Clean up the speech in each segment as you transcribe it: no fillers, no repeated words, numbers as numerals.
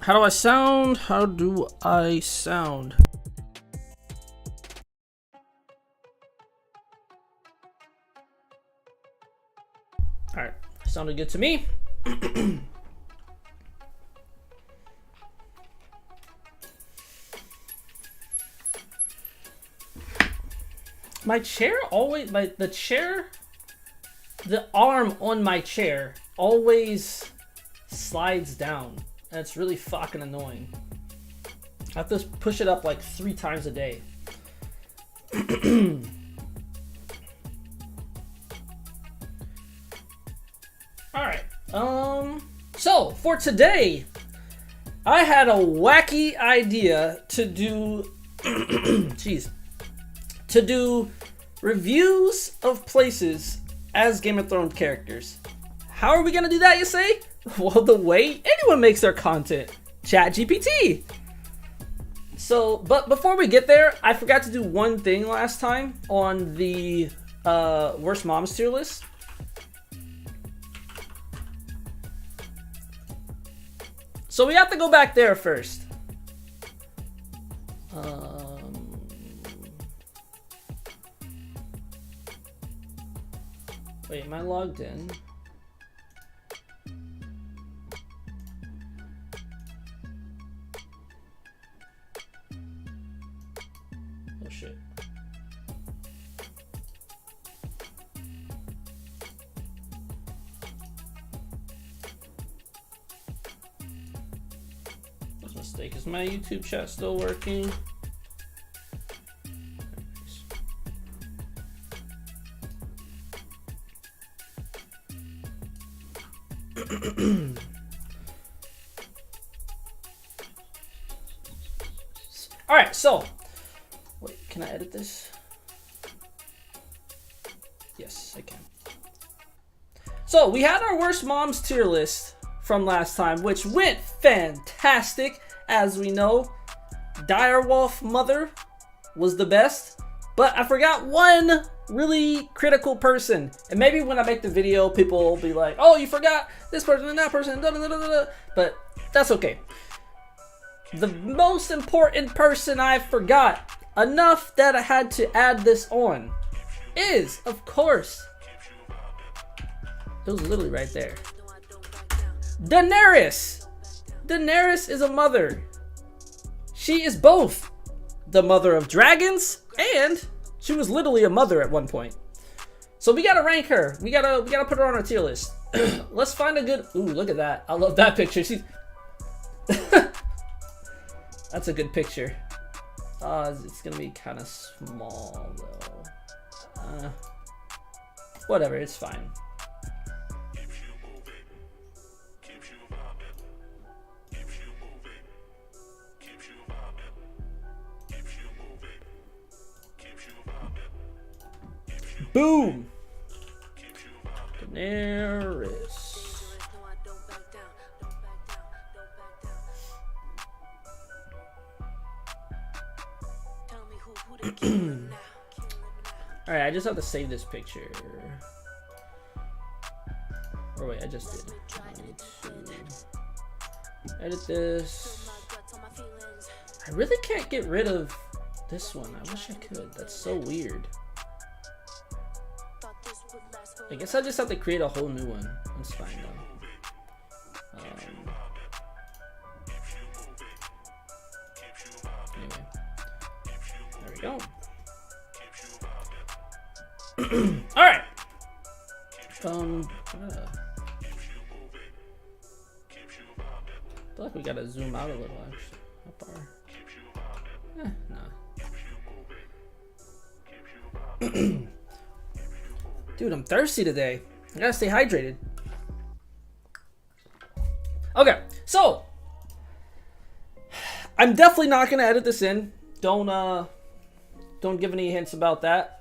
How do I sound? How do I sound? Alright, sounded good to me. My chair always, the arm on my chair always slides down. That's really fucking annoying. I have to push it up like 3 times a day. Alright, so for today, I had a wacky idea to do, jeez, to do reviews of places as Game of Thrones characters. How are we gonna do that, you say? Well, the way anyone makes their content, ChatGPT. So, but before we get there, I forgot to do one thing last time on the worst moms tier list. So we have to go back there first. Wait, am I logged in? Oh shit. That's a mistake. Is my YouTube chat still working? All right, so wait, can I edit this? Yes, I can. So we had our worst moms tier list from last time, which went fantastic. As we know, Direwolf Mother was the best, but I forgot one really critical person. And maybe when I make the video, people will be like, oh, you forgot this person and that person, da, da, da, da, da. But that's okay. The most important person I forgot, enough that I had to add this on, is, of course, it was literally right there, Daenerys. Daenerys is a mother. She is both the mother of dragons, and she was literally a mother at one point. So we gotta rank her. We gotta put her on our tier list. Let's find a good. Ooh, look at that! I love that picture. She's. That's a good picture. It's gonna be kind of small though. Whatever, it's fine. Boom! Daenerys. Alright, I just have to save this picture. Or wait, I just did. I need to edit this. I really can't get rid of this one. I wish I could. That's so weird. I guess I just have to create a whole new one. That's fine though. Anyway, there we go. All right. I feel like we gotta zoom out a little. Actually, how far? Nah. Dude, I'm thirsty today. I gotta stay hydrated. Okay, so I'm definitely not gonna edit this in. Don't give any hints about that.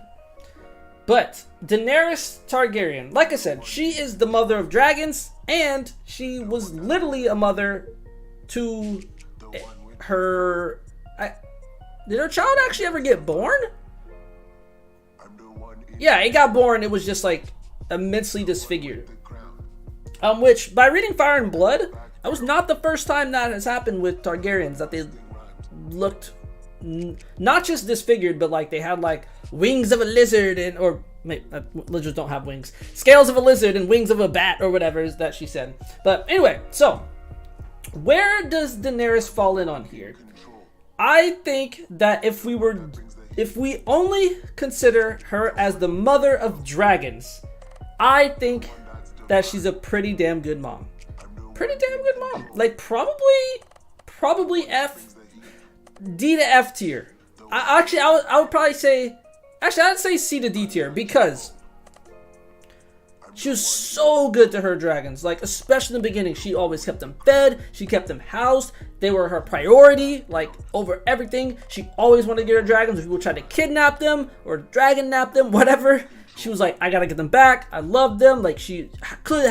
But Daenerys Targaryen, like I said, she is the mother of dragons, and she was literally a mother to her. Did her child actually ever get born? Yeah, it got born. It was just like immensely disfigured. Which by reading Fire and Blood, That was not the first time that has happened with Targaryens, that they looked not just disfigured, but like they had like wings of a lizard and or lizards don't have wings, scales of a lizard and wings of a bat or whatever is that she said. But anyway, so where does Daenerys fall in on here? I think that if we only consider her as the mother of dragons, I think that she's a pretty damn good mom. Pretty damn good mom. Like probably D to F tier. I would probably say, actually I'd say C to D tier, because she was so good to her dragons. Like especially in the beginning, she always kept them fed, she kept them housed. They were her priority, like over everything. She always wanted to get her dragons. If people tried to kidnap them or dragon nap them, whatever, she was like, I gotta get them back. I love them. Like she clearly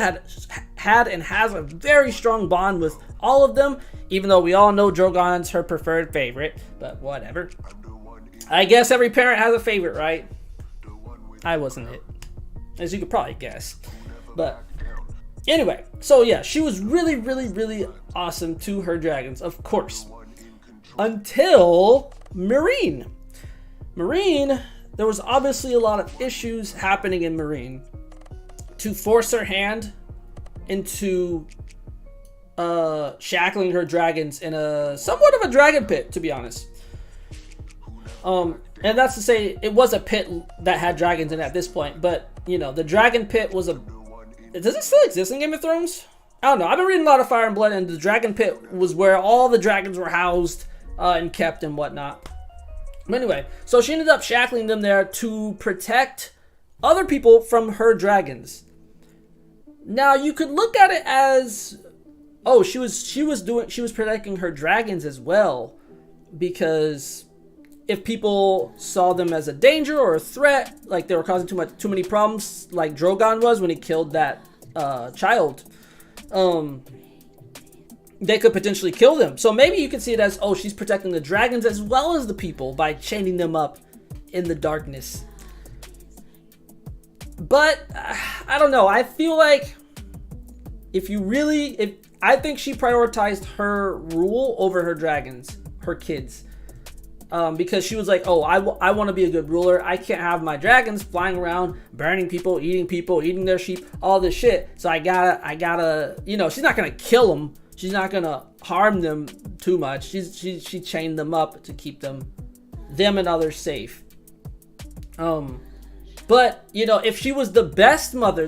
had and has a very strong bond with all of them, even though we all know Drogon's her preferred favorite, but whatever. I guess every parent has a favorite, right? I wasn't it, as you could probably guess. But anyway, so yeah, she was really awesome to her dragons, of course. Until Meereen. Meereen, there was obviously a lot of issues happening in Meereen to force her hand into shackling her dragons in a somewhat of a dragon pit, to be honest. And that's to say, it was a pit that had dragons in it at this point, but you know, the dragon pit was does it still exist in Game of Thrones? I don't know. I've been reading a lot of Fire and Blood, and the dragon pit was where all the dragons were housed and kept and whatnot. But anyway, so she ended up shackling them there to protect other people from her dragons. Now you could look at it as, oh, she was protecting her dragons as well, because if people saw them as a danger or a threat, like they were causing too many problems, like Drogon was when he killed that child, they could potentially kill them. So maybe you could see it as, oh, she's protecting the dragons as well as the people by chaining them up in the darkness. But I don't know. I feel like I think she prioritized her rule over her dragons, her kids. Because she was like, oh, I want to be a good ruler. I can't have my dragons flying around, burning people, eating their sheep, all this shit. So I gotta, you know, she's not gonna kill them. She's not gonna harm them too much. She chained them up to keep them and others safe. But you know, if she was the best mother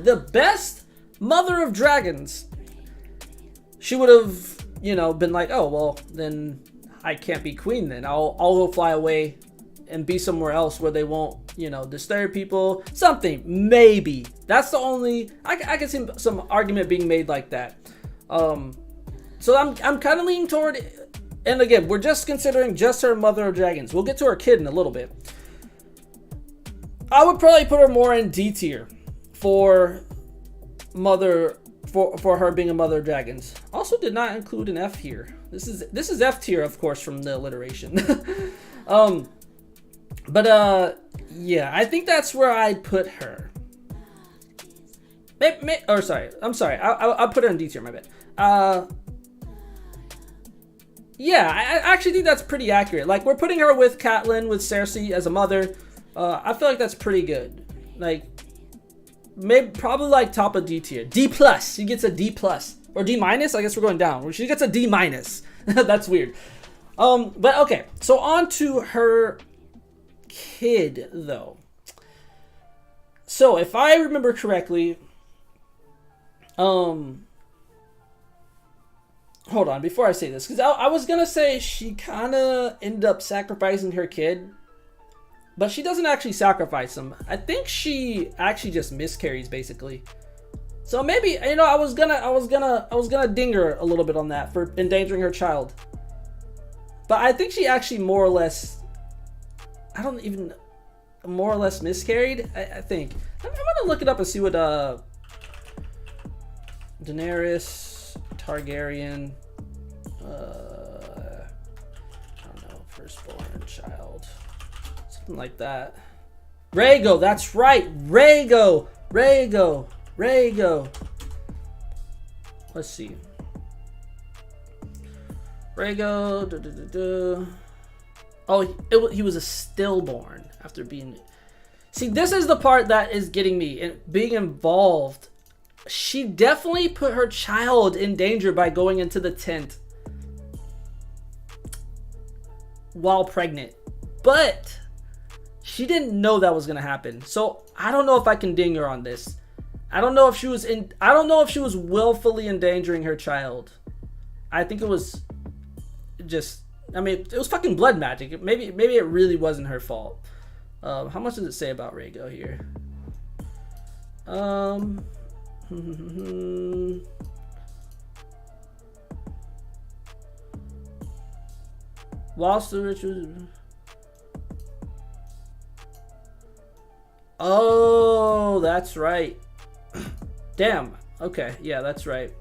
of dragons, she would have, you know, been like, oh well, then I can't be queen then. I'll go fly away and be somewhere else where they won't, you know, disturb people. Something, maybe. That's the only, I can see some argument being made like that. So I'm kind of leaning toward, and again, we're just considering just her mother of dragons. We'll get to her kid in a little bit. I would probably put her more in D tier for her being a mother of dragons. Also did not include an F here. This is F tier, of course, from the alliteration. Yeah, I think that's where I'd put her. I'm sorry. I'll put her in D tier, my bad. Yeah, I actually think that's pretty accurate. Like, we're putting her with Catelyn, with Cersei as a mother. I feel like that's pretty good. Like, probably like top of D tier. D plus. She gets a D plus. Or D minus? I guess we're going down. She gets a D minus. That's weird. But okay. So on to her kid, though. So if I remember correctly, hold on, before I say this, because I was gonna say she kind of ended up sacrificing her kid, but she doesn't actually sacrifice him. I think she actually just miscarries, basically. So maybe, you know, I was gonna ding her a little bit on that for endangering her child. But I think she actually more or less miscarried. I think. I'm gonna look it up and see what Daenerys Targaryen, I don't know, firstborn child, something like that. Rhaego, that's right, Rhaego. Let's see. Rhaego. Oh, he was a stillborn after being... See, this is the part that is getting me. And being involved. She definitely put her child in danger by going into the tent while pregnant. But she didn't know that was going to happen. So I don't know if I can ding her on this. I don't know if she was willfully endangering her child. I think it was just... I mean, it was fucking blood magic. Maybe it really wasn't her fault. How much does it say about Rhaego here? Whilst the ritual... Oh, that's right. Damn. Okay, yeah, that's right.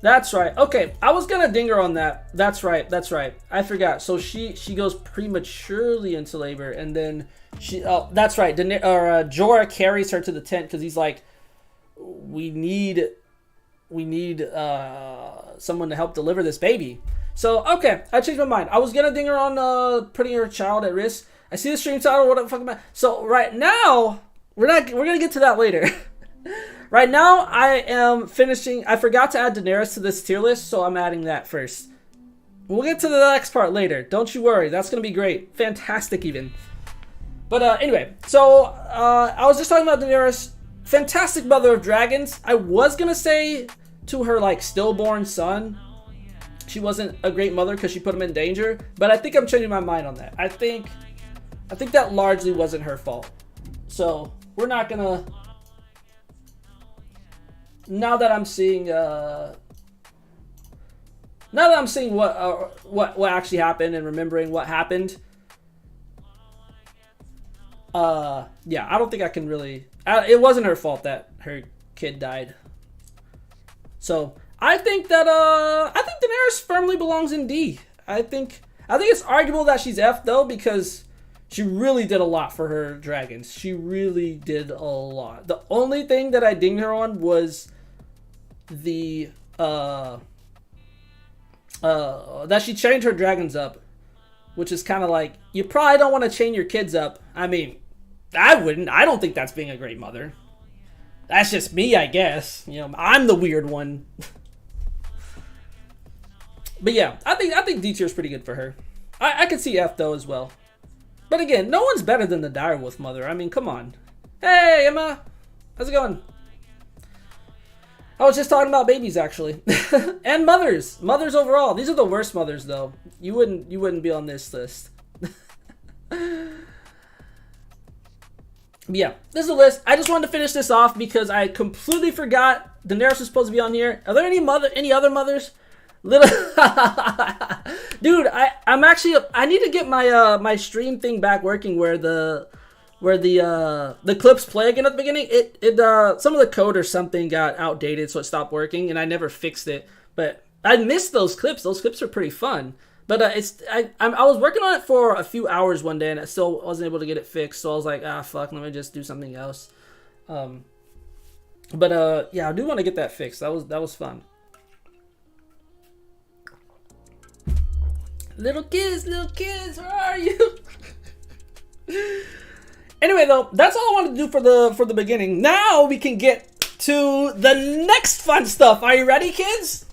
That's right. Okay, I was gonna ding her on that. That's right. That's right. I forgot. So she goes prematurely into labor, and then she. Oh, that's right. Jorah carries her to the tent because he's like, we need someone to help deliver this baby. So okay, I changed my mind. I was gonna ding her on putting her child at risk. I see the stream title. What the fuck am I? So right now we're gonna get to that later. Right now, I am finishing... I forgot to add Daenerys to this tier list, so I'm adding that first. We'll get to the next part later. Don't you worry. That's going to be great. Fantastic, even. But anyway, so I was just talking about Daenerys. Fantastic mother of dragons. I was going to say to her, like, stillborn son, she wasn't a great mother because she put him in danger. But I think I'm changing my mind on that. I think that largely wasn't her fault. So, we're not going to... Now that I'm seeing what actually happened and remembering what happened, yeah, I don't think I can really. It wasn't her fault that her kid died. So I think that Daenerys firmly belongs in D. I think it's arguable that she's F though because she really did a lot for her dragons. She really did a lot. The only thing that I dinged her on was the that she chained her dragons up, which is kind of like, you probably don't want to chain your kids up. I mean, I wouldn't. I don't think that's being a great mother. That's just me, I guess. You know, I'm the weird one. But yeah, I think D tier is pretty good for her. I could see F though as well. But again, no one's better than the direwolf mother. I mean, come on. Hey Emma, how's it going? I was just talking about babies actually. And mothers overall. These are the worst mothers though. You wouldn't be on this list. Yeah, this is a list. I just wanted to finish this off because I completely forgot Daenerys was supposed to be on here. Are there any other mothers? Little dude, I need to get my my stream thing back working where the clips play again at the beginning. Some of the code or something got outdated, so it stopped working, and I never fixed it. But I missed those clips. Those clips are pretty fun. But I was working on it for a few hours one day, and I still wasn't able to get it fixed. So I was like, fuck, let me just do something else. But yeah, I do want to get that fixed. That was fun. Little kids, where are you? Anyway, though, that's all I wanted to do for the beginning. Now we can get to the next fun stuff. Are you ready, kids?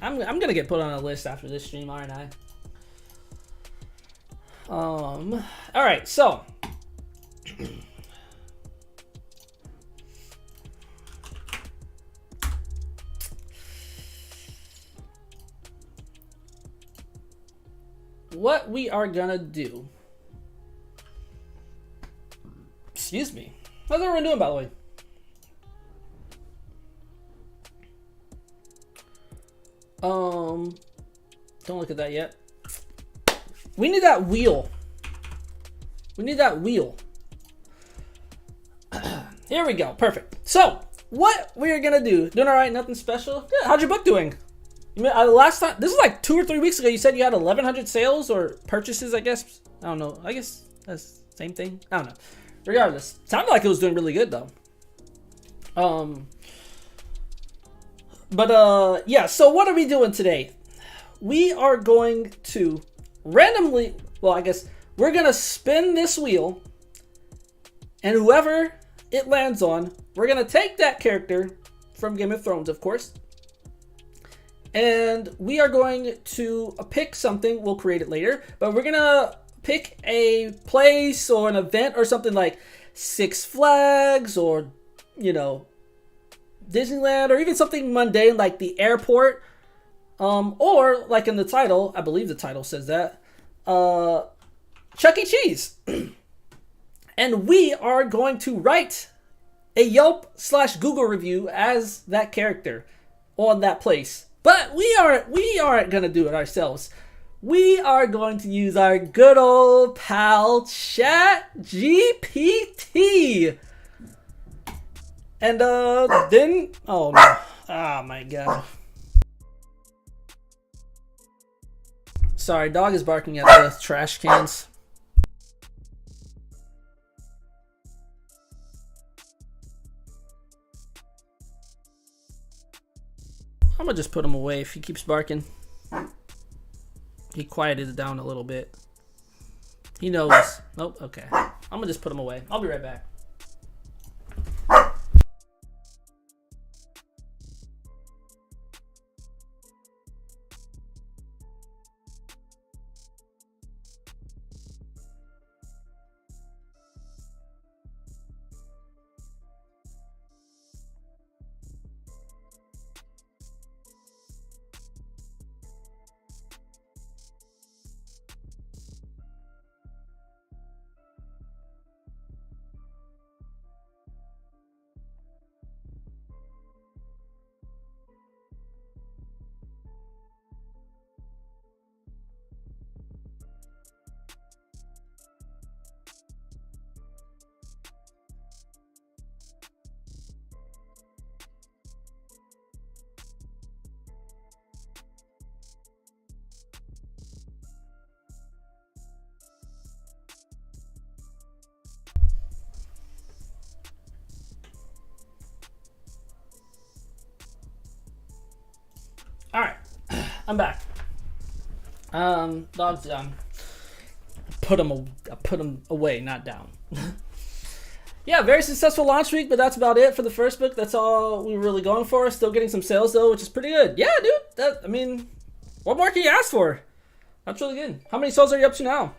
I'm gonna get put on a list after this stream, aren't I? All right, so what we are gonna do. Excuse me. How's everyone doing, by the way? Don't look at that yet. We need that wheel. Here we go. Perfect. So, what we're gonna do? Doing all right? Nothing special? Good. How's your book doing? You mean, last time, this is like 2 or 3 weeks ago. You said you had 1,100 sales or purchases. I guess. I don't know. I guess that's the same thing. I don't know. Regardless, sounded like it was doing really good though. But yeah, so what are we doing today? We are going to randomly, well, I guess we're going to spin this wheel, and whoever it lands on, we're going to take that character from Game of Thrones, of course, and we are going to pick something. We'll create it later, but we're going to pick a place or an event or something like Six Flags or, you know, Disneyland, or even something mundane like the airport, or like in the title, I believe the title says that, Chuck E. Cheese. And we are going to write a Yelp/Google review as that character on that place. But we aren't gonna do it ourselves. We are going to use our good old pal ChatGPT. And then, oh no, oh my god. Sorry, dog is barking at the trash cans. I'm gonna just put him away if he keeps barking. He quieted it down a little bit. He knows. Nope, okay. I'm gonna just put him away. I'll be right back. All right, I'm back. Dog's done. Put him away, not down. Yeah, very successful launch week, but that's about it for the first book. That's all we were really going for. Still getting some sales though, which is pretty good. Yeah, dude. I mean, what more can you ask for? That's really good. How many sales are you up to now?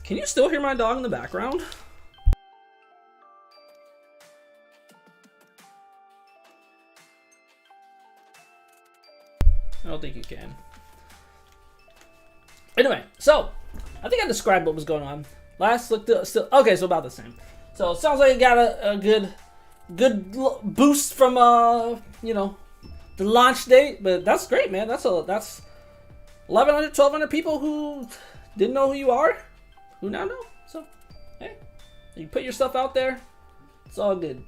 Can you still hear my dog in the background? I don't think you can. Anyway, so I think I described what was going on. Last looked still okay, so about the same. So it sounds like it got a good boost from you know, the launch date, but that's great, man. That's 1,100, 1,200 people who didn't know who you are, who now know. So hey, you put your stuff out there. It's all good.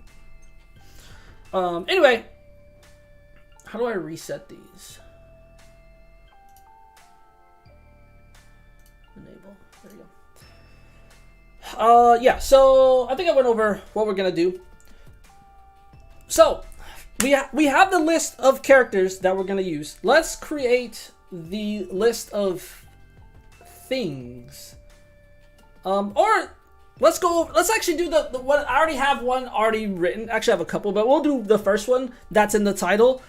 Anyway, how do I reset these? Enable. There you go. Yeah, so I think I went over what we're gonna do. So we have the list of characters that we're gonna use. Let's create the list of things. Or let's actually do the one. I already have one already written. Actually, I have a couple, but we'll do the first one that's in the title.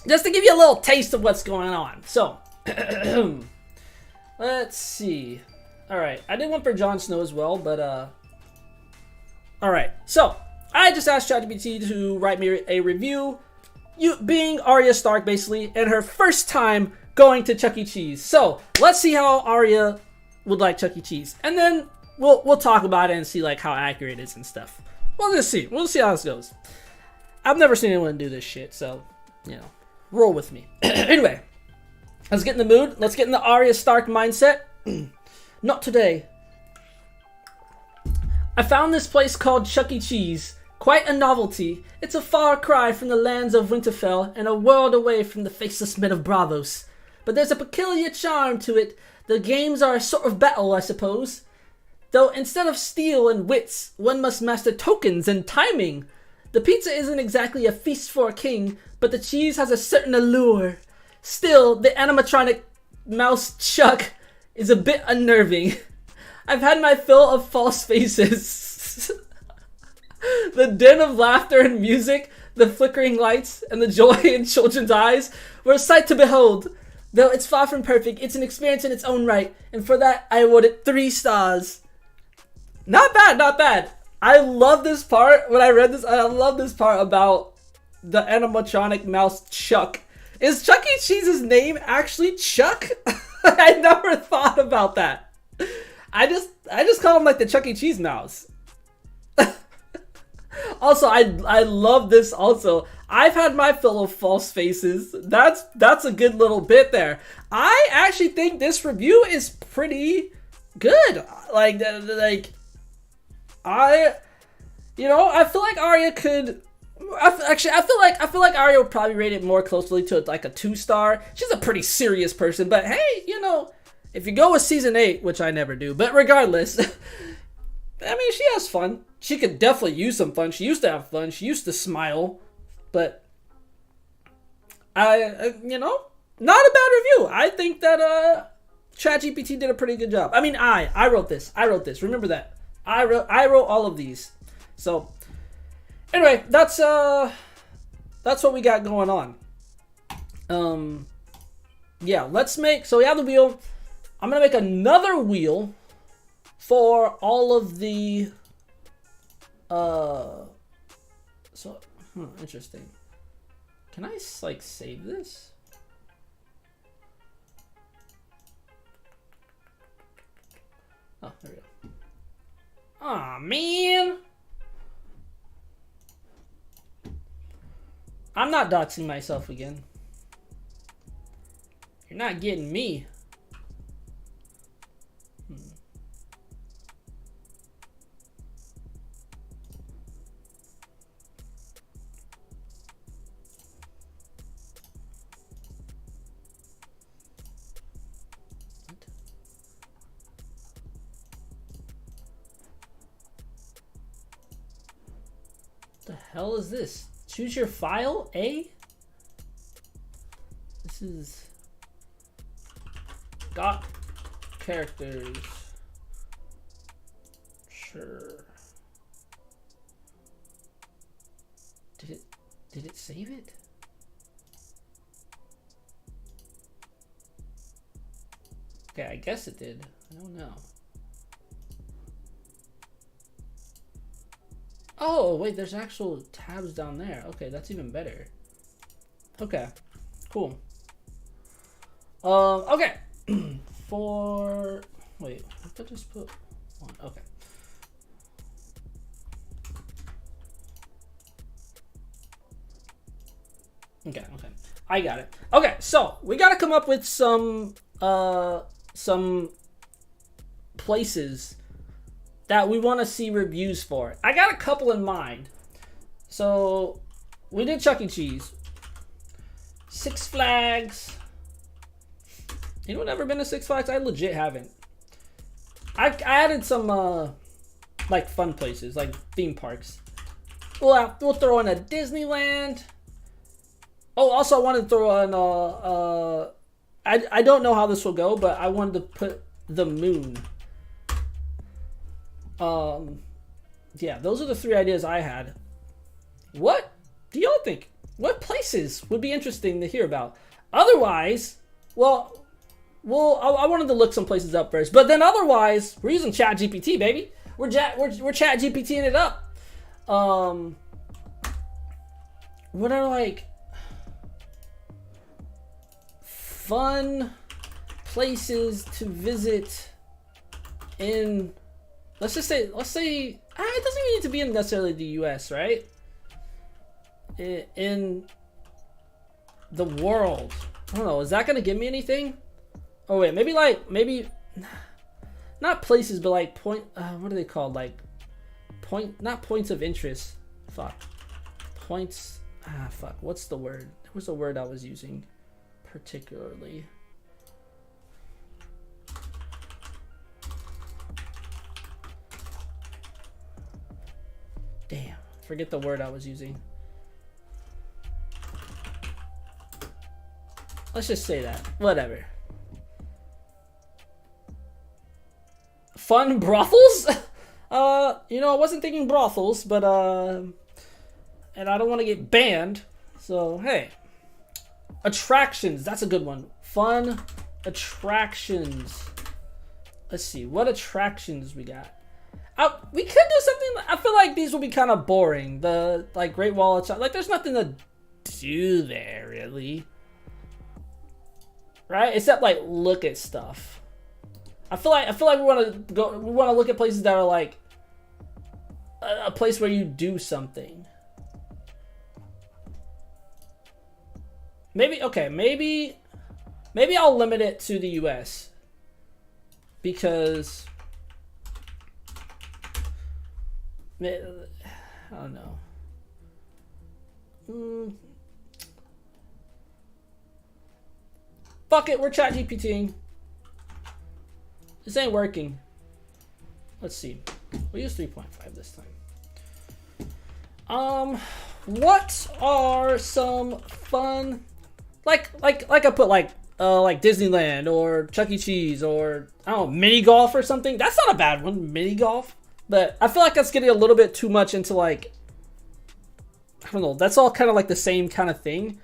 Just to give you a little taste of what's going on. So let's see. All right, I did one for Jon Snow as well, but all right. So I just asked ChatGPT to write me a review, being Arya Stark basically, and her first time going to Chuck E. Cheese. So let's see how Arya would like Chuck E. Cheese, and then we'll talk about it and see like how accurate it is and stuff. We'll just see. We'll see how this goes. I've never seen anyone do this shit, so you know, roll with me. Anyway, let's get in the mood. Let's get in the Arya Stark mindset. Not today. I found this place called Chuck E. Cheese. Quite a novelty. It's a far cry from the lands of Winterfell and a world away from the faceless men of Bravos. But there's a peculiar charm to it. The games are a sort of battle, I suppose. Though instead of steel and wits, one must master tokens and timing. The pizza isn't exactly a feast for a king, but the cheese has a certain allure. Still, the animatronic mouse Chuck is a bit unnerving. I've had my fill of false faces. The din of laughter and music, the flickering lights, and the joy in children's eyes were a sight to behold. Though it's far from perfect, it's an experience in its own right, and for that I award it 3 stars. Not bad, not bad. I love this part. When I read this, I love this part about the animatronic mouse Chuck. Is Chuck E. Cheese's name actually Chuck? I never thought about that. I just call him like the Chuck E. Cheese mouse. Also, I love this also. I've had my fill of false faces. That's a good little bit there. I actually think this review is pretty good. I feel like Arya could. I feel like Arya would probably rate it more closely to like a 2-star. She's a pretty serious person, but hey, if you go with season 8, which I never do, but regardless, I mean, she has fun. She could definitely use some fun. She used to have fun. She used to smile, but not a bad review. I think that ChatGPT did a pretty good job. I mean, I wrote this. Remember that. I wrote all of these. So anyway, that's what we got going on. Yeah, so we have the wheel. I'm gonna make another wheel for all of the interesting. Can I like save this? Oh, there we go. Aw, man. I'm not doxing myself again. You're not getting me. What the hell is this? Choose your file, A? This is got characters. Sure. Did it save it? Okay, I guess it did. I don't know. Oh, wait, there's actual tabs down there. Okay, that's even better. Okay, cool. Okay. Wait, what did I just put on? Okay. Okay. I got it. Okay, so we gotta come up with some places that we want to see reviews for. I got a couple in mind. So we did Chuck E. Cheese, Six Flags. Anyone ever been to Six Flags? I legit haven't. I added some like fun places, like theme parks. We'll throw in a Disneyland. Oh, also I wanted to throw in I don't know how this will go, but I wanted to put the moon. Yeah, those are the 3 ideas I had. What do y'all think? What places would be interesting to hear about? Otherwise, I wanted to look some places up first, but then otherwise, we're using ChatGPT, baby. We're ChatGPTing it up. What are like fun places to visit in? Let's say it doesn't even need to be in necessarily the US, right? In the world. I don't know, is that gonna give me anything? Oh wait, maybe not places, but like what are they called? Like not points of interest. Points. What's the word? What was the word I was using particularly? Damn, forget the word I was using. Let's just say that. Whatever. Fun brothels? You know, I wasn't thinking brothels, but, and I don't want to get banned. So, hey. Attractions. That's a good one. Fun attractions. Let's see. What attractions we got? We could do something. I feel like these will be kind of boring. The, like, Great Wall of China. Like, there's nothing to do there, really. Right? Except, like, look at stuff. I feel like we want to go. We want to look at places that are like a place where you do something. Maybe okay. Maybe I'll limit it to the U.S. because I don't know. Fuck it. We're ChatGPTing. This ain't working. Let's see. We'll use 3.5 this time. What are some fun, like I put like Disneyland or Chuck E. Cheese or I don't know, mini golf or something. That's not a bad one, mini golf. But I feel like that's getting a little bit too much into like, I don't know. That's all kind of like the same kind of thing.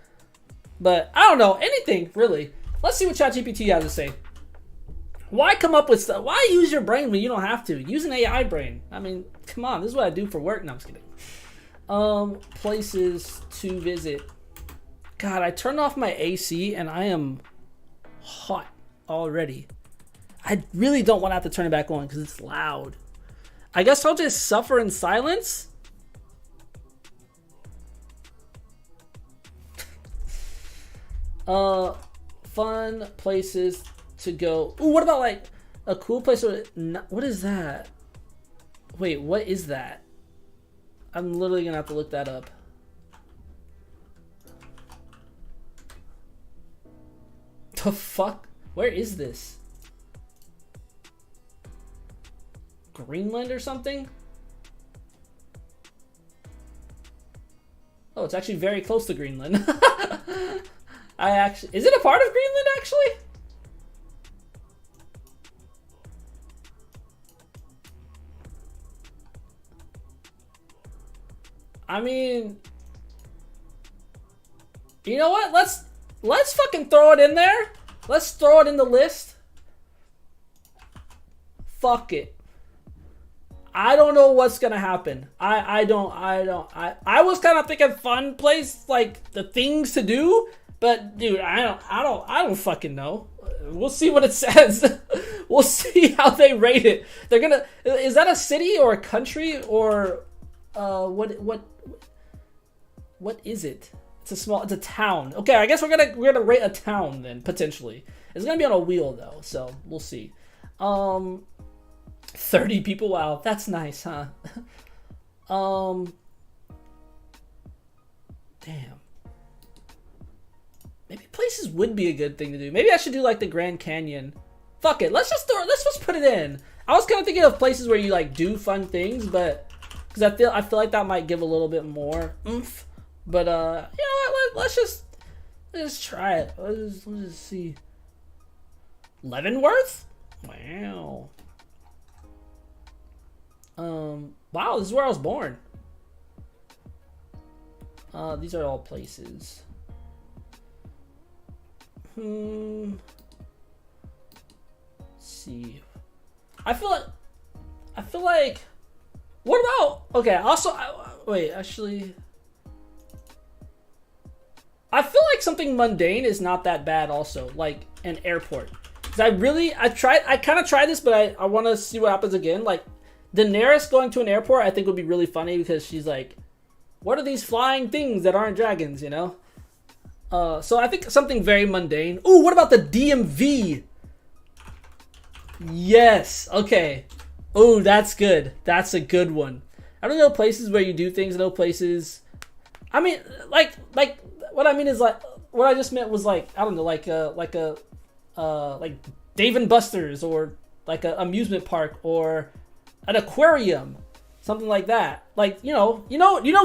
But I don't know, anything really. Let's see what ChatGPT has to say. Why come up with stuff? Why use your brain when you don't have to? Use an AI brain. I mean, come on. This is what I do for work. No, I'm just kidding. Places to visit. God, I turned off my AC and I am hot already. I really don't want to have to turn it back on because it's loud. I guess I'll just suffer in silence. Fun places to go. Ooh, what about like a cool place? What is that? Wait, what is that? I'm literally gonna have to look that up. The fuck? Where is this? Greenland or something? Oh, it's actually very close to Greenland. Is it a part of Greenland actually? I mean, you know what? Let's fucking throw it in there. Let's throw it in the list. Fuck it. I don't know what's gonna happen. I was kind of thinking fun place, like the things to do, but dude, I don't fucking know. We'll see what it says. We'll see how they rate it. They're gonna. Is that a city or a country or what is it? It's a town. Okay, I guess we're gonna rate a town then, potentially. It's gonna be on a wheel though, so we'll see. 30 people, wow, that's nice, huh? Damn. Maybe places would be a good thing to do. Maybe I should do like the Grand Canyon. Fuck it, let's just put it in. I was kind of thinking of places where you like do fun things, but because I feel like that might give a little bit more oomph. But you know what? Let's just try it. Let's just see. Leavenworth? Wow. Wow, this is where I was born. These are all places. Let's see. I feel like. What about? Okay. Also, wait. Actually, I feel like something mundane is not that bad. Also, like an airport. Cause I kind of tried this, but I want to see what happens again. Like Daenerys going to an airport, I think would be really funny because she's like, "What are these flying things that aren't dragons?" You know. So I think something very mundane. Ooh, what about the DMV? Yes. Okay. Oh, that's good. That's a good one. I don't know places where you do things. I know places. I mean, like what I mean is like what I just meant was like I don't know, like Dave and Buster's or like an amusement park or an aquarium. Something like that. Like, you know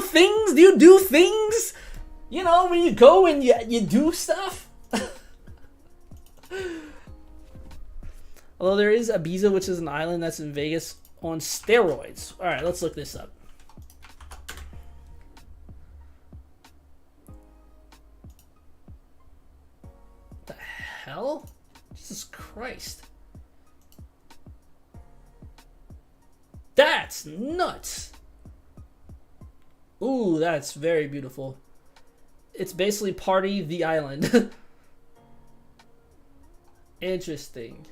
things? Do you do things? You know, when you go and you do stuff? Although there is Ibiza, which is an island that's in Vegas on steroids. Alright, let's look this up. What the hell? Jesus Christ. That's nuts. Ooh, that's very beautiful. It's basically Party the Island. Interesting.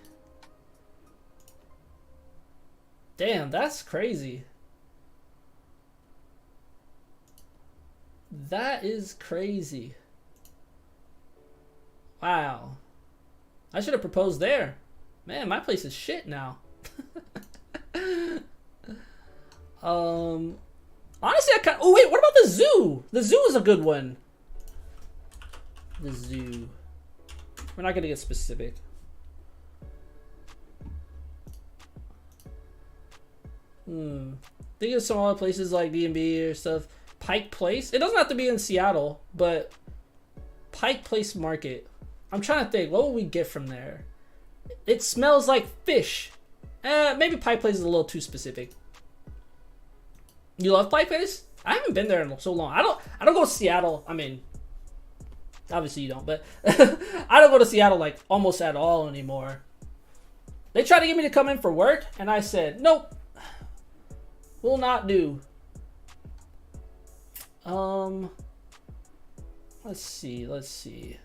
Damn, that's crazy. That is crazy. Wow. I should have proposed there. Man, my place is shit now. Honestly, oh wait, what about the zoo? The zoo is a good one. The zoo. We're not gonna get specific. Think of some other places like D&B or stuff. Pike Place. It doesn't have to be in Seattle, but Pike Place Market. I'm trying to think. What will we get from there? It smells like fish. Maybe Pike Place is a little too specific. You love Pike Place? I haven't been there in so long. I don't go to Seattle. I mean, obviously you don't, but I don't go to Seattle like almost at all anymore. They tried to get me to come in for work, and I said nope. Will not do. Let's see.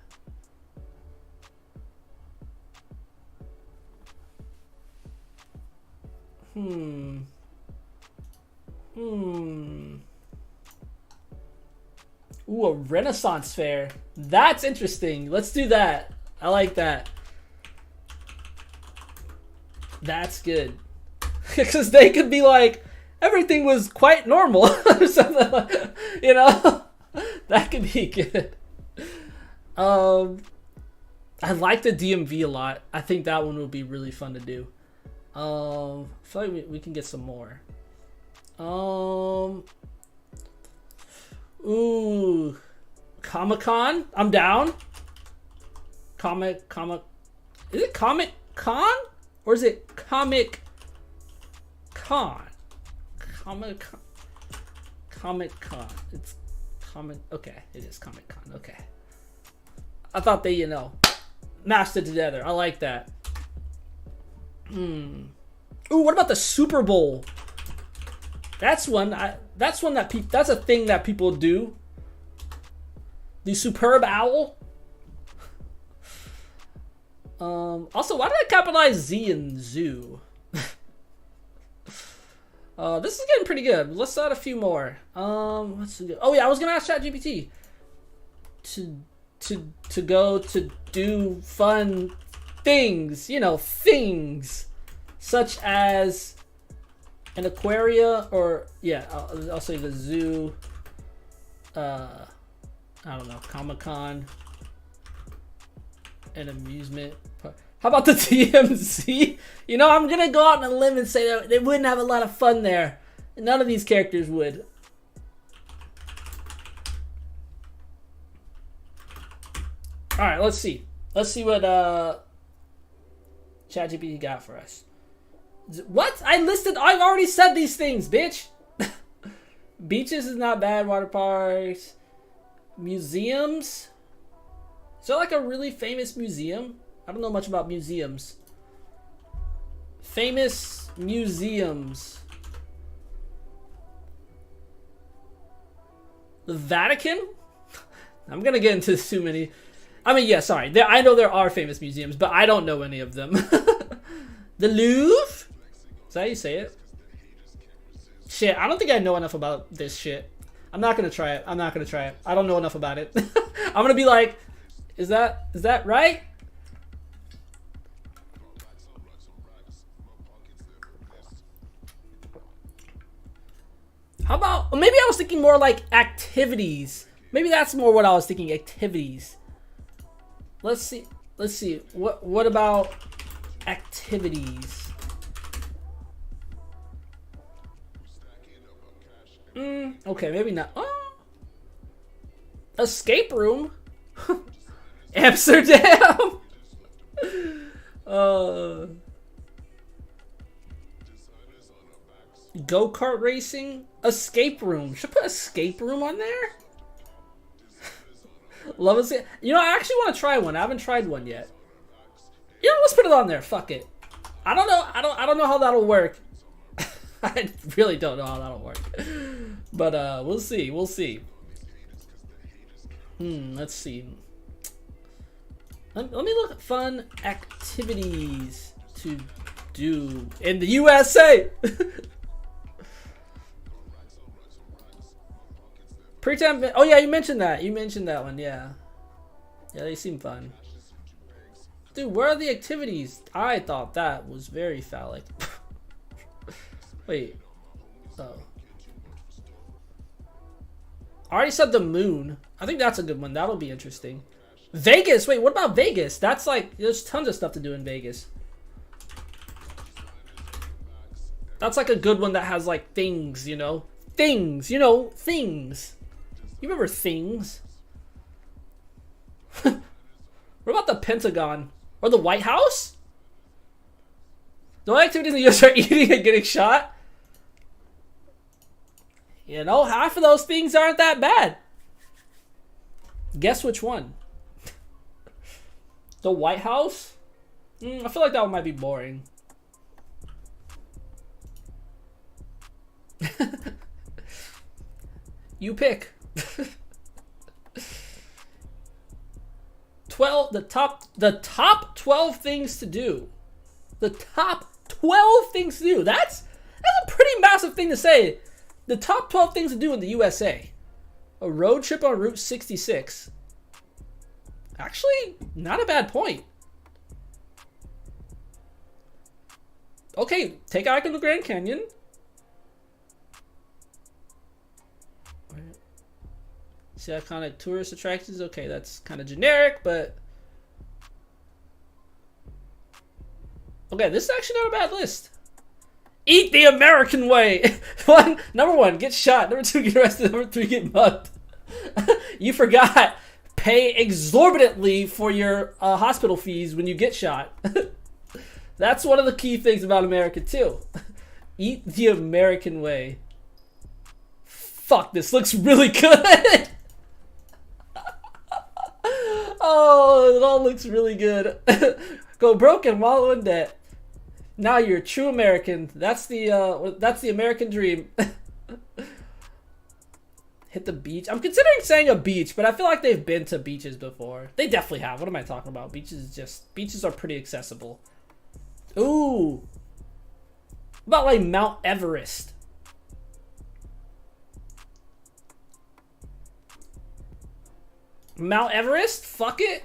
Ooh, a Renaissance fair. That's interesting. Let's do that. I like that. That's good. Because they could be like, everything was quite normal or something like, you know. That could be good. I like the DMV a lot. I think that one would be really fun to do. I feel like we can get some more. Ooh, Comic-Con. I'm down. Is it Comic Con or is it Comic Con? Comic Con. It's Comic. Okay, it is Comic Con. Okay. I thought they, mashed it together. I like that. Ooh, what about the Super Bowl? That's one. That's a thing that people do. The Superb Owl. Also, why did I capitalize Z in zoo? This is getting pretty good. Let's add a few more. Let's see. Oh yeah, I was gonna ask ChatGPT to go to do fun things. Things such as an aquaria, or yeah, I'll say the zoo. I don't know, Comic-Con, an amusement park. How about the TMZ? I'm gonna go out on a limb and say that they wouldn't have a lot of fun there. None of these characters would. All right, let's see. Let's see what ChatGPT got for us. What? I've already said these things, bitch. Beaches is not bad. Water parks. Museums. Is there like a really famous museum? I don't know much about museums. Famous museums. The Vatican? I'm gonna get into too many. I mean, yeah, sorry. I know there are famous museums, but I don't know any of them. The Louvre? Is that how you say it? Shit, I don't think I know enough about this shit. I'm not gonna try it. I don't know enough about it. I'm gonna be like, is that right? How about, maybe I was thinking more like activities. Maybe that's more what I was thinking, activities. Let's see. What about activities? Okay, maybe not. Oh, escape room. Amsterdam. Go-kart racing. Escape room. Should I put escape room on there? Love escape. You know, I actually want to try one. I haven't tried one yet. You know, let's put it on there. Fuck it. I don't know. I don't know how that'll work. I really don't know how that'll work. But we'll see. We'll see. Let's see. Let me look at fun activities to do in the USA. Pretend. Oh yeah, you mentioned that. You mentioned that one. Yeah. Yeah, they seem fun. Dude, where are the activities? I thought that was very phallic. Wait. Oh. I already said the moon. I think that's a good one. That'll be interesting. Vegas. Wait, what about Vegas? That's like, there's tons of stuff to do in Vegas. That's like a good one that has like things, you know? Things, you know, things. You remember things? What about the Pentagon? Or the White House? The only activities in the US are eating and getting shot? You know, half of those things aren't that bad. Guess which one? The White House? I feel like that one might be boring. You pick. 12. The top 12 things to do. The top 12 things to do. That's a pretty massive thing to say. The top 12 things to do in the USA. A road trip on Route 66. Actually, not a bad point. Okay, take a hike in the Grand Canyon. See iconic tourist attractions. Okay, that's kind of generic, but okay, this is actually not a bad list. Eat the American way. Number one, get shot. Number two, get arrested. Number three, get mugged. You forgot. Pay exorbitantly for your hospital fees when you get shot. That's one of the key things about America too. Eat the American way. Fuck, this looks really good. Oh, it all looks really good. Go broke and wallow in debt. Now you're a true American. That's the American dream. Hit the beach. I'm considering saying a beach, but I feel like they've been to beaches before. They definitely have. What am I talking about? Beaches are pretty accessible. Ooh. What about like Mount Everest? Mount Everest? Fuck it.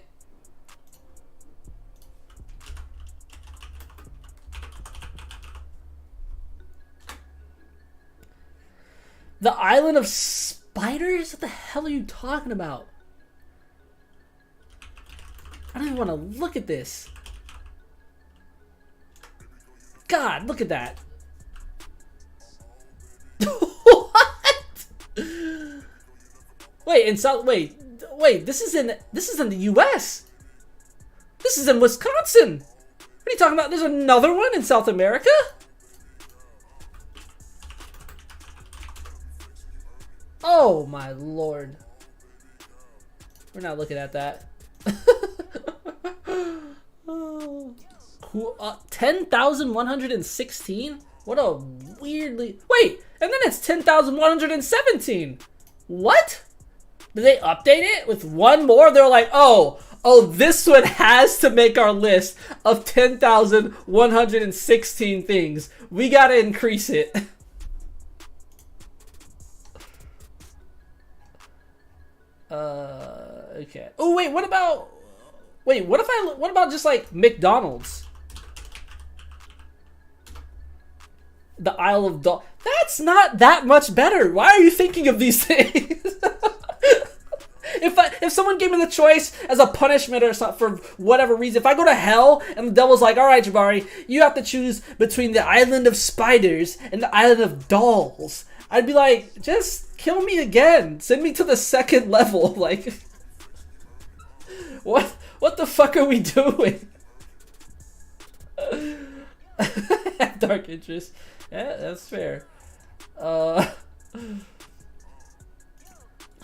The Island of Spiders? What the hell are you talking about? I don't even want to look at this. God, look at that. What? Wait, this is in the US. This is in Wisconsin. What are you talking about? There's another one in South America? Oh my lord. We're not looking at that. Oh. Cool. 10,116? What a weirdly... Wait, and then it's 10,117. What? Did they update it with one more? They're like, oh, this one has to make our list of 10,116 things. We gotta increase it. Okay. Oh, wait, what about just like McDonald's? The Isle of Dogs. That's not that much better. Why are you thinking of these things? If someone gave me the choice as a punishment or something for whatever reason, if I go to hell and the devil's like, all right, Jabari, you have to choose between the Island of Spiders and the Island of Dolls, I'd be like, just kill me again. Send me to the second level. Like, what the fuck are we doing? Dark interest. Yeah, that's fair.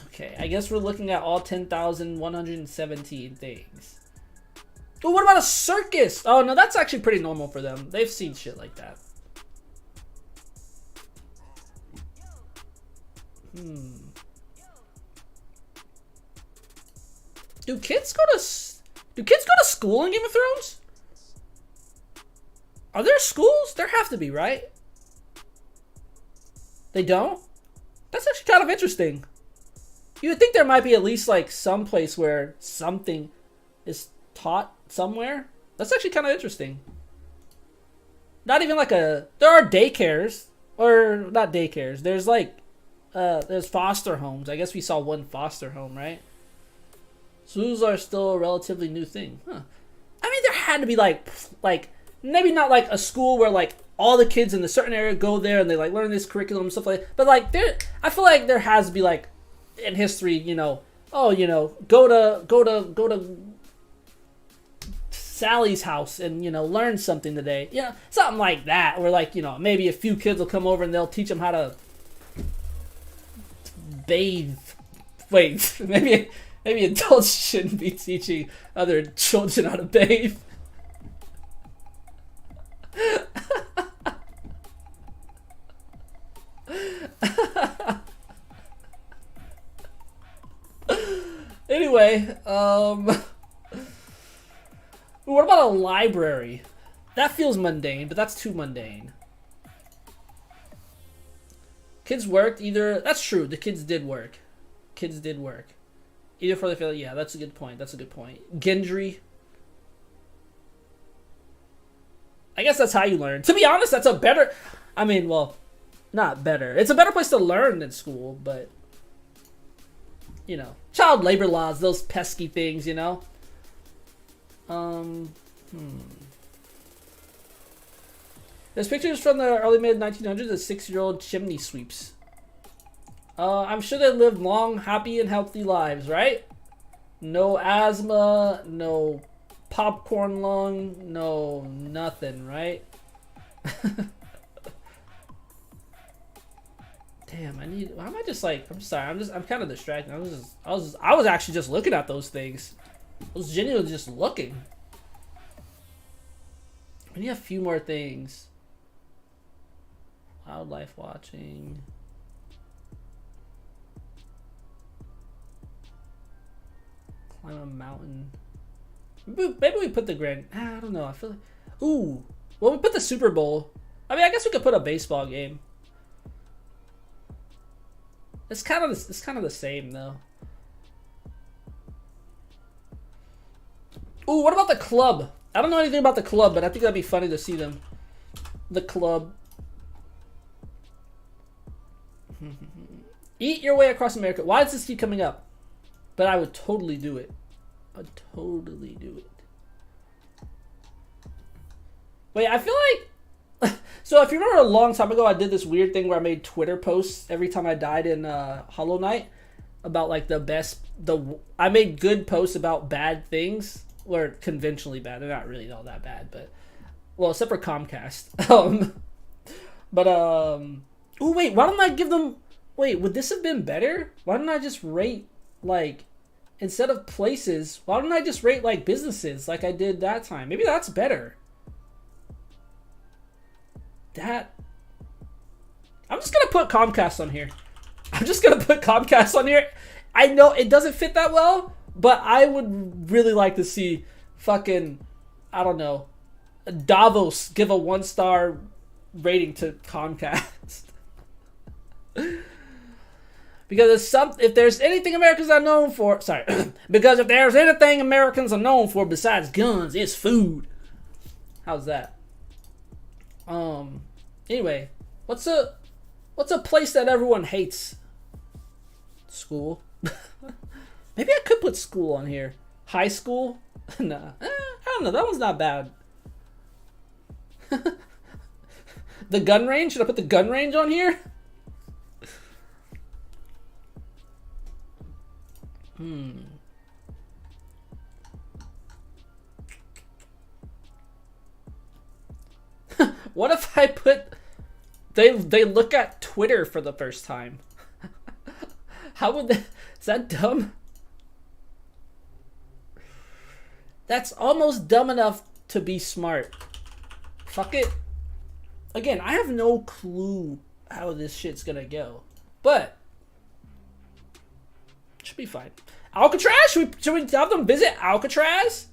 Okay, I guess we're looking at all 10,117 things. Oh, what about a circus? Oh, no, that's actually pretty normal for them. They've seen shit like that. Do kids go to school in Game of Thrones? Are there schools? There have to be, right? They don't? That's actually kind of interesting. You would think there might be at least like some place where something is taught somewhere. That's actually kind of interesting. Not even like there are daycares, or not daycares. There's like, there's foster homes. I guess we saw one foster home, right? Zoos are still a relatively new thing. Huh. I mean, there had to be like maybe not like a school where like all the kids in a certain area go there and they like learn this curriculum and stuff like that. But like I feel like there has to be like in history, you know, oh, you know, go to Sally's house and, you know, learn something today. You know, something like that. Where like, you know, maybe a few kids will come over and they'll teach them how to bathe. Wait, maybe adults shouldn't be teaching other children how to bathe. Anyway, what about a library? That feels mundane, but that's too mundane. Kids worked either. That's true. The kids did work. Either for the failure. Yeah, that's a good point. Gendry. I guess that's how you learn. To be honest, that's a better. I mean, well, not better. It's a better place to learn than school, but you know, child labor laws, those pesky things, you know. There's pictures from the early mid 1900s of 6-year-old chimney sweeps. I'm sure they lived long, happy, and healthy lives, right? No asthma, no popcorn lung, no nothing, right? Damn, why am I just like, I'm sorry, I'm kind of distracted. I was actually just looking at those things. I was genuinely just looking. We need a few more things. Wildlife watching. Climb a mountain. Maybe we put the grand. I don't know. I feel like. Ooh. Well, we put the Super Bowl. I mean, I guess we could put a baseball game. It's kind of the same though. Ooh, what about the club? I don't know anything about the club, but I think that'd be funny to see them. The club. Eat your way across America. Why does this keep coming up? But I would totally do it. I'd totally do it. Wait, I feel like... So if you remember a long time ago, I did this weird thing where I made Twitter posts every time I died in Hollow Knight. About like I made good posts about bad things. Or conventionally bad. They're not really all that bad, but... Well, except for Comcast. Ooh, wait, why don't I give them... Wait, would this have been better? Why don't I just rate, like... Instead of places, why don't I just rate, like, businesses like I did that time? Maybe that's better. I'm just gonna put Comcast on here. I know it doesn't fit that well, but I would really like to see fucking, I don't know, Davos give a 1-star rating to Comcast. Because if there's anything Americans are known for, because if there's anything Americans are known for besides guns, it's food. How's that? Anyway, what's a place that everyone hates? School. Maybe I could put school on here. High school? Nah. I don't know. That one's not bad. The gun range? Should I put the gun range on here? What if I put they look at Twitter for the first time? How would that, is that dumb? That's almost dumb enough to be smart. Fuck it. Again, I have no clue how this shit's gonna go, but should be fine. Alcatraz? Should we have them visit Alcatraz?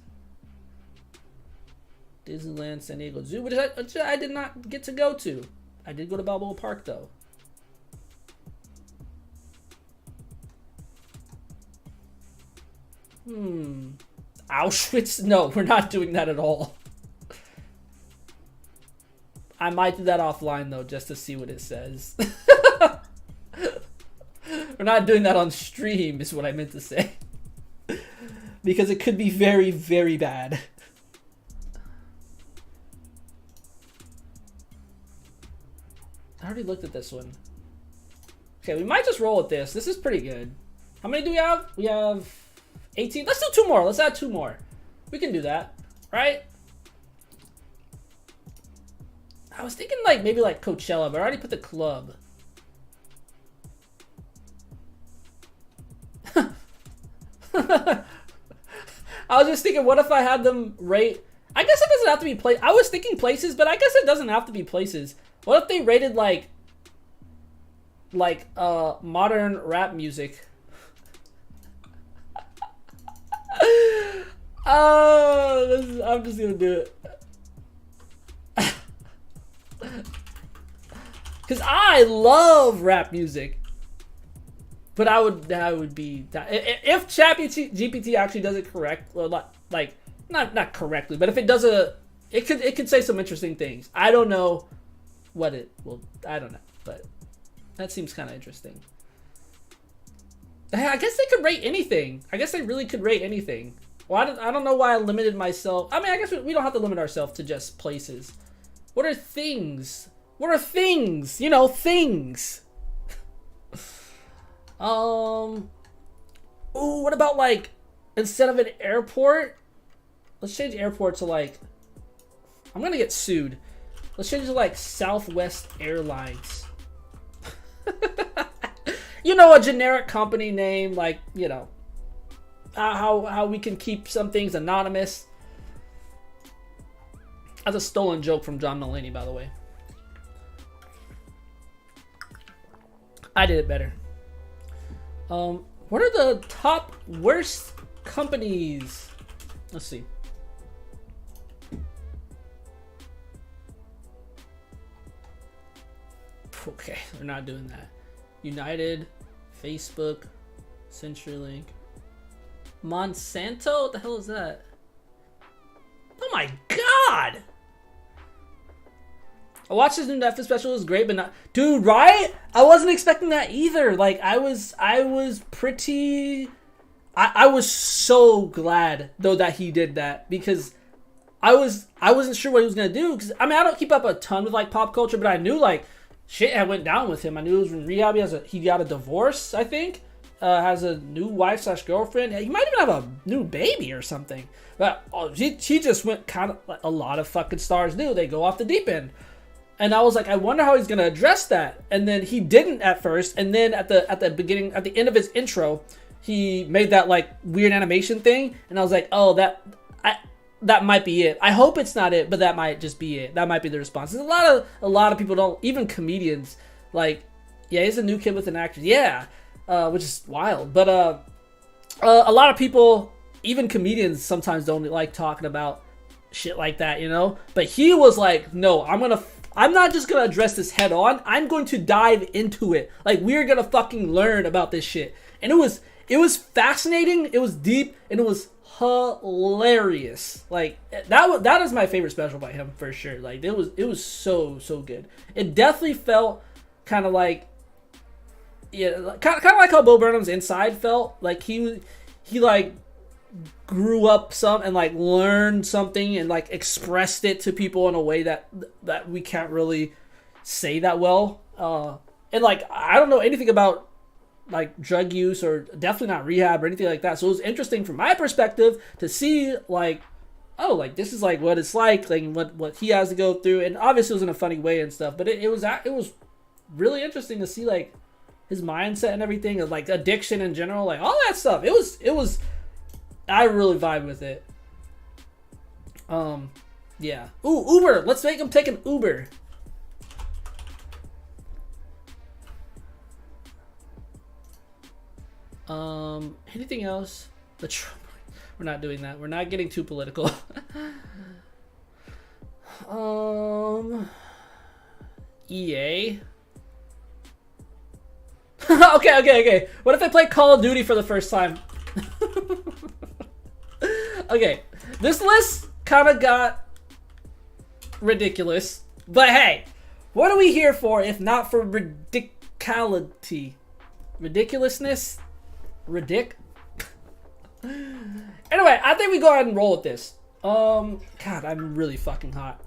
Disneyland, San Diego Zoo, which I did not get to go to. I did go to Balboa Park though. Auschwitz? No, we're not doing that at all. I might do that offline though, just to see what it says. We're not doing that on stream, is what I meant to say. Because it could be very, very bad. I already looked at this one. Okay, we might just roll with this. This is pretty good. How many do we have? We have 18. Let's do 2 more. Let's add 2 more. We can do that, right? I was thinking like maybe like Coachella, but I already put the club. I was just thinking, what if I had them rate? I guess it doesn't have to be place. I was thinking places, but I guess it doesn't have to be places. What if they rated like modern rap music? Oh, I'm just gonna do it. Because I love rap music. But that would be if ChatGPT actually does it correct, or like not correctly, but if it does it could say some interesting things. I don't know what it will. I don't know, but that seems kind of interesting. I guess they could rate anything. I guess they really could rate anything. Well, I don't know why I limited myself. I mean, I guess we don't have to limit ourselves to just places. What are things? What are things? You know, things. Ooh, what about like, instead of an airport, let's change airport to like, I'm gonna get sued. Let's change it to like Southwest Airlines. You know, a generic company name, like, you know, how we can keep some things anonymous. That's a stolen joke from John Mulaney, by the way. I did it better. What are the top worst companies? Let's see. Okay, they're not doing that. United, Facebook, CenturyLink, Monsanto? What the hell is that? Oh my god! I watched this new Netflix special. It was great, but not, dude. Right? I wasn't expecting that either. Like I was pretty. I was so glad though that he did that, because I wasn't sure what he was gonna do. Because I mean, I don't keep up a ton with like pop culture, but I knew like shit had went down with him. I knew he was in rehab. He got a divorce, I think. Has a new wife / girlfriend. He might even have a new baby or something. But he just went kind of like a lot of fucking stars do. They go off the deep end. And I was like, I wonder how he's gonna address that. And then he didn't at first. And then at the beginning, at the end of his intro, he made that like weird animation thing. And I was like, oh, that might be it. I hope it's not it, but that might just be it. That might be the response. There's a lot of people don't, even comedians, like, yeah, he's a new kid with an actor. Yeah, which is wild. But a lot of people, even comedians, sometimes don't like talking about shit like that, you know. But he was like, no, I'm not just gonna address this head on. I'm going to dive into it. Like, we're gonna fucking learn about this shit. And it was fascinating. It was deep, and it was hilarious. Like that is my favorite special by him for sure. Like it was so good. It definitely felt kind of like, yeah, kind of like how Bo Burnham's Inside felt. Like he like grew up some and like learned something and like expressed it to people in a way that we can't really say that well. And like I don't know anything about like drug use or definitely not rehab or anything like that. So it was interesting from my perspective to see like, oh, like this is like what it's like what he has to go through, and obviously it was in a funny way and stuff. But it was really interesting to see like his mindset and everything, of like addiction in general, like all that stuff. It was I really vibe with it. Yeah. Ooh, Uber. Let's make him take an Uber. Anything else? We're not doing that. We're not getting too political. EA. Okay. What if I play Call of Duty for the first time? Okay, this list kind of got ridiculous, but hey, what are we here for if not for ridiculity? Ridiculousness? Anyway, I think we go ahead and roll with this. God, I'm really fucking hot.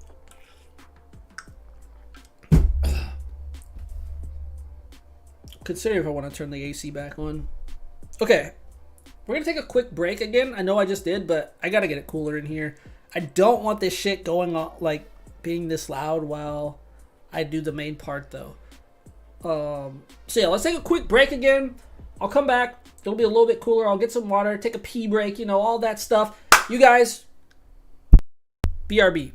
Consider if I want to turn the AC back on. Okay, we're gonna take a quick break again. I know I just did, but I gotta get it cooler in here. I don't want this shit going on, like being this loud while I do the main part though. So yeah, let's take a quick break again. I'll come back. It'll be a little bit cooler. I'll get some water, take a pee break, you know, all that stuff. You guys, BRB.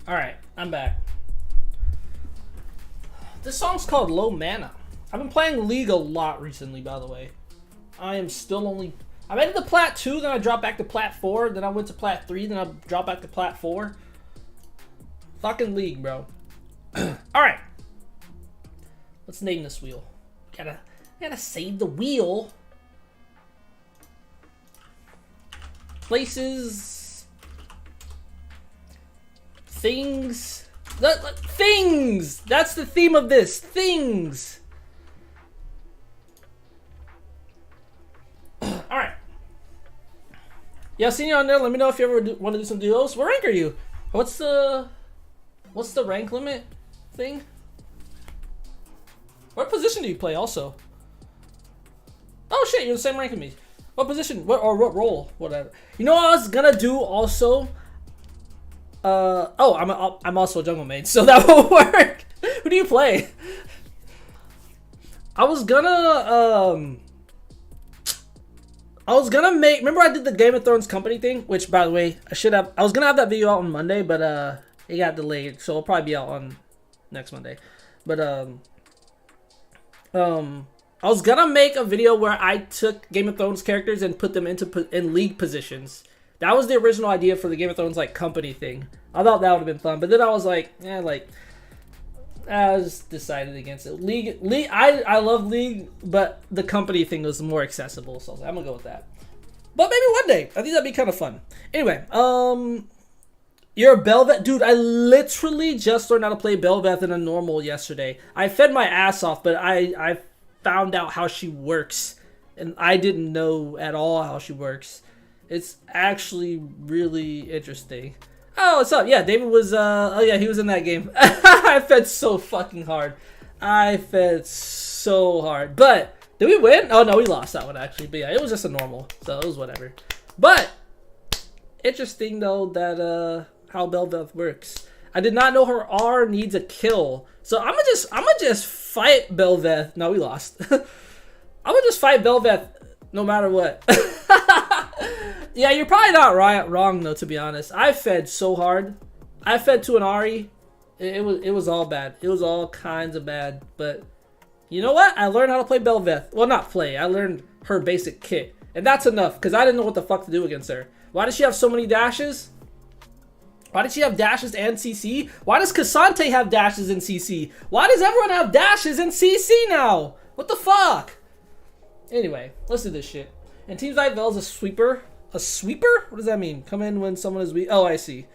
Alright, I'm back. This song's called Low Mana. I've been playing League a lot recently, by the way. I am still only... I made it to Plat 2, then I dropped back to Plat 4, then I went to Plat 3, then I dropped back to Plat 4. Fucking League, bro. Alright. Let's name this wheel. Gotta save the wheel. Places. Things. Things! That's the theme of this. Things! Alright. Yeah, seen you on there. Let me know if you ever want to do some duos. What rank are you? What's the rank limit thing? What position do you play also? Oh shit, you're the same rank as me. What position? What role? Whatever. You know what I was gonna do also? Oh, I'm also a jungle main, so that will work. Who do you play? I was gonna make. Remember I did the Game of Thrones company thing, which by the way I was gonna have that video out on Monday, but it got delayed, so it'll probably be out on next Monday. But I was gonna make a video where I took Game of Thrones characters and put them in league positions. That was the original idea for the Game of Thrones like company thing. I thought that would have been fun, but then I was like, I just decided against it. League, I love League, but the company thing was more accessible, so I was like, I'm gonna go with that. But maybe one day, I think that'd be kind of fun. Anyway, you're a Bel'Veth, dude. I literally just learned how to play Bel'Veth in a normal yesterday. I fed my ass off, but I found out how she works, and I didn't know at all how she works. It's actually really interesting. Oh, what's up? Yeah, David was, oh yeah, he was in that game. I fed so fucking hard. I fed so hard. But, did we win? Oh no, we lost that one actually. But yeah, it was just a normal, so it was whatever. But, interesting though that, how Bel'Veth works. I did not know her R needs a kill. So I'm gonna just fight Bel'Veth. No, we lost. I'm gonna just fight Bel'Veth no matter what. Yeah, you're probably not wrong though, to be honest. I fed so hard. I fed to an Ari. It was all bad. It was all kinds of bad. But you know what? I learned how to play Bel'Veth. Well, not play. I learned her basic kit. And that's enough, because I didn't know what the fuck to do against her. Why does she have so many dashes? Why does she have dashes and CC? Why does Cassante have dashes and CC? Why does everyone have dashes and CC now? What the fuck? Anyway, let's do this shit. And Team Zyvel's a sweeper. A sweeper? What does that mean? Come in when someone is weak. Oh, I see.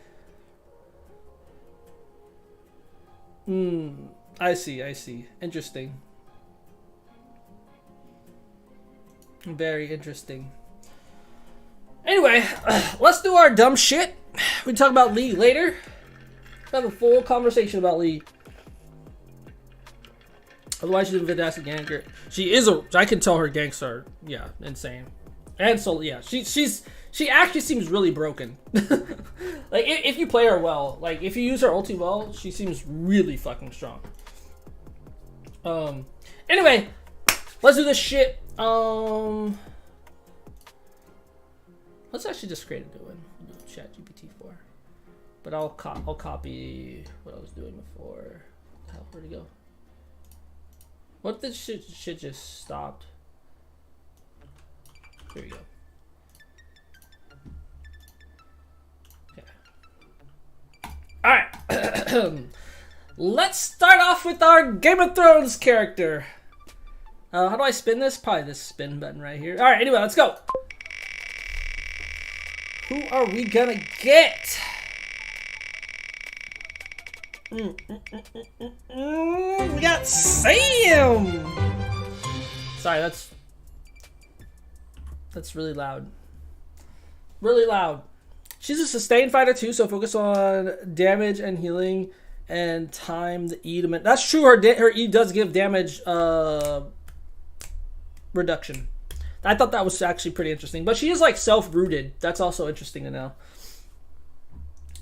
I see. Interesting. Very interesting. Anyway, let's do our dumb shit. We can talk about League later. Have a full conversation about League. Otherwise, she's a fantastic ganker. She is I can tell her ganks are, yeah, insane. And so, yeah, she actually seems really broken. Like, if you play her well, like, if you use her ulti well, she seems really fucking strong. Anyway, let's do this shit. Let's actually just create a new one. Do ChatGPT 4. But I'll copy what I was doing before. Where'd it go? What if this shit just stopped? Here we go. Okay. Alright. Let's start off with our Game of Thrones character. How do I spin this? Probably this spin button right here. Alright, anyway, let's go. Who are we gonna get? We got Sam! Sorry, that's really loud. Really loud. She's a sustained fighter too, so focus on damage and healing and time the E to min. That's true, her E does give damage reduction. I thought that was actually pretty interesting. But she is like self-rooted. That's also interesting to know.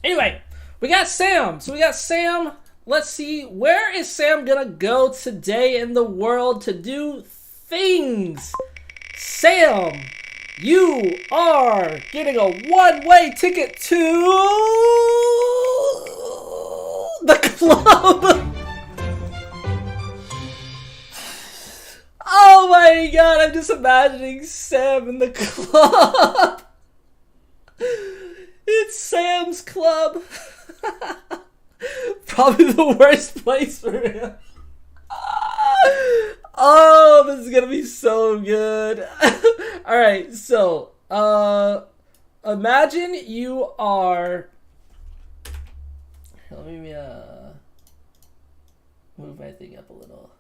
Anyway, we got Sam. So we got Sam. Let's see, where is Sam gonna go today in the world to do things? Sam, you are getting a one-way ticket to The club! Oh my god, I'm just imagining Sam in the club. It's Sam's club. Probably the worst place for him. Oh, this is gonna be so good. Alright, so, imagine you are... Let me move my thing up a little.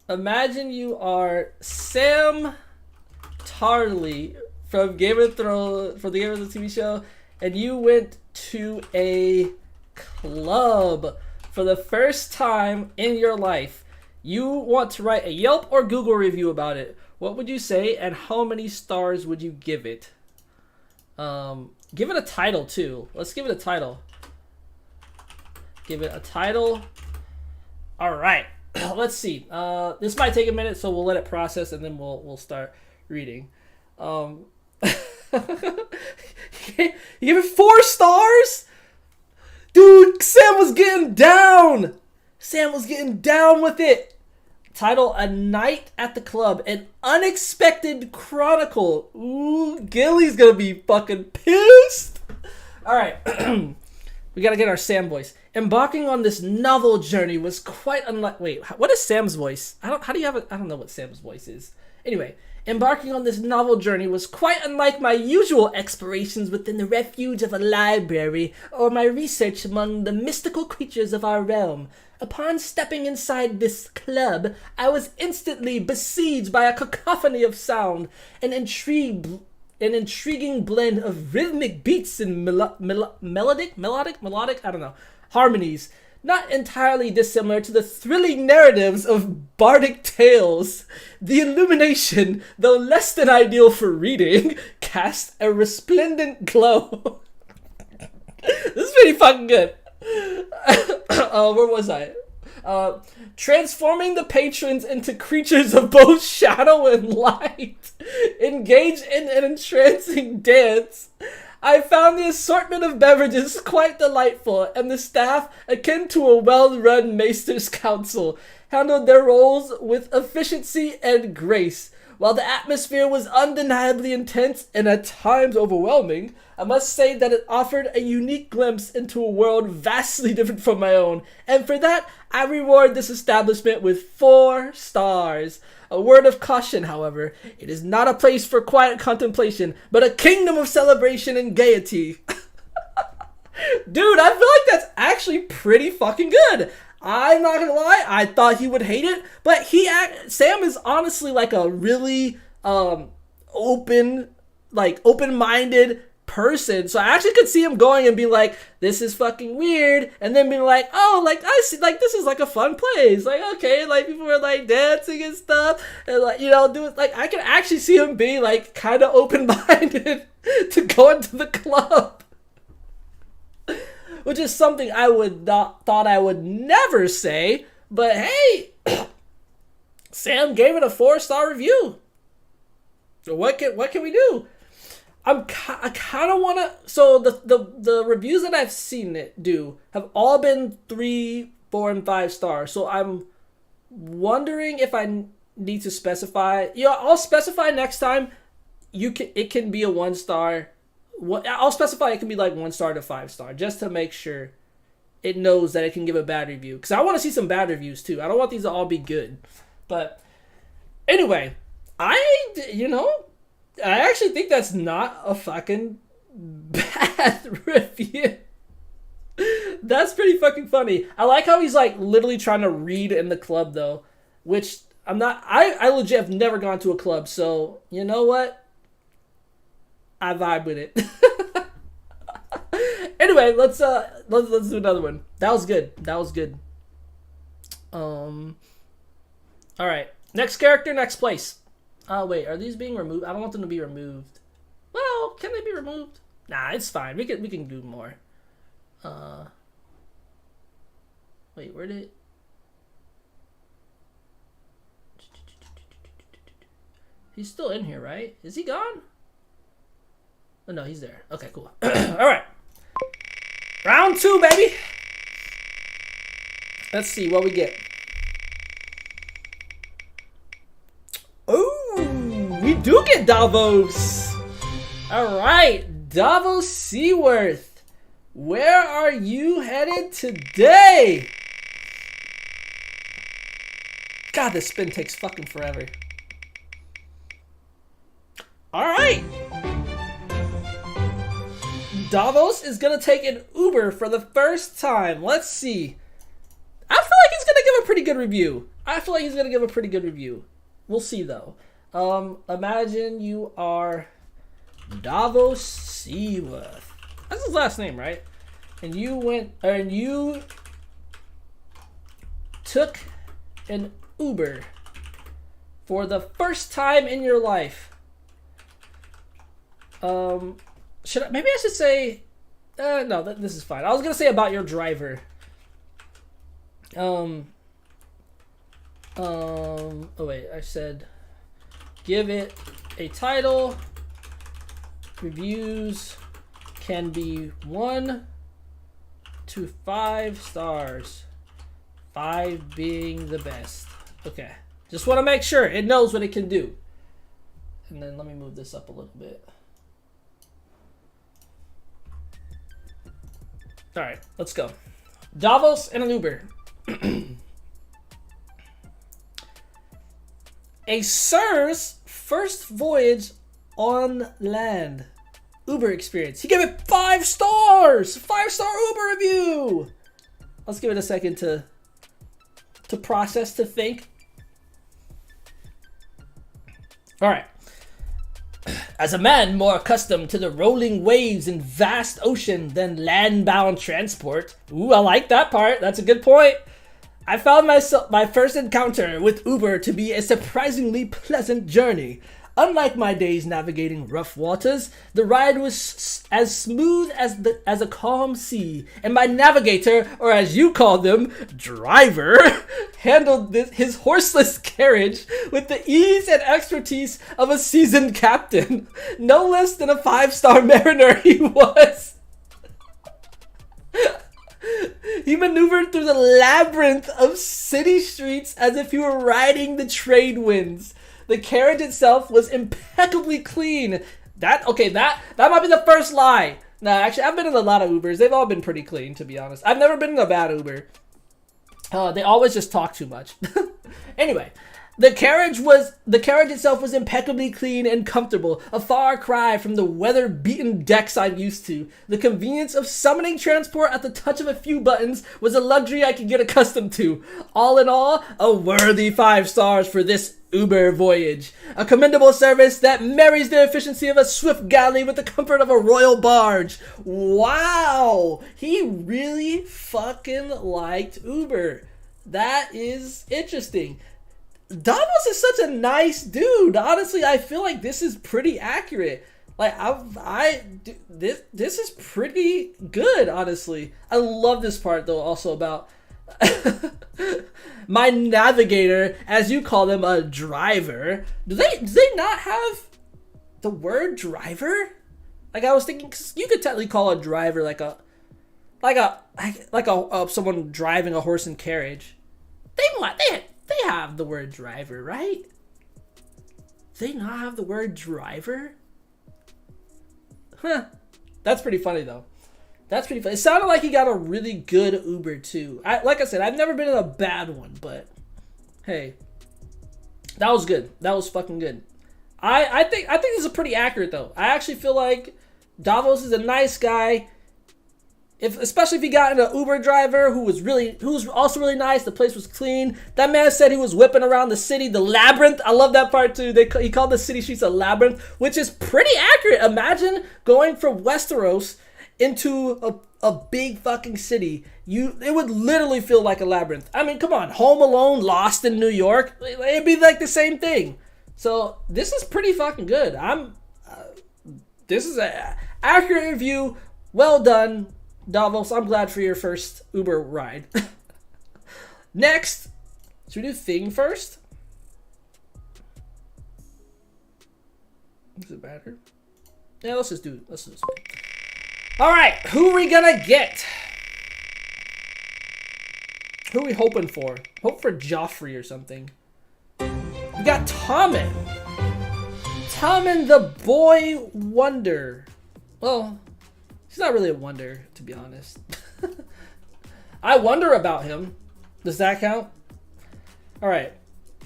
Imagine you are Sam Tarly from Game of Thrones, from the Game of Thrones TV show, and you went to a club for the first time in your life. You want to write a Yelp or Google review about it. What would you say, and how many stars would you give it? Give it a title too. Let's give it a title. Give it a title. All right. Let's see. This might take a minute, so we'll let it process, and then we'll start reading. You give it 4 stars? Dude, Sam was getting down. Sam was getting down with it. Title: A Night at the Club, an Unexpected Chronicle. Ooh, Gilly's gonna be fucking pissed. All right. We gotta get our Sam voice. Embarking on this novel journey was quite unlike... Wait, what is Sam's voice? I don't know what Sam's voice is. Anyway, embarking on this novel journey was quite unlike my usual explorations within the refuge of a library or my research among the mystical creatures of our realm. Upon stepping inside this club, I was instantly besieged by a cacophony of sound, an intriguing blend of rhythmic beats and melodic, I don't know, harmonies, not entirely dissimilar to the thrilling narratives of bardic tales. The illumination, though less than ideal for reading, cast a resplendent glow. This is pretty fucking good. Where was I? Transforming the patrons into creatures of both shadow and light. Engaged in an entrancing dance. I found the assortment of beverages quite delightful, and the staff, akin to a well-run maester's council, handled their roles with efficiency and grace. While the atmosphere was undeniably intense and at times overwhelming, I must say that it offered a unique glimpse into a world vastly different from my own, and for that, I reward this establishment with 4 stars. A word of caution, however, it is not a place for quiet contemplation, but a kingdom of celebration and gaiety. Dude, I feel like that's actually pretty fucking good. I'm not gonna lie, I thought he would hate it, but Sam is honestly like a really open-minded person, so I actually could see him going and be like, this is fucking weird, and then being like, oh, like, I see, like, this is like a fun place, like, okay, like, people are like dancing and stuff, and like, you know, do it, like, I can actually see him being like kind of open-minded to go into the club, which is something I thought I would never say, but hey, Sam gave it a 4-star review. So what can we do? I kind of want to... So the reviews that I've seen it do have all been 3, 4, and 5 stars. So I'm wondering if I need to specify. Yeah, I'll specify next time. It can be a 1-star. I'll specify it can be like 1 star to 5 star, just to make sure it knows that it can give a bad review. Because I want to see some bad reviews too. I don't want these to all be good. But anyway, I actually think that's not a fucking bad review. That's pretty fucking funny. I like how he's like literally trying to read in the club though, which I'm not. I legit have never gone to a club, so you know what? I vibe with it. Anyway, let's do another one. That was good. All right. Next character, next place. Wait, are these being removed? I don't want them to be removed. Well, can they be removed? Nah, it's fine. We can do more. Wait, where did... He's still in here, right? Is he gone? Oh, no, he's there. Okay, cool. All right. Round Round 2, baby. Let's see what we get. Oh, we do get Davos. All right, Davos Seaworth. Where are you headed today? God, this spin takes fucking forever. All right. Davos is gonna take an Uber for the first time. Let's see. I feel like he's gonna give a pretty good review. We'll see though. Imagine you are Davos Seaworth. That's his last name, right? And you took an Uber for the first time in your life. Maybe I should say, no, this is fine. I was gonna say about your driver. Oh wait, I said, give it a title. Reviews can be 1 to 5 stars. 5 being the best. Okay, just want to make sure it knows what it can do. And then let me move this up a little bit. All right, let's go. Davos and an Uber. A Sir's first voyage on land. Uber experience. He gave it 5 stars. 5-star Uber review. Let's give it a second to process, to think. All right. As a man more accustomed to the rolling waves and vast ocean than land-bound transport. Ooh, I like that part. That's a good point. I found my first encounter with Uber to be a surprisingly pleasant journey. Unlike my days navigating rough waters, the ride was as smooth as a calm sea, and my navigator, or as you call them, driver, handled his horseless carriage with the ease and expertise of a seasoned captain. No less than a 5-star mariner he was. He maneuvered through the labyrinth of city streets as if he were riding the trade winds. The carriage itself was impeccably clean. That might be the first lie. No, actually, I've been in a lot of Ubers. They've all been pretty clean, to be honest. I've never been in a bad Uber. They always just talk too much. Anyway, the carriage itself was impeccably clean and comfortable, a far cry from the weather-beaten decks I'm used to. The convenience of summoning transport at the touch of a few buttons was a luxury I could get accustomed to. All in all, a worthy 5 stars for this Uber voyage. A commendable service that marries the efficiency of a swift galley with the comfort of a royal barge. Wow! He really fucking liked Uber. That is interesting. Davos is such a nice dude. Honestly, I feel like this is pretty accurate. Like this is pretty good. Honestly, I love this part though. Also about my navigator, as you call them, a driver. Do they not have the word driver? Like I was thinking, 'cause you could technically call a driver like a someone driving a horse and carriage. They have the word driver, right? They not have the word driver? Huh. That's pretty funny though. That's pretty funny. It sounded like he got a really good Uber too. Like I said, I've never been in a bad one, but hey, that was good. That was fucking good. I think this is pretty accurate though. I actually feel like Davos is a nice guy. Especially if he got in an Uber driver who was also really nice. The place was clean. That man said he was whipping around the city, the labyrinth. I love that part too. He called the city streets a labyrinth, which is pretty accurate. Imagine going from Westeros into a big fucking city. It would literally feel like a labyrinth. I mean, come on, Home Alone, Lost in New York. It'd be like the same thing. So this is pretty fucking good. This is an accurate review. Well done, Davos. I'm glad for your first Uber ride. Next, should we do thing first? Does it matter? Yeah, let's just do it. All right, who are we gonna get? Who are we hoping for? Hope for Joffrey or something. We got Tommen. Tommen the Boy Wonder. Well, he's not really a wonder, to be honest. I wonder about him. Does that count? Alright.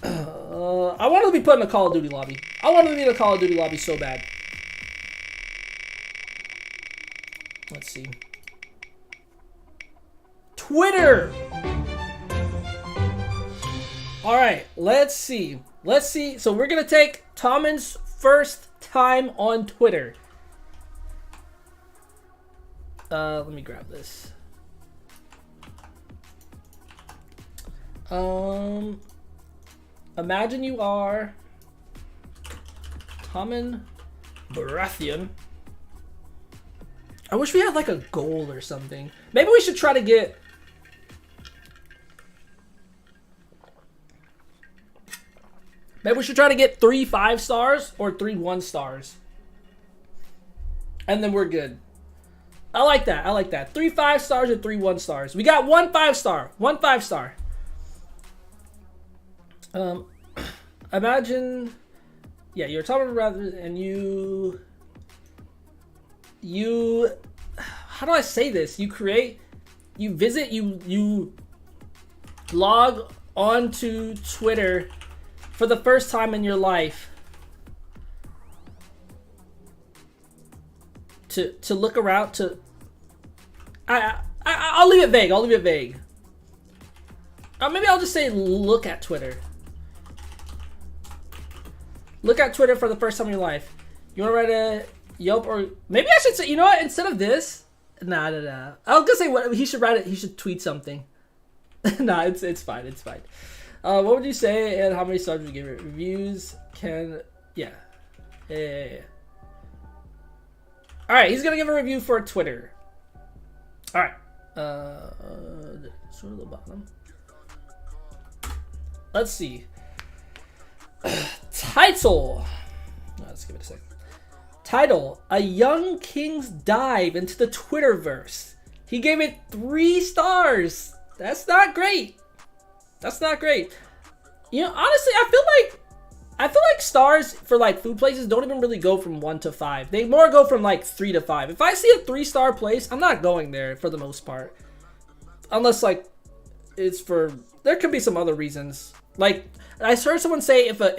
I want to be put in a Call of Duty lobby. I want to be in a Call of Duty lobby so bad. Let's see. Twitter! Alright, let's see. Let's see. So we're going to take Tommen's first time on Twitter. Let me grab this. Imagine you are Tommen Baratheon. I wish we had like a goal or something. Maybe we should try to get... Maybe we should try to get 3 5 stars or 3 1 stars. And then we're good. I like that. I like that. 3 5 stars or 3 1 stars. We got 1 5 star. 1 5 star. Imagine... Yeah, you're talking about... And you... How do I say this? You create... You visit... You log onto Twitter... for the first time in your life to look around to I'll leave it vague. I'll leave it vague. Maybe I'll just say look at Twitter. Look at Twitter for the first time in your life. You want to write a Yelp or maybe I should say, you know what, instead of this, nah. I was gonna say what he should write it. He should tweet something. Nah, it's fine. It's fine. What would you say and how many stars would you give it? Reviews can... Yeah. Alright, he's going to give a review for Twitter. Alright. Sort of the bottom. Let's see. Title. Let's give it a second. Title. A young king's dive into the Twitterverse. He gave it 3 stars. That's not great. That's not great. You know, honestly, I feel like stars for like food places don't even really go from 1 to 5. They more go from like 3 to 5. If I see a 3-star place, I'm not going there for the most part. Unless like it's for, there could be some other reasons. Like I heard someone say if an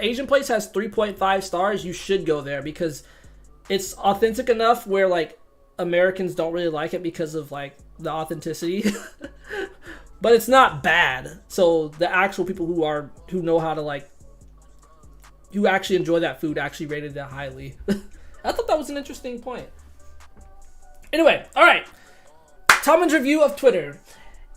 Asian place has 3.5 stars, you should go there because it's authentic enough where like Americans don't really like it because of like the authenticity. But it's not bad. So the actual people who know how to like, who actually enjoy that food actually rated that highly. I thought that was an interesting point. Anyway, all right. Tommen's review of Twitter.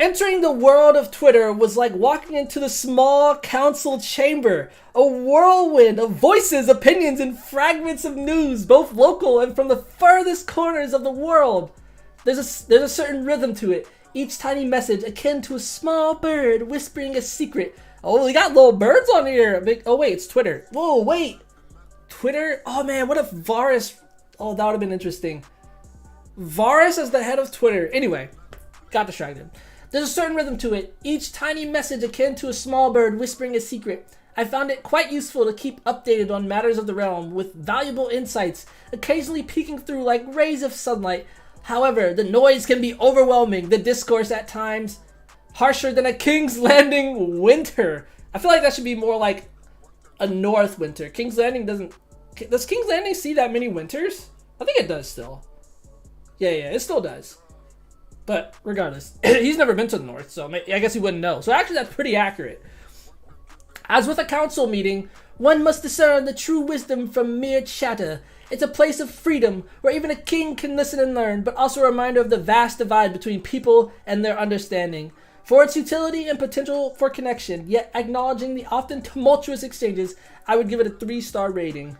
Entering the world of Twitter was like walking into the small council chamber. A whirlwind of voices, opinions, and fragments of news, both local and from the furthest corners of the world. There's a certain rhythm to it. Each tiny message akin to a small bird whispering a secret. Oh, we got little birds on here. Oh, wait, it's Twitter. Whoa, wait. Twitter? Oh, man, what if Varys... Oh, that would have been interesting. Varys as the head of Twitter. Anyway, got distracted. There's a certain rhythm to it. Each tiny message akin to a small bird whispering a secret. I found it quite useful to keep updated on matters of the realm with valuable insights, occasionally peeking through like rays of sunlight. However, the noise can be overwhelming, the discourse at times harsher than a King's Landing winter. I feel like that should be more like a North winter. King's Landing doesn't... Does King's Landing see that many winters? I think it does still. Yeah, it still does. But regardless, he's never been to the North, so I guess he wouldn't know. So actually that's pretty accurate. As with a council meeting, one must discern the true wisdom from mere chatter. It's a place of freedom where even a king can listen and learn, but also a reminder of the vast divide between people and their understanding. For its utility and potential for connection, yet acknowledging the often tumultuous exchanges, I would give it a 3-star rating.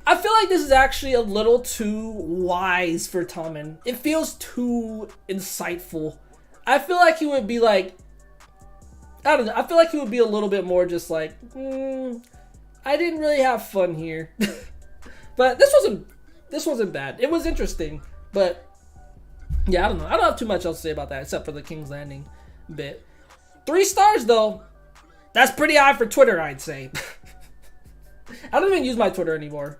I feel like this is actually a little too wise for Tommen. It feels too insightful. I feel like he would be like, I don't know, I feel like he would be a little bit more just like, I didn't really have fun here. But this wasn't bad. It was interesting, but Yeah, I don't know. I don't have too much else to say about that except for the King's Landing bit. 3 stars though. That's pretty high for Twitter, I'd say. I don't even use my Twitter anymore.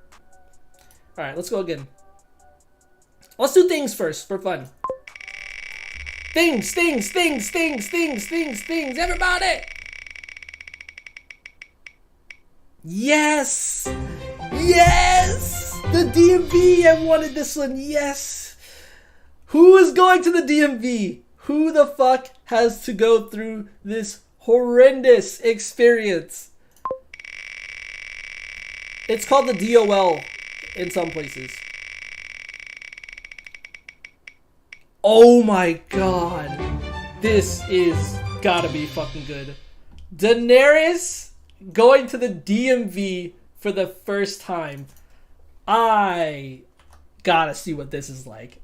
Alright, let's go again. Let's do things first for fun. Things, everybody! Yes! Yes! The DMV, I wanted this one, yes! Who is going to the DMV? Who the fuck has to go through this horrendous experience? It's called the DOL in some places. Oh my god. This is gotta be fucking good. Daenerys going to the DMV for the first time. I gotta see what this is like.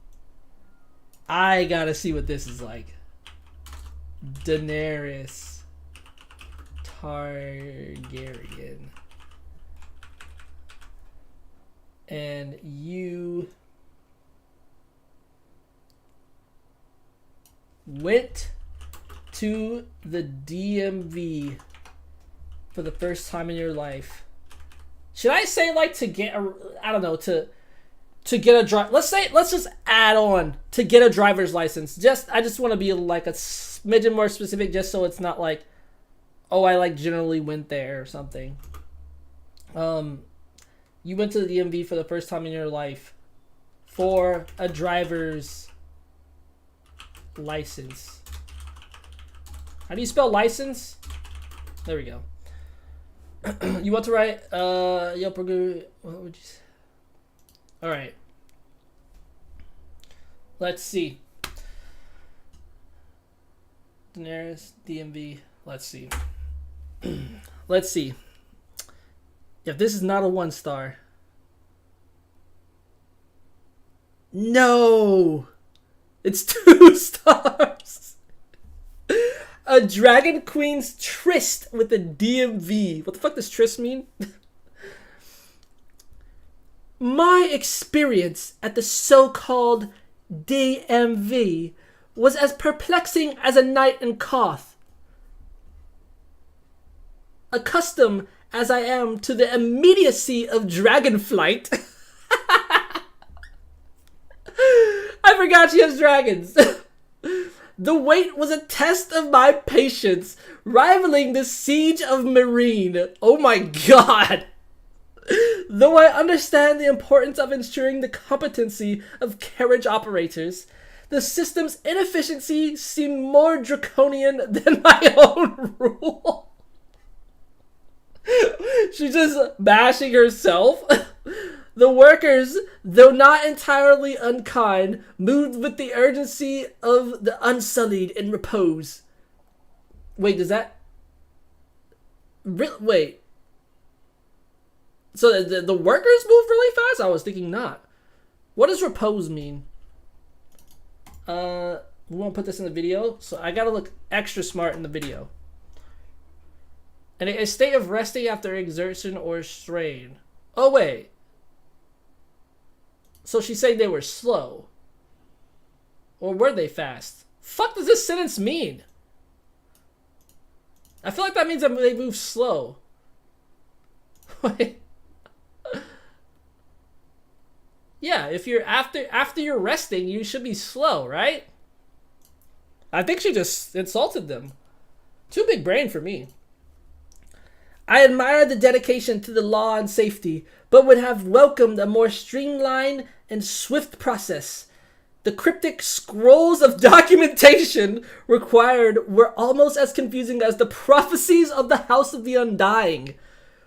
Daenerys Targaryen. And you went to the DMV for the first time in your life. Should I say like to get a, I don't know, to get a drive, let's just add on to get a driver's license. I just want to be like a smidgen more specific, just so it's not like, oh, I like generally went there or something. You went to the DMV for the first time in your life for a driver's license. How do you spell license? There we go. You want to write Yelp, what would you say? All right. Let's see. Daenerys DMV. Let's see. Let's see. If this is not a 1 star. No. It's 2 stars. A Dragon Queen's tryst with the DMV. What the fuck does tryst mean? My experience at the so-called DMV was as perplexing as a night in Koth. Accustomed as I am to the immediacy of dragon flight. I forgot she has dragons. The wait was a test of my patience, rivaling the siege of Marine. Oh my god. Though I understand the importance of ensuring the competency of carriage operators, the system's inefficiency seemed more draconian than my own rule. She's just bashing herself. The workers, though not entirely unkind, moved with the urgency of the unsullied in repose. Wait, does that... Wait. So the workers moved really fast? I was thinking not. What does repose mean? We won't put this in the video, so I gotta look extra smart in the video. And a state of resting after exertion or strain. Oh, wait. So she's saying they were slow. Or were they fast? Fuck does this sentence mean? I feel like that means that they move slow. Wait. Yeah, if you're after you're resting, you should be slow, right? I think she just insulted them. Too big brain for me. I admire the dedication to the law and safety, but would have welcomed a more streamlined and swift process. The cryptic scrolls of documentation required were almost as confusing as the prophecies of the House of the Undying.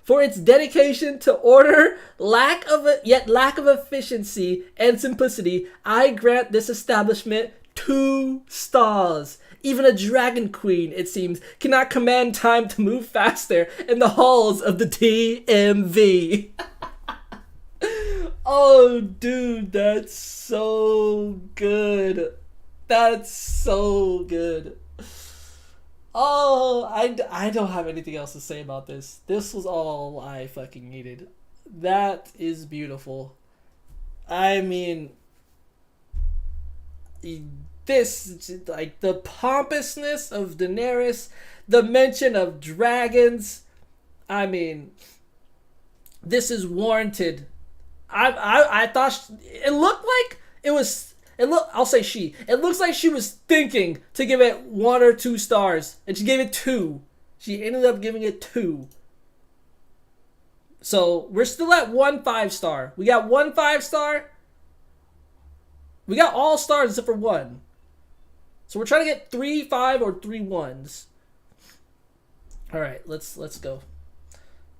For its dedication to order, lack of efficiency and simplicity, I grant this establishment 2 stars. Even a dragon queen, it seems, cannot command time to move faster in the halls of the DMV. Oh, dude, that's so good. That's so good. Oh, I don't have anything else to say about this. This was all I fucking needed. That is beautiful. I mean, this, like, the pompousness of Daenerys, the mention of dragons. I mean, this is warranted. I thought it looked like it was. I'll say she. It looks like she was thinking to give it 1 or 2 stars, and she gave it 2. She ended up giving it 2. So we're still at 1 5-star. We got 1 5-star. We got all stars except for 1. So we're trying to get 3 5 or 3 1s. All right, let's go.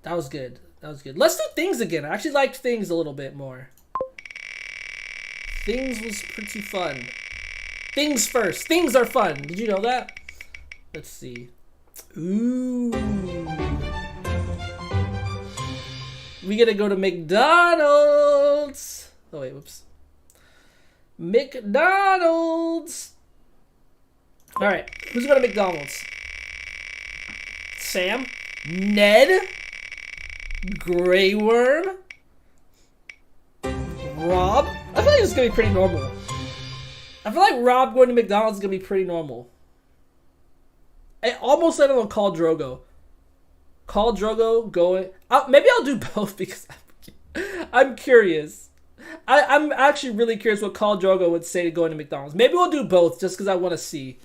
That was good. Let's do things again. I actually liked things a little bit more. Things was pretty fun. Things first. Things are fun. Did you know that? Let's see. Ooh. We gotta go to McDonald's. Oh wait, whoops. McDonald's. All right, who's going to McDonald's? Sam? Ned? Grey Worm? Rob? I feel like it's going to be pretty normal. I feel like Rob going to McDonald's is going to be pretty normal. I almost said I'm going to call Drogo. Call Drogo going... maybe I'll do both because I'm curious. I'm actually really curious what Khal Drogo would say to going to McDonald's. Maybe we'll do both just because I want to see.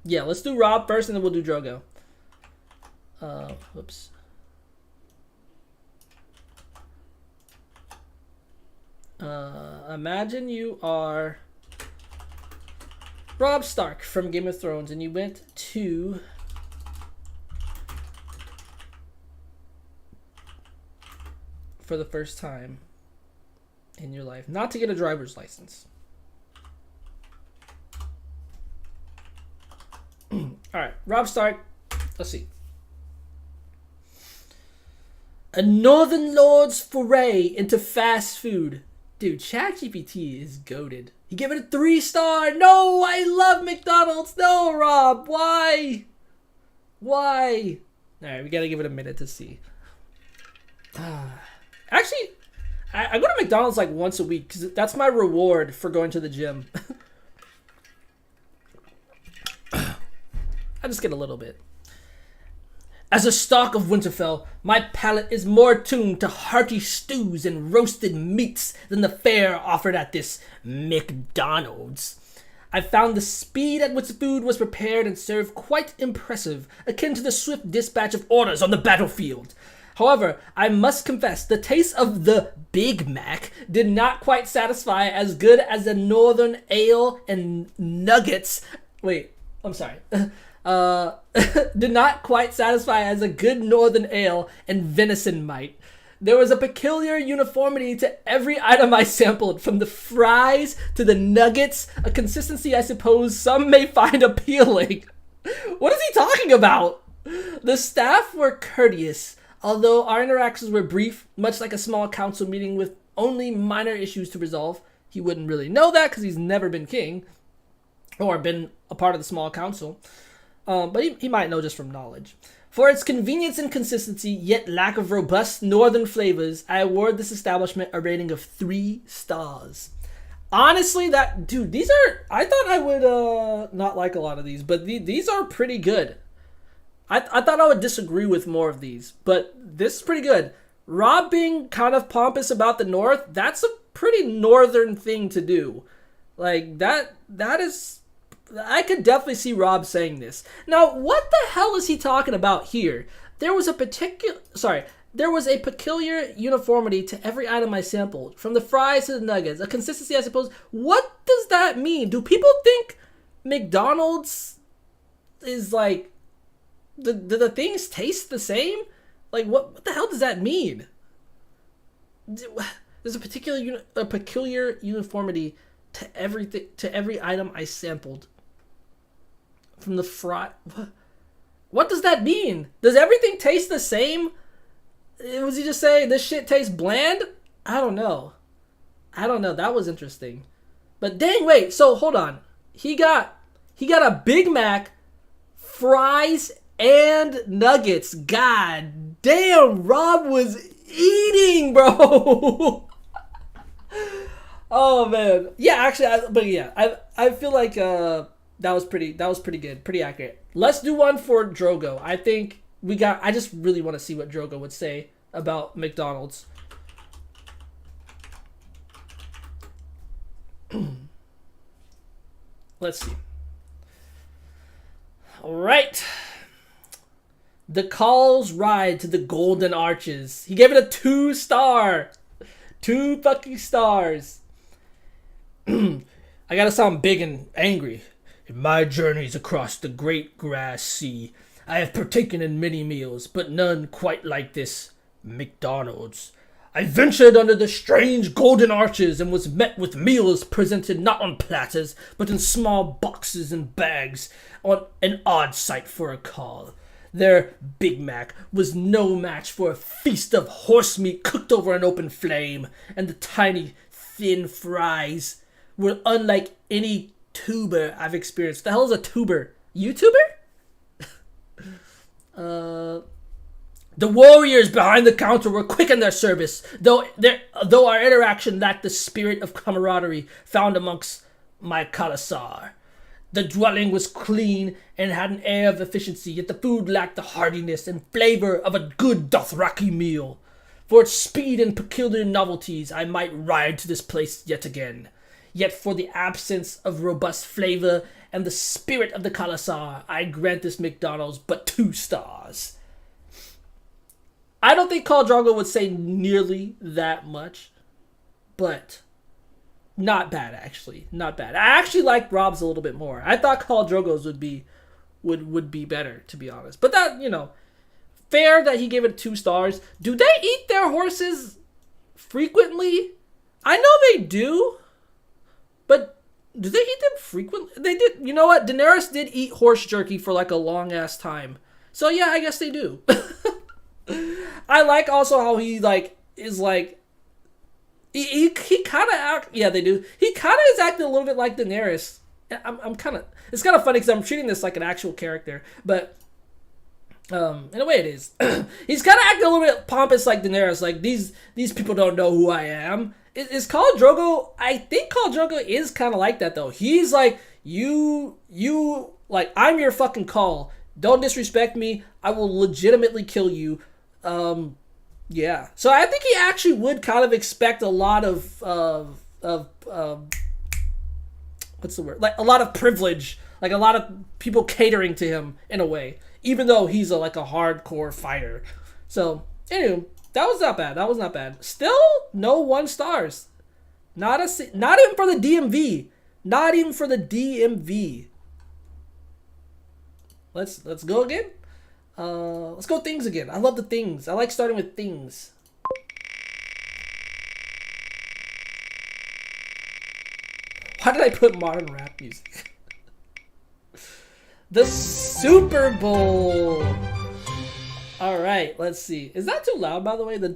Yeah, let's do Rob first and then we'll do Drogo. Whoops. Imagine you are Robb Stark from Game of Thrones and you went to for the first time in your life, not to get a driver's license. Alright, Robb Stark, let's see. A Northern Lord's foray into fast food. Dude, ChatGPT is goated. He gave it a 3-star. No, I love McDonald's. No, Rob, why? Why? Alright, we gotta give it a minute to see. Actually, I go to McDonald's like once a week because that's my reward for going to the gym. I just get a little bit. As a Stark of Winterfell, my palate is more tuned to hearty stews and roasted meats than the fare offered at this McDonald's. I found the speed at which the food was prepared and served quite impressive, akin to the swift dispatch of orders on the battlefield. However, I must confess, the taste of the Big Mac did not quite satisfy as good as the Northern Ale and Nuggets. Wait, I'm sorry. Did not quite satisfy as a good Northern Ale and venison might. There was a peculiar uniformity to every item I sampled, from the fries to the nuggets, a consistency I suppose some may find appealing. What is he talking about? The staff were courteous, although our interactions were brief, much like a small council meeting with only minor issues to resolve. He wouldn't really know that because he's never been king or been a part of the small council. But he might know just from knowledge. For its convenience and consistency, yet lack of robust northern flavors, I award this establishment a rating of 3 stars. Honestly, these are, I thought I would not like a lot of these, but these are pretty good. I thought I would disagree with more of these, but this is pretty good. Rob being kind of pompous about the North, that's a pretty northern thing to do. Like, that is... I could definitely see Rob saying this. Now, what the hell is he talking about here? There was a peculiar uniformity to every item I sampled, from the fries to the nuggets, a consistency I suppose. What does that mean? Do people think McDonald's is like, do the things taste the same? Like, what the hell does that mean? There's a peculiar uniformity to every item I sampled. From the fry... What does that mean? Does everything taste the same? Was he just saying this shit tastes bland? I don't know. That was interesting. But dang, wait. So hold on. He got a Big Mac, fries, and nuggets. God damn, Rob was eating, bro. Oh man, yeah. Actually, I feel like that was pretty good, pretty accurate. Let's do one for Drogo. I think we got. I just really want to see what Drogo would say about McDonald's. Let's see. All right. The Call's ride to the Golden Arches. He gave it a 2-star. 2 fucking stars. I gotta sound big and angry. In my journeys across the great grass sea, I have partaken in many meals, but none quite like this McDonald's. I ventured under the strange golden arches and was met with meals presented not on platters, but in small boxes and bags, on an odd sight for a call. Their Big Mac was no match for a feast of horse meat cooked over an open flame, and the tiny, thin fries were unlike any tuber I've experienced. The hell is a tuber? YouTuber? The warriors behind the counter were quick in their service, though our interaction lacked the spirit of camaraderie found amongst my Kalasar. The dwelling was clean and had an air of efficiency, yet the food lacked the heartiness and flavor of a good Dothraki meal. For its speed and peculiar novelties, I might ride to this place yet again. Yet for the absence of robust flavor and the spirit of the Kalasar, I grant this McDonald's but 2 stars. I don't think Khal Drogo would say nearly that much, but not bad actually. Not bad. I actually liked Rob's a little bit more. I thought Khal Drogo's would be better, to be honest. But that, fair that he gave it 2 stars. Do they eat their horses frequently? I know they do, but do they eat them frequently? They did. You know what? Daenerys did eat horse jerky for like a long ass time. So yeah, I guess they do. I like also how he is he kind of act. Yeah, they do. He kind of is acting a little bit like Daenerys. I'm kind of. It's kind of funny because I'm treating this like an actual character, but in a way it is. He's kind of acting a little bit pompous like Daenerys. Like these people don't know who I am. Is Khal Drogo? I think Khal Drogo is kind of like that though. He's like you like I'm your fucking Khal. Don't disrespect me. I will legitimately kill you. Yeah. So I think he actually would kind of expect a lot of what's the word? Like a lot of privilege, like a lot of people catering to him in a way, even though he's a hardcore fighter. So anyway, that was not bad. That was not bad. Still no 1 stars. Not even for the DMV. Not even for the DMV. Let's go again. Let's go things again. I love the things. I like starting with things. Why did I put modern rap music? The Super Bowl. All right, let's see. Is that too loud, by the way? The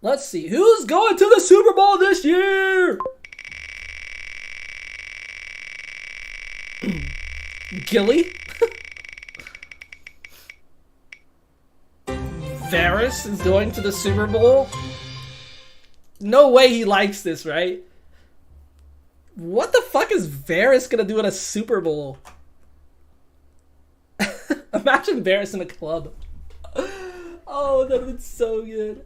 let's see. Who's going to the Super Bowl this year? Gilly? Varys is going to the Super Bowl? No way he likes this, right? What the fuck is Varys gonna do at a Super Bowl? Imagine Varys in a club. Oh, that would be so good.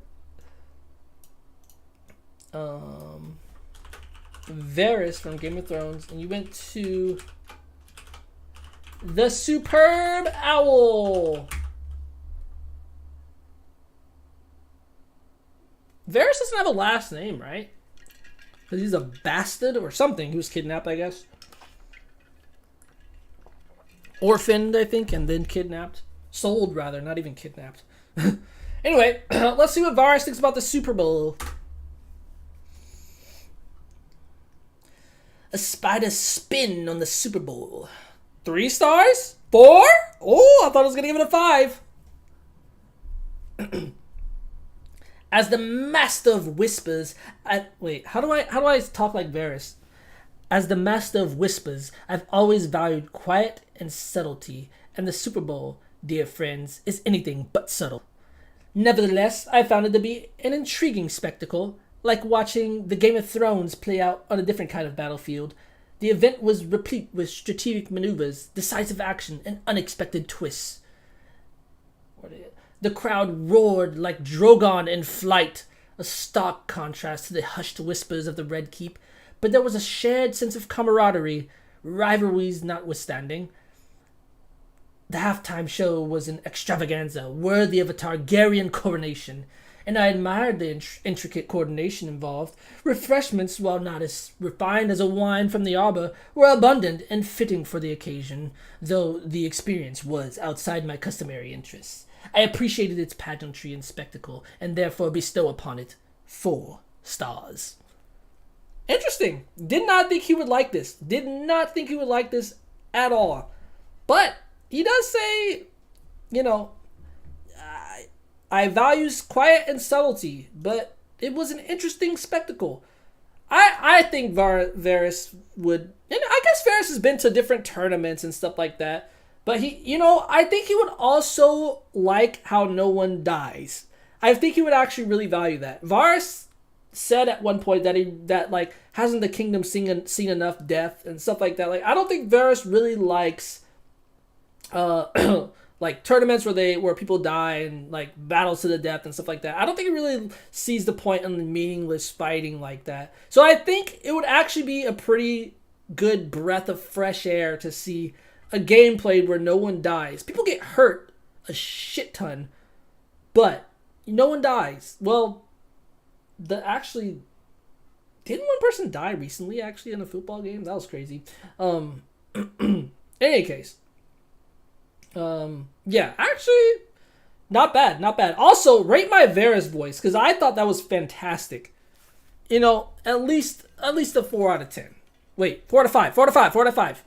Varys from Game of Thrones, and you went to the Superb Owl. Varys doesn't have a last name, right? Because he's a bastard or something. He was kidnapped, I guess. Orphaned, I think, and then kidnapped. Sold, rather, not even kidnapped. Anyway, let's see what Varys thinks about the Super Bowl. A spider spin on the Super Bowl. 3 stars? 4? Oh, I thought I was going to give it a 5. As the Master of Whispers... wait, how do I talk like Varys? As the Master of Whispers, I've always valued quiet and subtlety, and the Super Bowl dear friends, is anything but subtle. Nevertheless, I found it to be an intriguing spectacle, like watching the Game of Thrones play out on a different kind of battlefield. The event was replete with strategic maneuvers, decisive action, and unexpected twists. The crowd roared like Drogon in flight, a stark contrast to the hushed whispers of the Red Keep, but there was a shared sense of camaraderie, rivalries notwithstanding. The halftime show was an extravaganza worthy of a Targaryen coronation, and I admired the intricate coordination involved. Refreshments, while not as refined as a wine from the arbor, were abundant and fitting for the occasion, though the experience was outside my customary interests. I appreciated its pageantry and spectacle, and therefore bestow upon it 4 stars. Interesting. Did not think he would like this. Did not think he would like this at all. But he does say, I values quiet and subtlety, but it was an interesting spectacle. I think Varys would, and I guess Varys has been to different tournaments and stuff like that, but I think he would also like how no one dies. I think he would actually really value that. Varys said at one point that hasn't the kingdom seen enough death and stuff like that. Like, I don't think Varys really likes like tournaments where people die and like battles to the death and stuff like that. I don't think he really sees the point in the meaningless fighting like that. So I think it would actually be a pretty good breath of fresh air to see a game played where no one dies. People get hurt a shit ton, but no one dies. Well, didn't one person die recently actually in a football game? That was crazy. In any case, yeah, actually, not bad. Also, rate my Varys voice, because I thought that was fantastic. At least a 4 out of 10. Wait, 4 out of 5. 4 out of 5.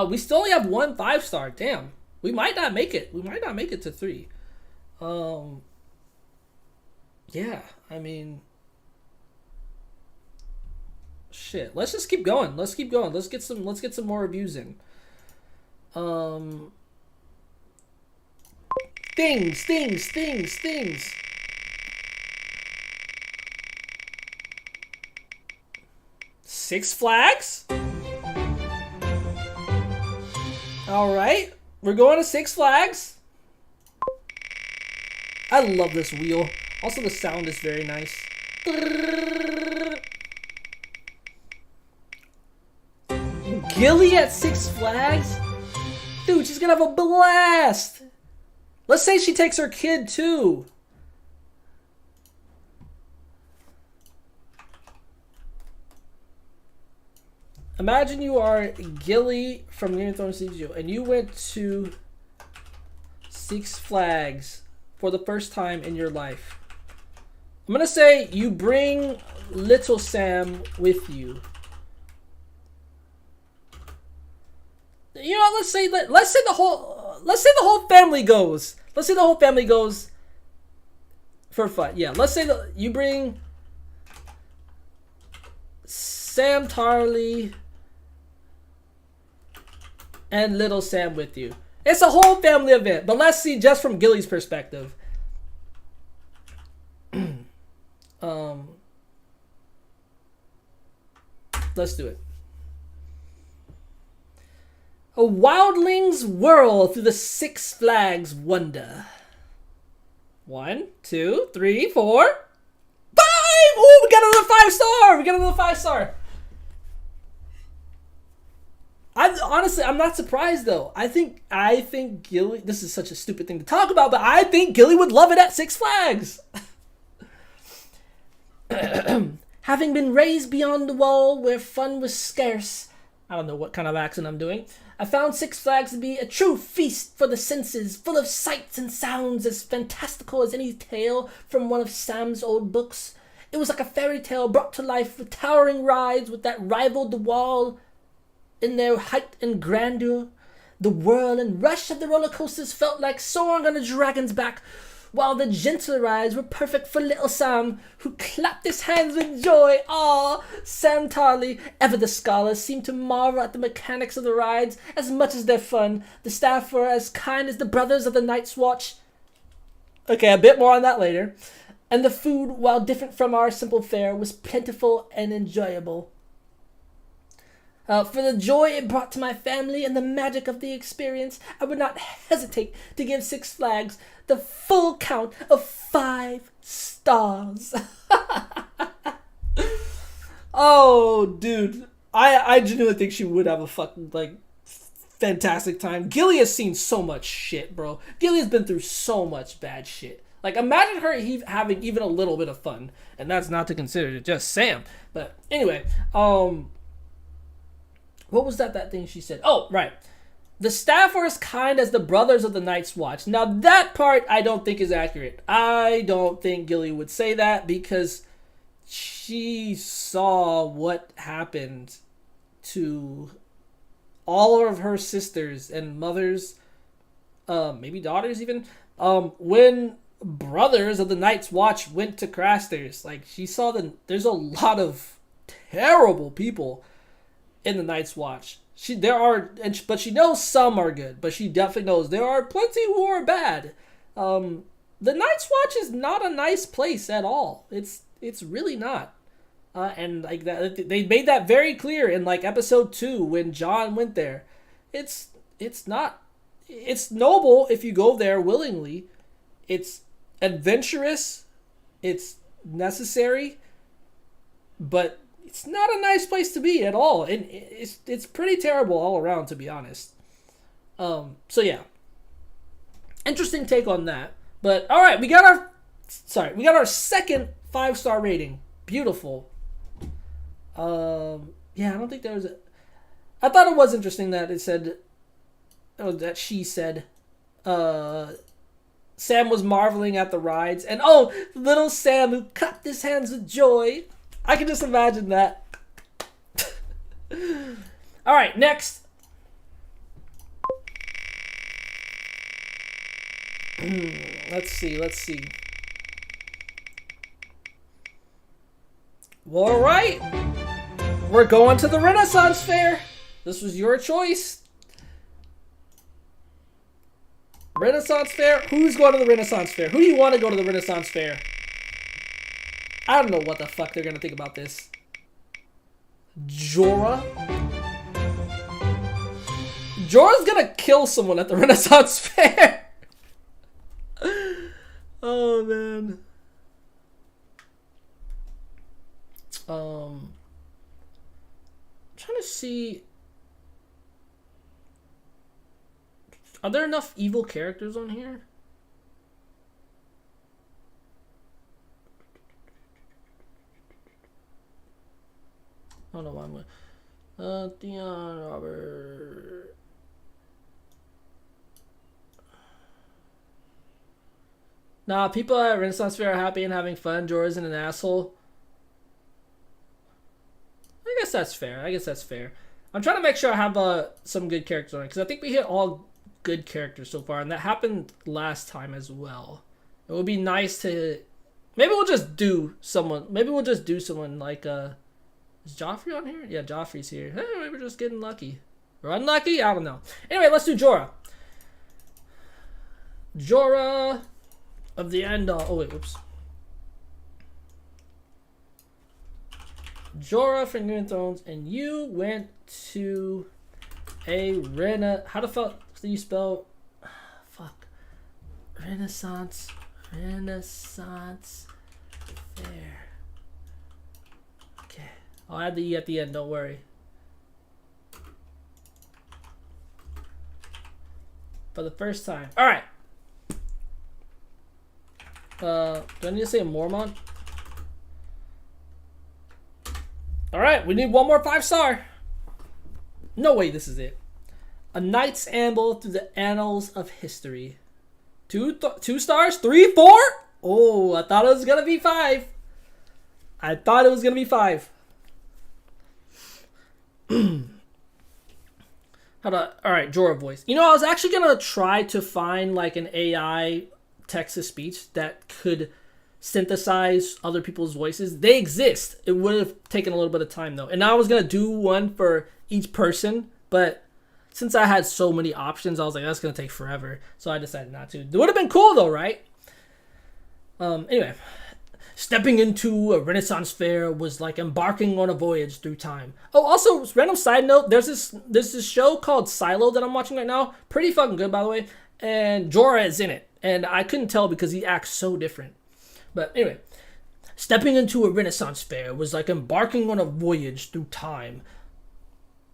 We still only have 1 5-star. Damn, we might not make it. We might not make it to 3. Yeah, I mean, shit. Let's just keep going. Let's get some more reviews in. Things. Six Flags? Alright. We're going to Six Flags. I love this wheel. Also, the sound is very nice. Gilly at Six Flags? Dude, she's gonna have a blast! Let's say she takes her kid too. Imagine you are Gilly from Game of Thrones Studio and you went to Six Flags for the first time in your life. I'm gonna say you bring little Sam with you. Let's say the whole family goes. Let's say the whole family goes for fun. Yeah, let's say you bring Sam Tarly and little Sam with you. It's a whole family event, but let's see just from Gilly's perspective. Let's do it. A wildling's whirl through the Six Flags wonder. 1, 2, 3, 4, 5! Oh, we got another 5-star! I'm not surprised though. I think Gilly, this is such a stupid thing to talk about, but I think Gilly would love it at Six Flags. Having been raised beyond the wall where fun was scarce, I don't know what kind of accent I'm doing, I found Six Flags to be a true feast for the senses, full of sights and sounds as fantastical as any tale from one of Sam's old books. It was like a fairy tale brought to life with towering rides that rivaled the wall in their height and grandeur. The whirl and rush of the roller coasters felt like soaring on a dragon's back, while the gentler rides were perfect for little Sam, who clapped his hands with joy. Ah, Sam Tarley, ever the scholar, seemed to marvel at the mechanics of the rides as much as their fun. The staff were as kind as the brothers of the Night's Watch. Okay, a bit more on that later. And the food, while different from our simple fare, was plentiful and enjoyable. For the joy it brought to my family and the magic of the experience, I would not hesitate to give Six Flags the full count of 5 stars. Oh, dude. I genuinely think she would have a fucking, like, fantastic time. Gilly has seen so much shit, bro. Gilly has been through so much bad shit. Like, imagine her having even a little bit of fun. And that's not to consider just Sam. But anyway, what was that thing she said? Oh, right. The staff were as kind as the brothers of the Night's Watch. Now, that part I don't think is accurate. I don't think Gilly would say that because she saw what happened to all of her sisters and mothers, maybe daughters even, when brothers of the Night's Watch went to Craster's. Like, she saw there's a lot of terrible people in the Night's Watch. But she knows some are good, but she definitely knows there are plenty who are bad. The Night's Watch is not a nice place at all. It's really not. And like that, they made that very clear in like episode 2 when John went there. It's not. It's noble if you go there willingly. It's adventurous. It's necessary. But it's not a nice place to be at all. And it's pretty terrible all around, to be honest. So yeah. Interesting take on that. But all right, we got our second 5-star rating. Beautiful. Yeah, I don't think there was I thought it was interesting that it said, that she said, Sam was marveling at the rides, and little Sam who clapped his hands with joy. I can just imagine that. All right, next. Let's see. All right. We're going to the Renaissance Fair. This was your choice. Renaissance Fair? Who's going to the Renaissance Fair? Who do you want to go to the Renaissance Fair? I don't know what the fuck they're going to think about this. Jorah? Jorah's going to kill someone at the Renaissance Fair. Oh, man. Trying to see. Are there enough evil characters on here? I don't know why I'm going. Theon, Robert. Nah, people at Renaissance Fair are happy and having fun. Jorah's an asshole. I guess that's fair. I'm trying to make sure I have some good characters on it, because I think we hit all good characters so far, and that happened last time as well. It would be nice to... Maybe we'll just do someone like... Is Joffrey on here? Yeah, Joffrey's here. Hey, maybe we're just getting lucky. Or unlucky? I don't know. Anyway, let's do Jorah. Jorah of the Andal. Oh, wait, whoops. Jorah from Game of Thrones, and you went to a how the fuck do you spell? Fuck. Renaissance Fair. Okay, I'll add the E at the end. Don't worry. For the first time. All right. Do I need to say a Mormont? Alright, we need one more 5-star. No way this is it. A Knight's Amble through the annals of history. 2 stars? 3, 4? Oh, I thought it was gonna be 5. Alright, Jorah voice. You know, I was actually gonna try to find like an AI text-to-speech that could synthesize other people's voices. They exist. It would have taken a little bit of time though. And I was going to do one for each person, but since I had so many options, I was like, that's going to take forever. So I decided not to. It would have been cool though, right? Anyway, stepping into a Renaissance fair was like embarking on a voyage through time. Oh, also, random side note, there's this show called Silo that I'm watching right now. Pretty fucking good, by the way. And Jorah is in it. And I couldn't tell because he acts so different. But anyway, stepping into a Renaissance fair was like embarking on a voyage through time.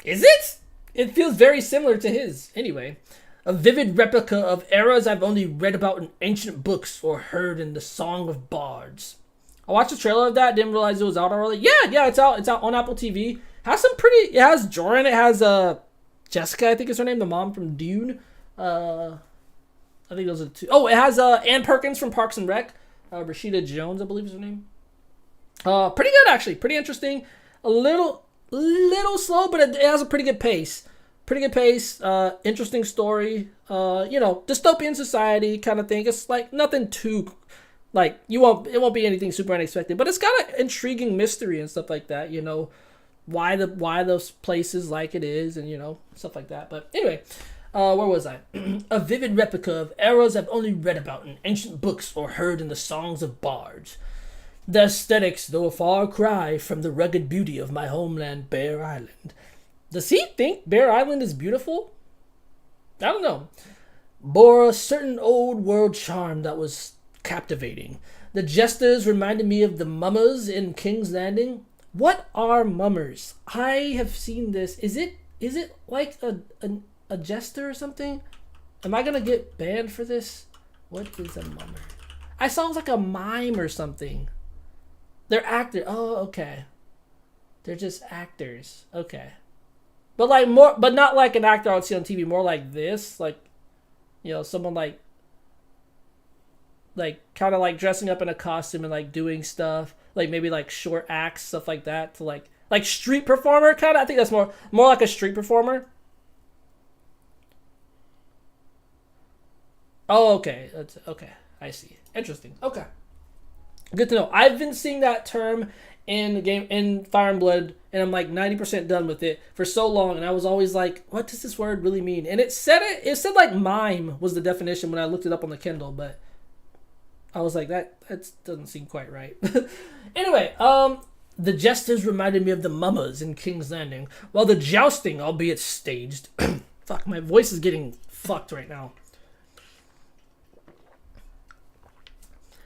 Is it? It feels very similar to his. Anyway, a vivid replica of eras I've only read about in ancient books or heard in the Song of Bards. I watched a trailer of that. Didn't realize it was out already. Yeah, it's out. It's out on Apple TV. It has Jorah in it. It has Jessica, I think is her name, the mom from Dune. I think those are the two. Oh, it has Ann Perkins from Parks and Rec. Rashida Jones, I believe is her name. Pretty good actually. Pretty interesting. A little slow, but it has a pretty good pace. Interesting story. Dystopian society kind of thing. It's like nothing too, like it won't be anything super unexpected, but it's got an intriguing mystery and stuff like that. Why those places like it is, and stuff like that. But anyway, where was I? A vivid replica of eras I've only read about in ancient books or heard in the songs of bards. The aesthetics, though a far cry from the rugged beauty of my homeland, Bear Island. Does he think Bear Island is beautiful? I don't know. Bore a certain old world charm that was captivating. The jesters reminded me of the mummers in King's Landing. What are mummers? I have seen this. Is it like a jester or something? Am I gonna get banned for this? What is a mummer? I saw it was like a mime or something. They're actors. Oh, okay. They're just actors. Okay. But not like an actor I would see on TV. More like this, like, someone like kind of like dressing up in a costume and like doing stuff, like maybe like short acts, stuff like that, to like street performer kind of. I think that's more like a street performer. Oh, okay. That's okay. I see. Interesting. Okay. Good to know. I've been seeing that term in the game in Fire and Blood, and I'm like 90% done with it for so long, and I was always like, what does this word really mean? And it said like mime was the definition when I looked it up on the Kindle, but I was like, that doesn't seem quite right. Anyway, the jesters reminded me of the mummers in King's Landing, while the jousting, albeit staged, fuck, my voice is getting fucked right now,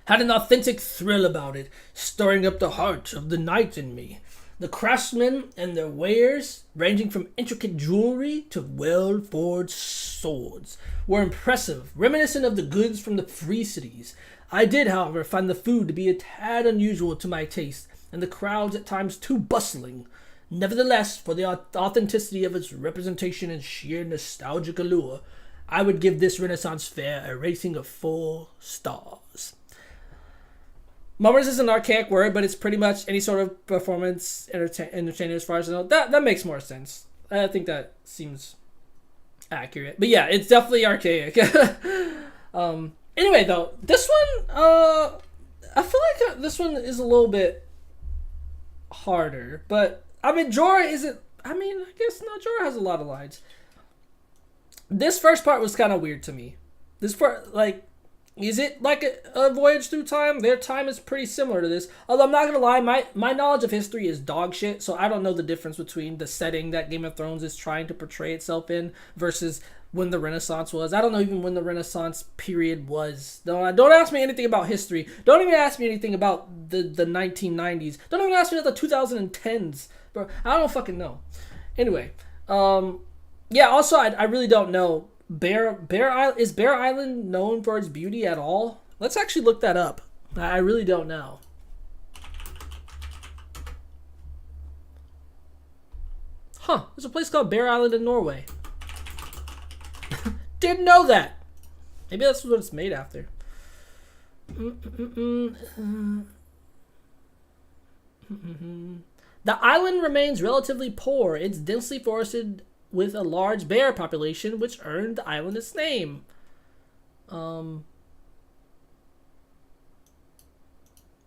had an authentic thrill about it, stirring up the heart of the knight in me. The craftsmen and their wares, ranging from intricate jewelry to well-forged swords, were impressive, reminiscent of the goods from the free cities. I did, however, find the food to be a tad unusual to my taste, and the crowds at times too bustling. Nevertheless, for the authenticity of its representation and sheer nostalgic allure, I would give this Renaissance fair a rating of 4 stars. Mummers is an archaic word, but it's pretty much any sort of performance entertainer as far as I know. That makes more sense. I think that seems accurate. But yeah, it's definitely archaic. Anyway, though, this one, I feel like this one is a little bit harder. But, I mean, Jorah isn't... I mean, I guess, no, Jorah has a lot of lines. This first part was kind of weird to me. This part, like... Is it like a voyage through time? Their time is pretty similar to this. Although I'm not going to lie, my knowledge of history is dog shit, so I don't know the difference between the setting that Game of Thrones is trying to portray itself in versus when the Renaissance was. I don't know even when the Renaissance period was. Don't ask me anything about history. Don't even ask me anything about the 1990s. Don't even ask me about the 2010s. Bro, I don't fucking know. Anyway, yeah, also, I really don't know. Is Bear Island known for its beauty at all? Let's actually look that up. I really don't know. Huh, there's a place called Bear Island in Norway. Didn't know that. Maybe that's what it's made after. The island remains relatively poor. It's densely forested with a large bear population, which earned the island its name.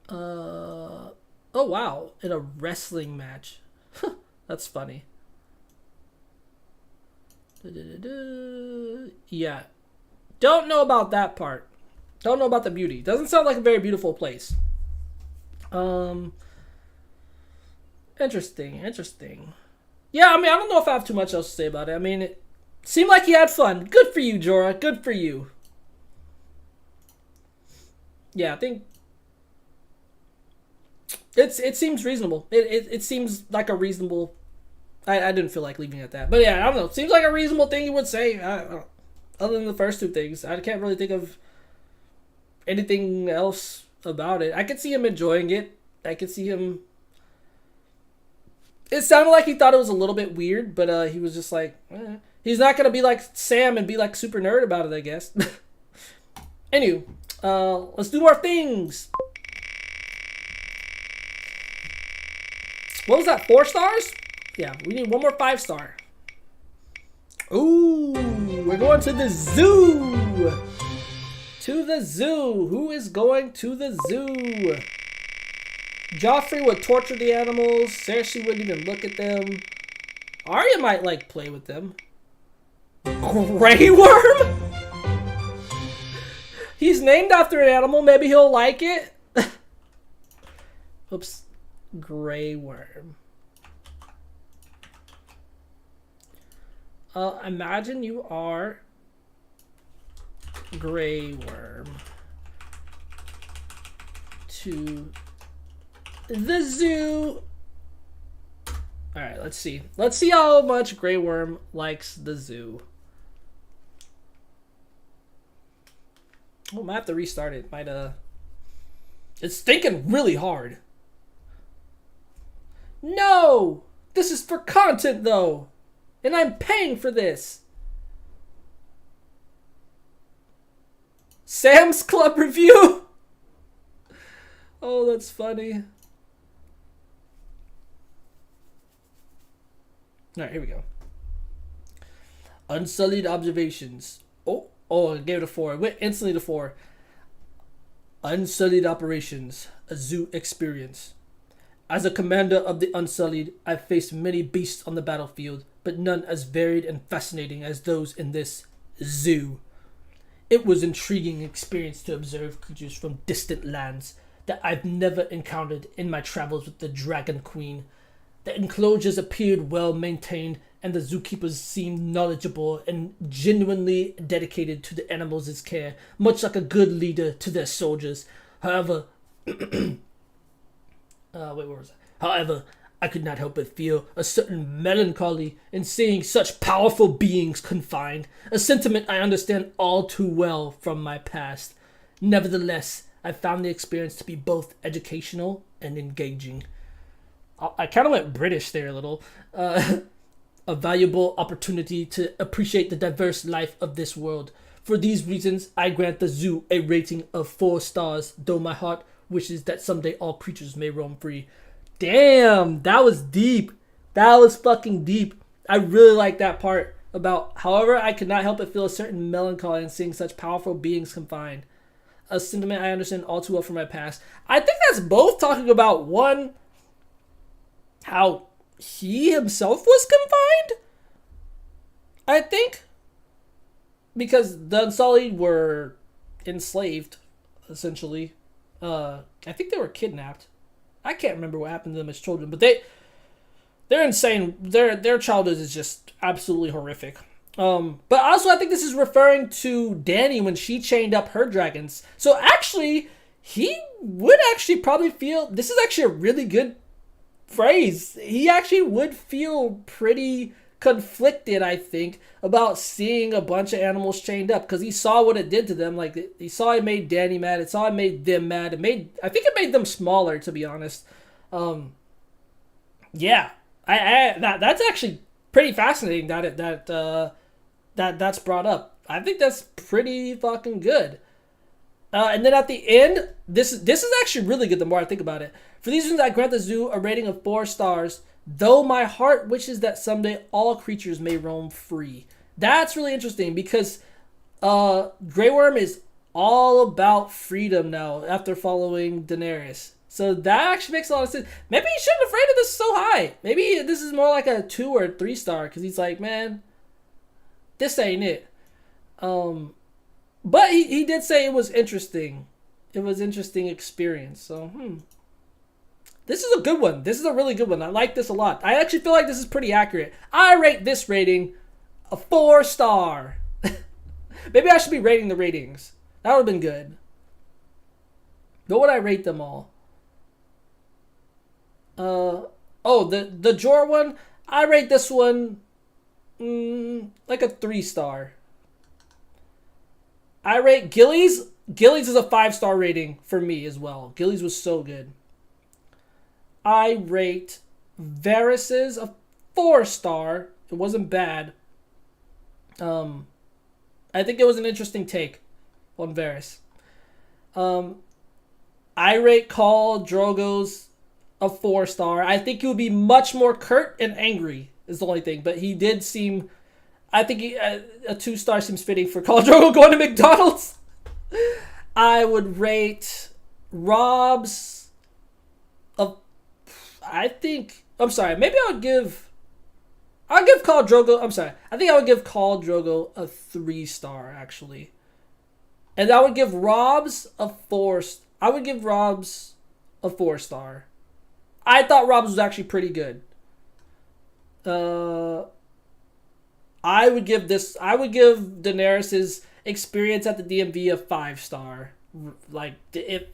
Oh wow, in a wrestling match. That's funny. Yeah. Don't know about that part. Don't know about the beauty. Doesn't sound like a very beautiful place. Interesting. Yeah, I mean, I don't know if I have too much else to say about it. I mean, it seemed like he had fun. Good for you, Jorah. Good for you. Yeah, I think it seems reasonable. It seems like a reasonable. I didn't feel like leaving it at that, but yeah, I don't know. It seems like a reasonable thing you would say. I don't know. Other than the first two things, I can't really think of anything else about it. I could see him enjoying it. I could see him. It sounded like he thought it was a little bit weird, but he was just like, he's not gonna be like Sam and be like super nerd about it, I guess. Anywho, let's do more things. What was that? 4 stars? Yeah, we need one more 5-star. Ooh, we're going to the zoo. To the zoo. Who is going to the zoo? Joffrey would torture the animals. Cersei wouldn't even look at them. Arya might like play with them. Grey Worm? He's named after an animal. Maybe he'll like it. Oops. Grey Worm. Imagine you are Grey Worm to the zoo. All right, let's see. Let's see how much Grey Worm likes the zoo. Oh, I might have to restart it. It's thinking really hard. No! This is for content, though. And I'm paying for this. Sam's Club review? Oh, that's funny. Alright, here we go. Unsullied observations. Oh, I gave it a 4. It went instantly to 4. Unsullied operations. A zoo experience. As a commander of the Unsullied, I've faced many beasts on the battlefield, but none as varied and fascinating as those in this zoo. It was an intriguing experience to observe creatures from distant lands that I've never encountered in my travels with the Dragon Queen. The enclosures appeared well maintained, and the zookeepers seemed knowledgeable and genuinely dedicated to the animals' care, much like a good leader to their soldiers. However, However, I could not help but feel a certain melancholy in seeing such powerful beings confined, a sentiment I understand all too well from my past. Nevertheless, I found the experience to be both educational and engaging. I kind of went British there a little. A valuable opportunity to appreciate the diverse life of this world. For these reasons, I grant the zoo a rating of 4 stars, though my heart wishes that someday all creatures may roam free. Damn, that was deep. That was fucking deep. I really like that part about, however, I could not help but feel a certain melancholy in seeing such powerful beings confined. A sentiment I understand all too well from my past. I think that's both talking about, one, how he himself was confined. I think. Because the Unsullied were enslaved, essentially. I think they were kidnapped. I can't remember what happened to them as children, but they're insane. Their childhood is just absolutely horrific. But also I think this is referring to Dany when she chained up her dragons. So actually, he would actually probably feel, this is actually a really good phrase. He actually would feel pretty conflicted, I think, about seeing a bunch of animals chained up, because he saw what it did to them. Like, he saw it made Dany mad. It saw it made them mad. I think it made them smaller, to be honest. Yeah, that's actually pretty fascinating that's brought up. I think that's pretty fucking good. And then at the end, this is actually really good the more I think about it. For these reasons, I grant the zoo a rating of 4 stars, though my heart wishes that someday all creatures may roam free. That's really interesting because Grey Worm is all about freedom now after following Daenerys. So that actually makes a lot of sense. Maybe he shouldn't have rated this so high. Maybe this is more like a 2 or a 3 star because he's like, man, this ain't it. But he did say it was interesting. It was interesting experience. So, this is a good one. This is a really good one. I like this a lot. I actually feel like this is pretty accurate. I rate this rating a 4 star. Maybe I should be rating the ratings. That would have been good. What would I rate them all? The Jor one, I rate this one like a 3 star. I rate Gillies. Gillies is a 5 star rating for me as well. Gillies was so good. I rate Varys's a 4 star. It wasn't bad. I think it was an interesting take on Varys. I rate Khal Drogo's a 4 star. I think he would be much more curt and angry is the only thing. But he did seem... I think a 2 star seems fitting for Khal Drogo going to McDonald's. I would rate Rob's a... I'm sorry. Maybe I'll give Khal Drogo... I'm sorry. I think I would give Khal Drogo a 3 star, actually. And I would give Rob's a 4... I would give Rob's a 4 star. I thought Rob's was actually pretty good. I would give Daenerys's experience at the DMV a 5 star. Like, and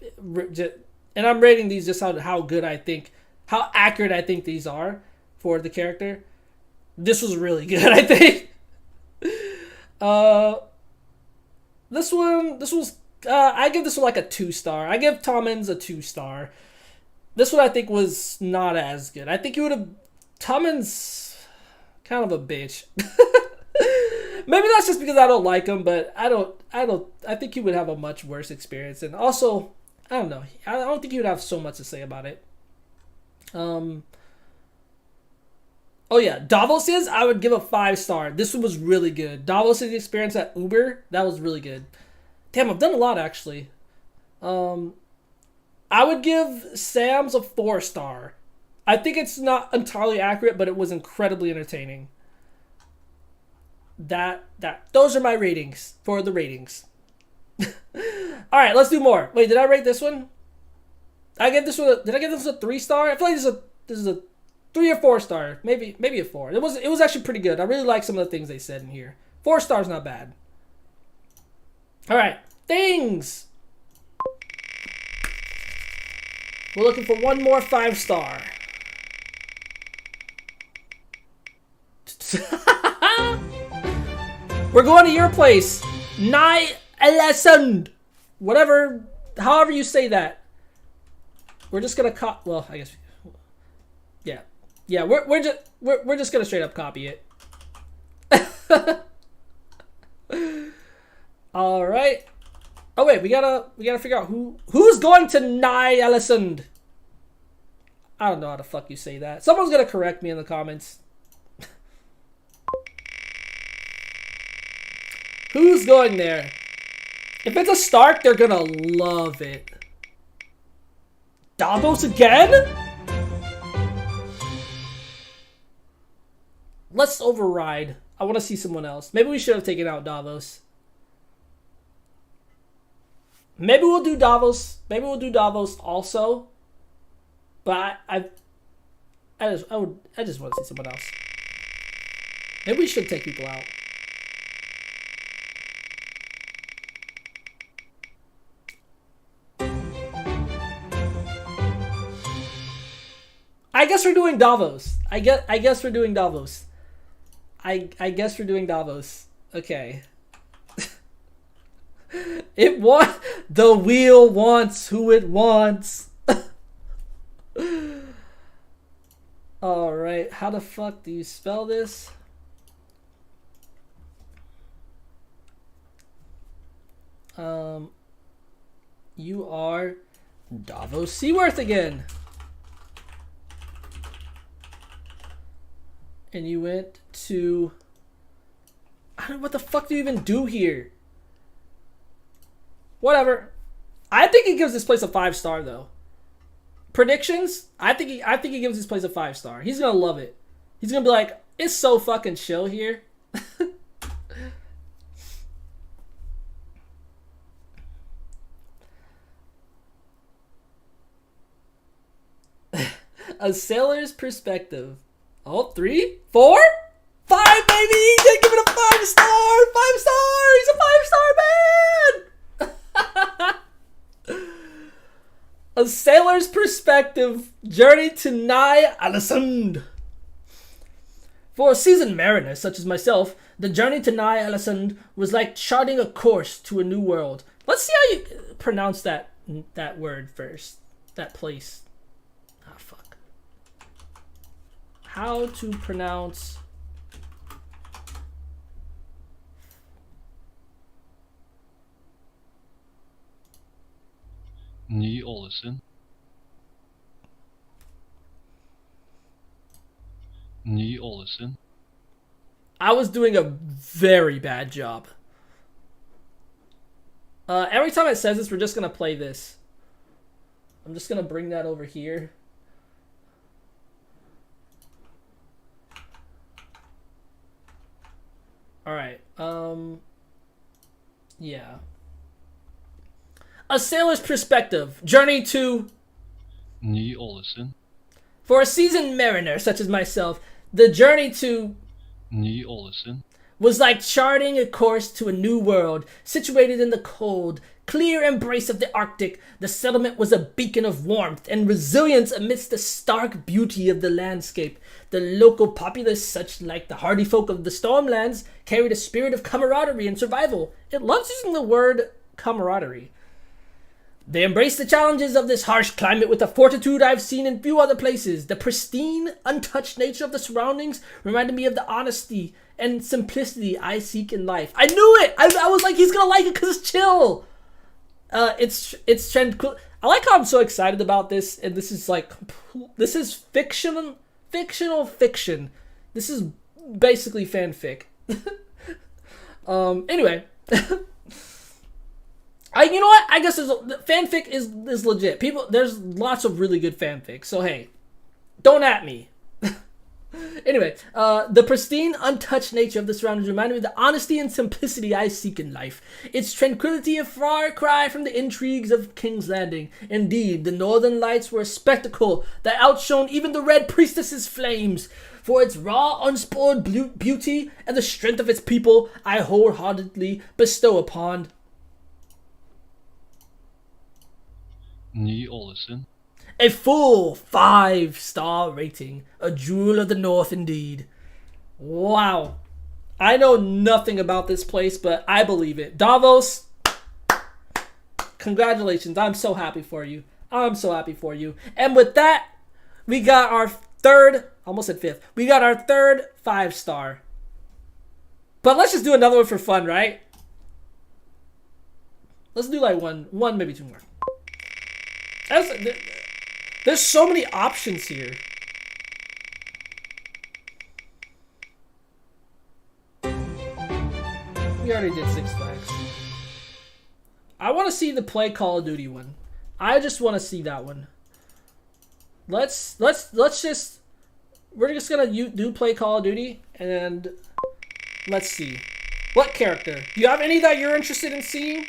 I'm rating these just how good I think, how accurate I think these are for the character. This was really good, I think. I give this one like a 2 star. I give Tommen's a 2 star. This one I think was not as good. I think you would have... Tommen's kind of a bitch. Maybe that's just because I don't like him, but I think he would have a much worse experience. And also, I don't know. I don't think he would have so much to say about it. Oh yeah, Davos's I would give a 5 star. This one was really good. Davos's experience at Uber, that was really good. Damn, I've done a lot actually. I would give Sam's a 4 star. I think it's not entirely accurate, but it was incredibly entertaining. Those are my ratings for the ratings. All right, let's do more. Wait, did I rate this one? Did I give this one a 3 star? I feel like this is a 3 or 4 star, maybe a 4. It was actually pretty good. I really like some of the things they said in here. 4 stars, not bad. All right, things. We're looking for one more 5 star. We're going to your place. Lesson. Whatever, however you say that. We're just gonna well, I guess. Yeah. Yeah, we're just gonna straight up copy it. All right. Oh wait, we gotta figure out who's going to Ellison. I don't know how the fuck you say that. Someone's gonna correct me in the comments. Who's going there? If it's a Stark, they're gonna love it. Davos again? Let's override. I want to see someone else. Maybe we should have taken out Davos. Maybe we'll do Davos. Maybe we'll do Davos also. But I just want to see someone else. Maybe we should take people out. I guess we're doing Davos. I guess we're doing Davos. I guess we're doing Davos. Okay. The wheel wants who it wants. Alright, how the fuck do you spell this? You are Davos Seaworth again. And you went to... I don't know what the fuck do you even do here? Whatever. I think he gives this place a 5-star though. Predictions? I think he gives this place a 5-star. He's gonna love it. He's gonna be like, it's so fucking chill here. A sailor's perspective. Oh, 3, 4, 5, baby! They give it a 5-star! 5-star! He's a 5-star man! A sailor's perspective. Journey to Nye Alisund. For a seasoned mariner such as myself, the journey to Nye Alisund was like charting a course to a new world. Let's see how you pronounce that word first. That place. Ah, fuck. How to pronounce... Nye Ålesund. Nye Ålesund. I was doing a very bad job. Every time it says this, we're just going to play this. I'm just going to bring that over here. Alright, yeah. A sailor's perspective. Journey to... Nye Ålesund. For a seasoned mariner such as myself, the journey to... Nye Ålesund. Was like charting a course to a new world. Situated in the cold, clear embrace of the Arctic, the settlement was a beacon of warmth and resilience amidst the stark beauty of the landscape. The local populace, such like the hardy folk of the Stormlands, carried a spirit of camaraderie and survival. It loves using the word camaraderie. They embraced the challenges of this harsh climate with a fortitude I've seen in few other places. The pristine, untouched nature of the surroundings reminded me of the honesty and simplicity I seek in life. I knew it! I was like, he's gonna like it because it's chill. It's tranquil. I like how I'm so excited about this, and this is like, this is fictional fiction. This is basically fanfic. Anyway. You know what? I guess fanfic is legit. There's lots of really good fanfic. So hey, don't at me. Anyway, the pristine, untouched nature of the surroundings reminded me of the honesty and simplicity I seek in life. Its tranquility a far cry from the intrigues of King's Landing. Indeed, the northern lights were a spectacle that outshone even the Red Priestess's flames. For its raw, unspoiled beauty and the strength of its people, I wholeheartedly bestow upon... Nye Ålesund. A full 5-star rating. A jewel of the north indeed. Wow. I know nothing about this place, but I believe it. Davos, congratulations. I'm so happy for you. I'm so happy for you. And with that, we got our third, almost said fifth. We got our third 5-star. But let's just do another one for fun, right? Let's do like one maybe two more. There's so many options here. We already did Six Flags. I want to see the Play Call of Duty one. I just want to see that one. Let's just... We're just gonna do Play Call of Duty, and let's see. What character? Do you have any that you're interested in seeing?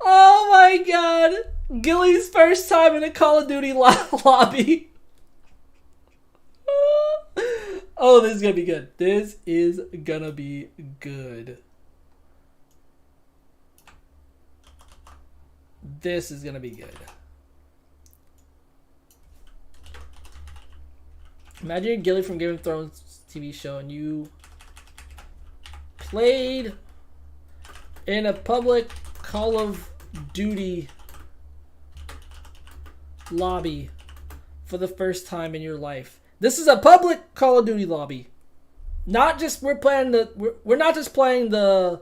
Oh my god! Gilly's first time in a Call of Duty lobby. Oh, this is gonna be good. This is gonna be good. This is gonna be good. Imagine you're Gilly from Game of Thrones TV show and you played in a public Call of Duty lobby for the first time in your life. This is a public Call of Duty lobby. Not just we're not just playing the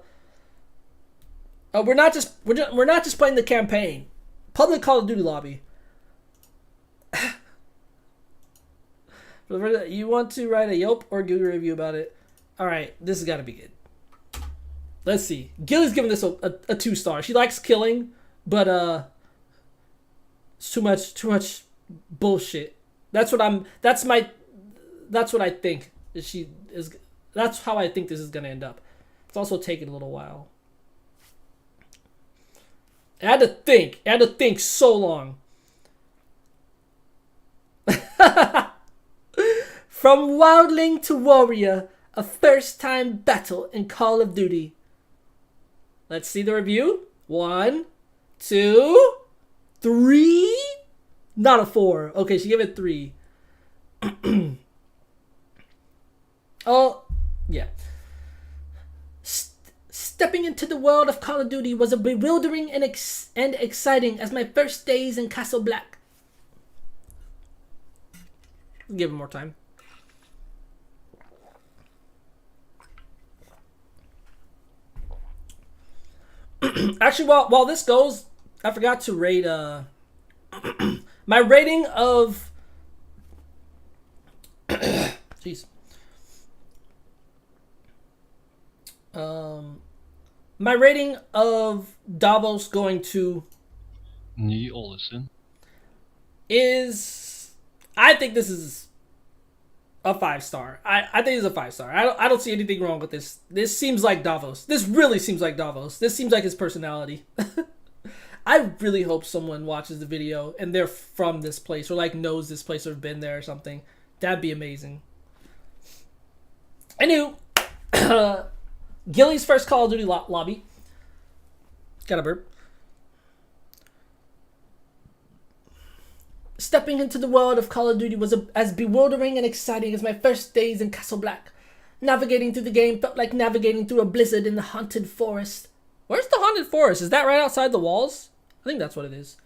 campaign. Public Call of Duty lobby. For You want to write a Yelp or Google review about it? All right, this has got to be good. Let's see. Gilly's giving this a 2-star. She likes killing, but it's too much bullshit. That's what I think. That's how I think this is gonna end up. It's also taking a little while. I had to think so long. From wildling to warrior, a first-time battle in Call of Duty. Let's see the review. 1, 2, 3. Not a 4. Okay, she gave it 3. Oh, yeah. Stepping into the world of Call of Duty was a bewildering and exciting as my first days in Castle Black. Give him more time. Actually, while this goes, I forgot to rate my rating of jeez. My rating of Davos going to Ny Ålesund is, I think this is a 5-star. I think it's a 5-star. I don't see anything wrong with this. This seems like Davos. This really seems like Davos. This seems like his personality. I really hope someone watches the video and they're from this place or like knows this place or have been there or something. That'd be amazing. Anywho, Gilly's first Call of Duty lobby. Got a burp. Stepping into the world of Call of Duty was as bewildering and exciting as my first days in Castle Black. Navigating through the game felt like navigating through a blizzard in the haunted forest. Where's the haunted forest? Is that right outside the walls? I think that's what it is.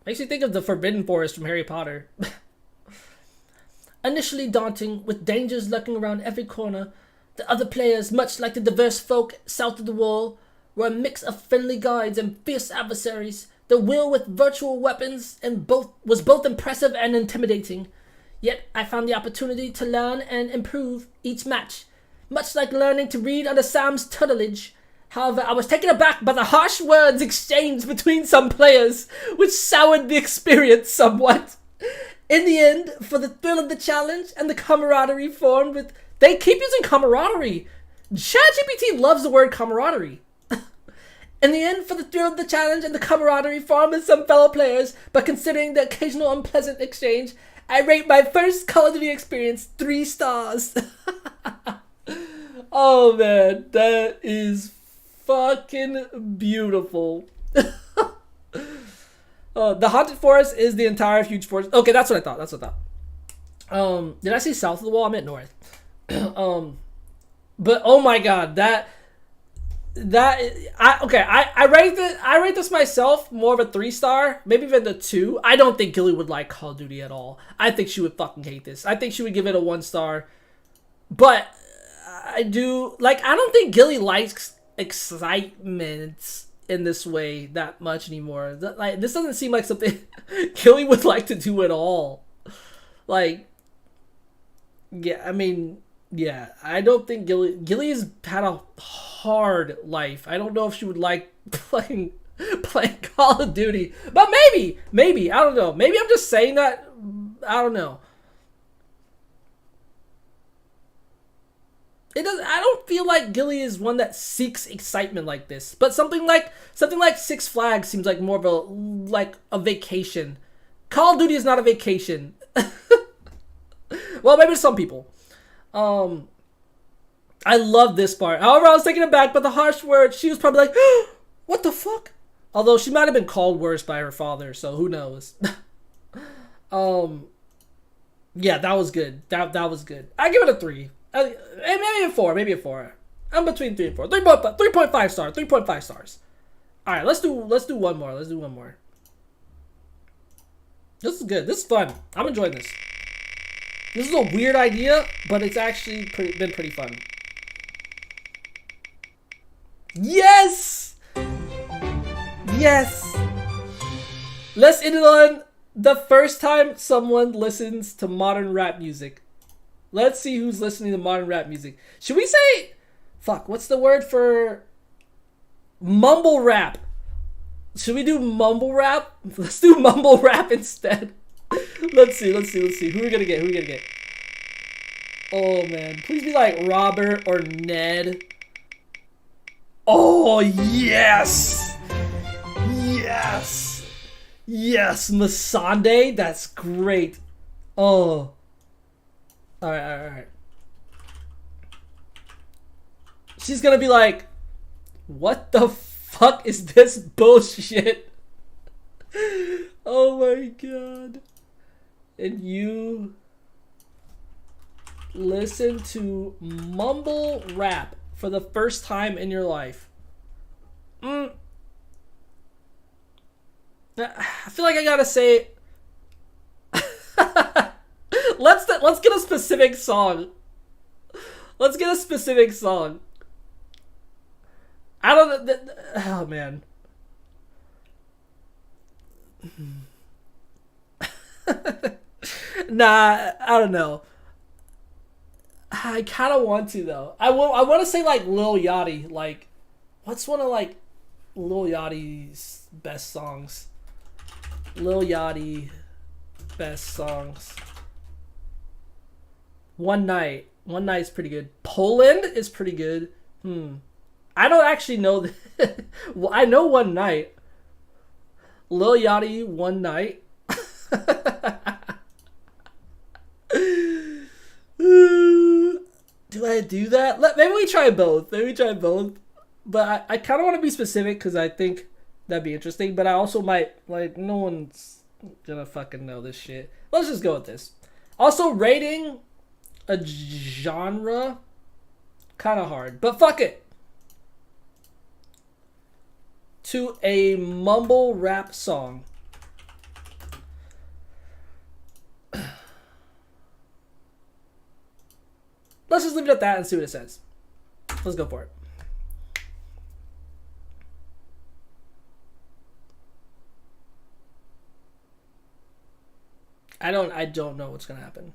Makes me think of the Forbidden Forest from Harry Potter. Initially daunting, with dangers lurking around every corner, the other players, much like the diverse folk south of the wall, were a mix of friendly guides and fierce adversaries. The wheel with virtual weapons was both impressive and intimidating. Yet I found the opportunity to learn and improve each match, much like learning to read under Sam's tutelage. However, I was taken aback by the harsh words exchanged between some players, which soured the experience somewhat. In the end, for the thrill of the challenge and the camaraderie formed with... They keep using camaraderie. ChatGPT loves the word camaraderie. In the end, for the thrill of the challenge and the camaraderie formed with some fellow players, but considering the occasional unpleasant exchange, I rate my first Call of Duty experience 3 stars. Oh man, that is fucking beautiful. The haunted forest is the entire huge forest. Okay, that's what I thought. Did I say south of the wall? I meant north. But oh my god, I rate this myself more of a 3-star, maybe even a 2. I don't think Gilly would like Call of Duty at all. I think she would fucking hate this. I think she would give it a 1-star. But I don't think Gilly likes excitement in this way that much anymore. This doesn't seem like something Gilly would like to do at all. I don't think Gilly's had a hard life. I don't know if she would like playing Call of Duty, but maybe I don't know. Maybe I'm just saying that. I don't know. I don't feel like Gilly is one that seeks excitement like this. But something like Six Flags seems like more of a vacation. Call of Duty is not a vacation. Well, maybe to some people. I love this part. However, I was taken aback by the harsh words. She was probably like, what the fuck? Although she might have been called worse by her father, so who knows? Yeah, that was good. That was good. I give it a 3. Maybe a 4. Maybe a 4. I'm between 3 and 4. 3.5 stars. 3.5 stars. All right, let's do one more. Let's do one more. This is good. This is fun. I'm enjoying this. This is a weird idea, but it's actually been pretty fun. Yes! Yes! Let's end it on the first time someone listens to modern rap music. Let's see who's listening to modern rap music. Should we say... Fuck, what's the word for... mumble rap? Should we do mumble rap? Let's do mumble rap instead. Let's see. Who are we gonna get? Oh, man. Please be like Robert or Ned. Oh, yes! Yes, Masande. That's great. Oh. Alright. She's gonna be like, what the fuck is this bullshit? Oh my god. And you listen to mumble rap for the first time in your life. I feel like I gotta say... Let's get a specific song. I don't know. Oh, man. Nah, I don't know. I kind of want to, though. I want to say, like, Lil Yachty. Like, what's one of, like, Lil Yachty's best songs? Lil Yachty best songs. One Night. One Night's pretty good. Poland is pretty good. I don't actually know. Well, I know One Night. Lil Yachty, One Night. Do I do that? Maybe we try both. But I kind of want to be specific because I think that'd be interesting. But I also might, like, no one's gonna fucking know this shit. Let's just go with this. Also, rating a genre, kind of hard. But fuck it. To a mumble rap song. Let's just leave it at that and see what it says. Let's go for it. I don't know what's gonna happen.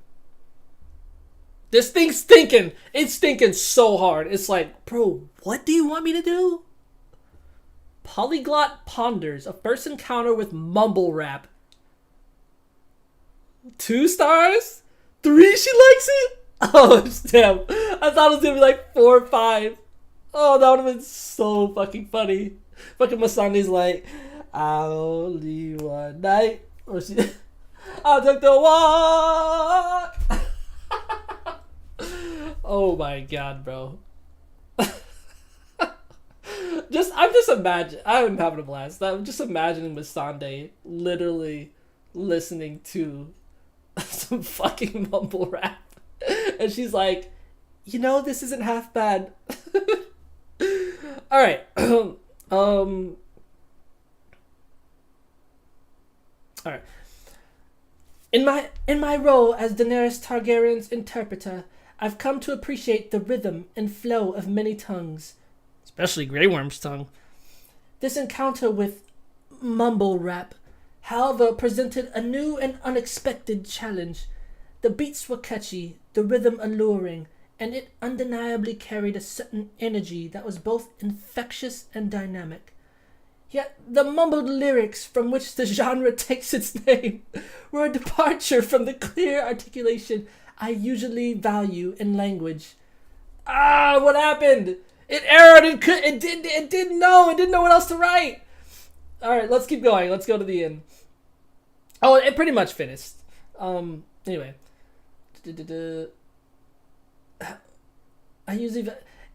This thing's stinking. It's stinking so hard. It's like, bro, what do you want me to do? Polyglot ponders a first encounter with mumble rap. 2 stars? 3, she likes it? Oh, damn. I thought it was gonna be like 4 or 5. Oh, that would have been so fucking funny. Fucking Masande's like, only one night. Or she, I took the walk. Oh my god, bro. I'm having a blast. I'm just imagining Masande literally listening to some fucking mumble rap. And she's like, you know, this isn't half bad. Alright. Alright. In my role as Daenerys Targaryen's interpreter, I've come to appreciate the rhythm and flow of many tongues, especially Grey Worm's tongue. This encounter with mumble rap, however, presented a new and unexpected challenge. The beats were catchy, the rhythm alluring, and it undeniably carried a certain energy that was both infectious and dynamic. Yet the mumbled lyrics from which the genre takes its name were a departure from the clear articulation I usually value in language. What happened? It errored. It didn't know what else to write. All right, let's keep going. Let's go to the end. Oh, it pretty much finished. Anyway.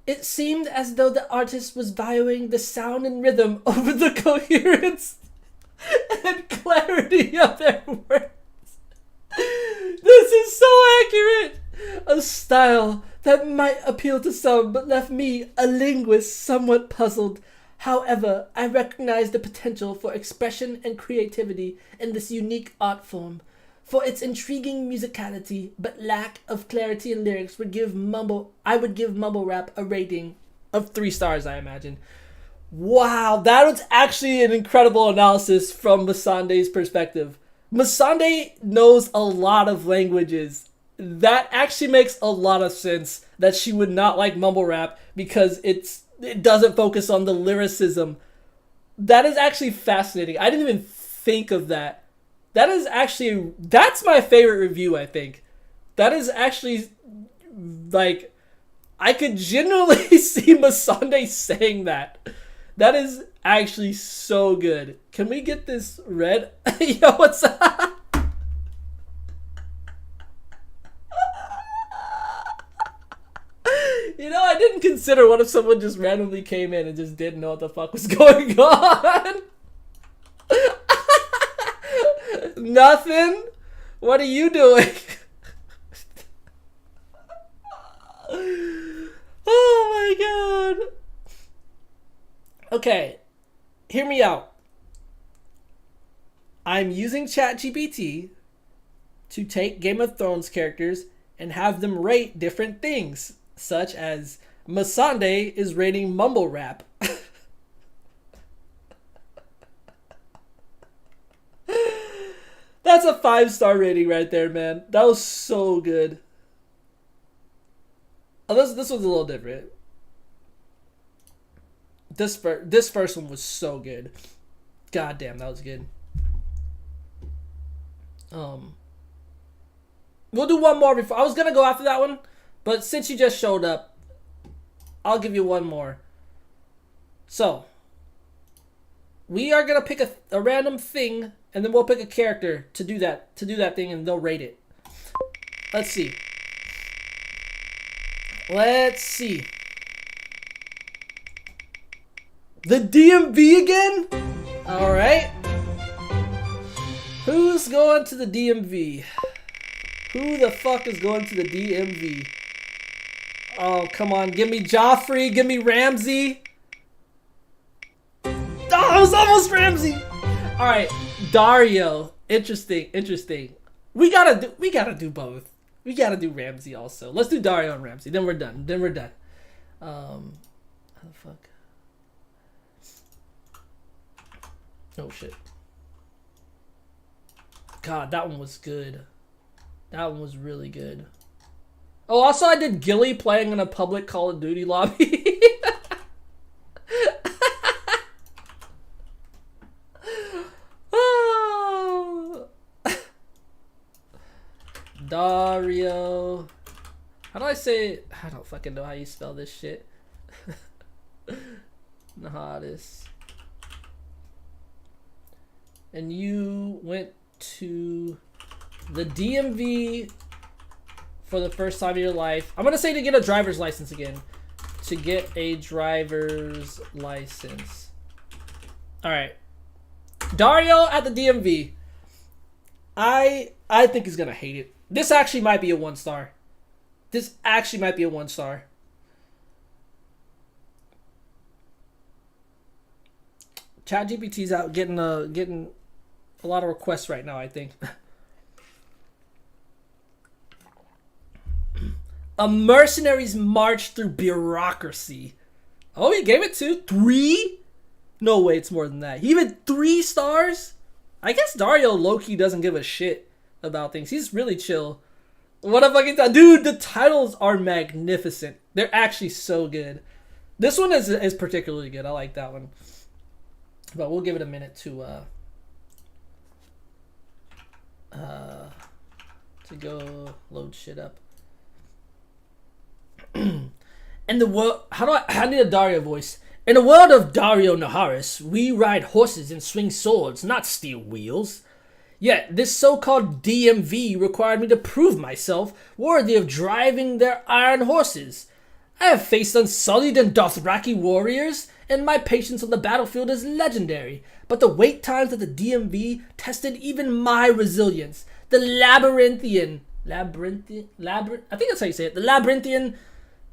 It seemed as though the artist was valuing the sound and rhythm over the coherence and clarity of their words. This is so accurate. A style that might appeal to some, but left me, a linguist, somewhat puzzled. However, I recognize the potential for expression and creativity in this unique art form. For its intriguing musicality, but lack of clarity in lyrics, I would give mumble rap a rating of 3 stars, I imagine. Wow, that was actually an incredible analysis from Masande's perspective. Masande knows a lot of languages. That actually makes a lot of sense that she would not like mumble rap because it doesn't focus on the lyricism. That is actually fascinating. I didn't even think of that. That's my favorite review, I think. That is actually, like, I could genuinely see Masande saying that. That is actually so good. Can we get this red? Yo, what's up? You know, I didn't consider what if someone just randomly came in and just didn't know what the fuck was going on. Nothing? What are you doing? Oh my god. Okay, hear me out. I'm using ChatGPT to take Game of Thrones characters and have them rate different things, such as Masande is rating mumble rap. That's a 5-star rating right there, man. That was so good. Oh, this was a little different. This first one was so good. God damn, that was good. We'll do one more before. I was gonna go after that one, but since you just showed up, I'll give you one more. So, we are gonna pick a random thing, and then we'll pick a character to do that thing, and they'll rate it. Let's see. The DMV again? Alright. Who's going to the DMV? Who the fuck is going to the DMV? Oh, come on. Give me Joffrey. Give me Ramsey. Oh, it was almost Ramsey. Alright. Dario. Interesting. We gotta do both. We gotta do Ramsey also. Let's do Dario and Ramsey. Then we're done. How the fuck? Oh shit. God, that one was good. That one was really good. Oh, also I did Gilly playing in a public Call of Duty lobby. Oh. Dario. How do I say it? I don't fucking know how you spell this shit. Nahadis. And you went to the DMV for the first time in your life. I'm gonna say to get a driver's license again. To get a driver's license. Alright. Dario at the DMV. I think he's gonna hate it. This actually might be a 1-star. ChatGPT's out getting a lot of requests right now, I think. A mercenary's march through bureaucracy. Oh, he gave it 3? No way, it's more than that. He even 3 stars? I guess Dario low-key doesn't give a shit about things. He's really chill. What a fucking time. Dude, the titles are magnificent. They're actually so good. This one is particularly good. I like that one. But we'll give it a minute to go load shit up. In the world, I need a Dario voice. In the world of Dario Naharis, we ride horses and swing swords, not steel wheels. Yet this so-called DMV required me to prove myself worthy of driving their iron horses. I have faced unsullied and Dothraki warriors, and my patience on the battlefield is legendary. But the wait times at the DMV tested even my resilience. The labyrinthian, I think that's how you say it. The labyrinthian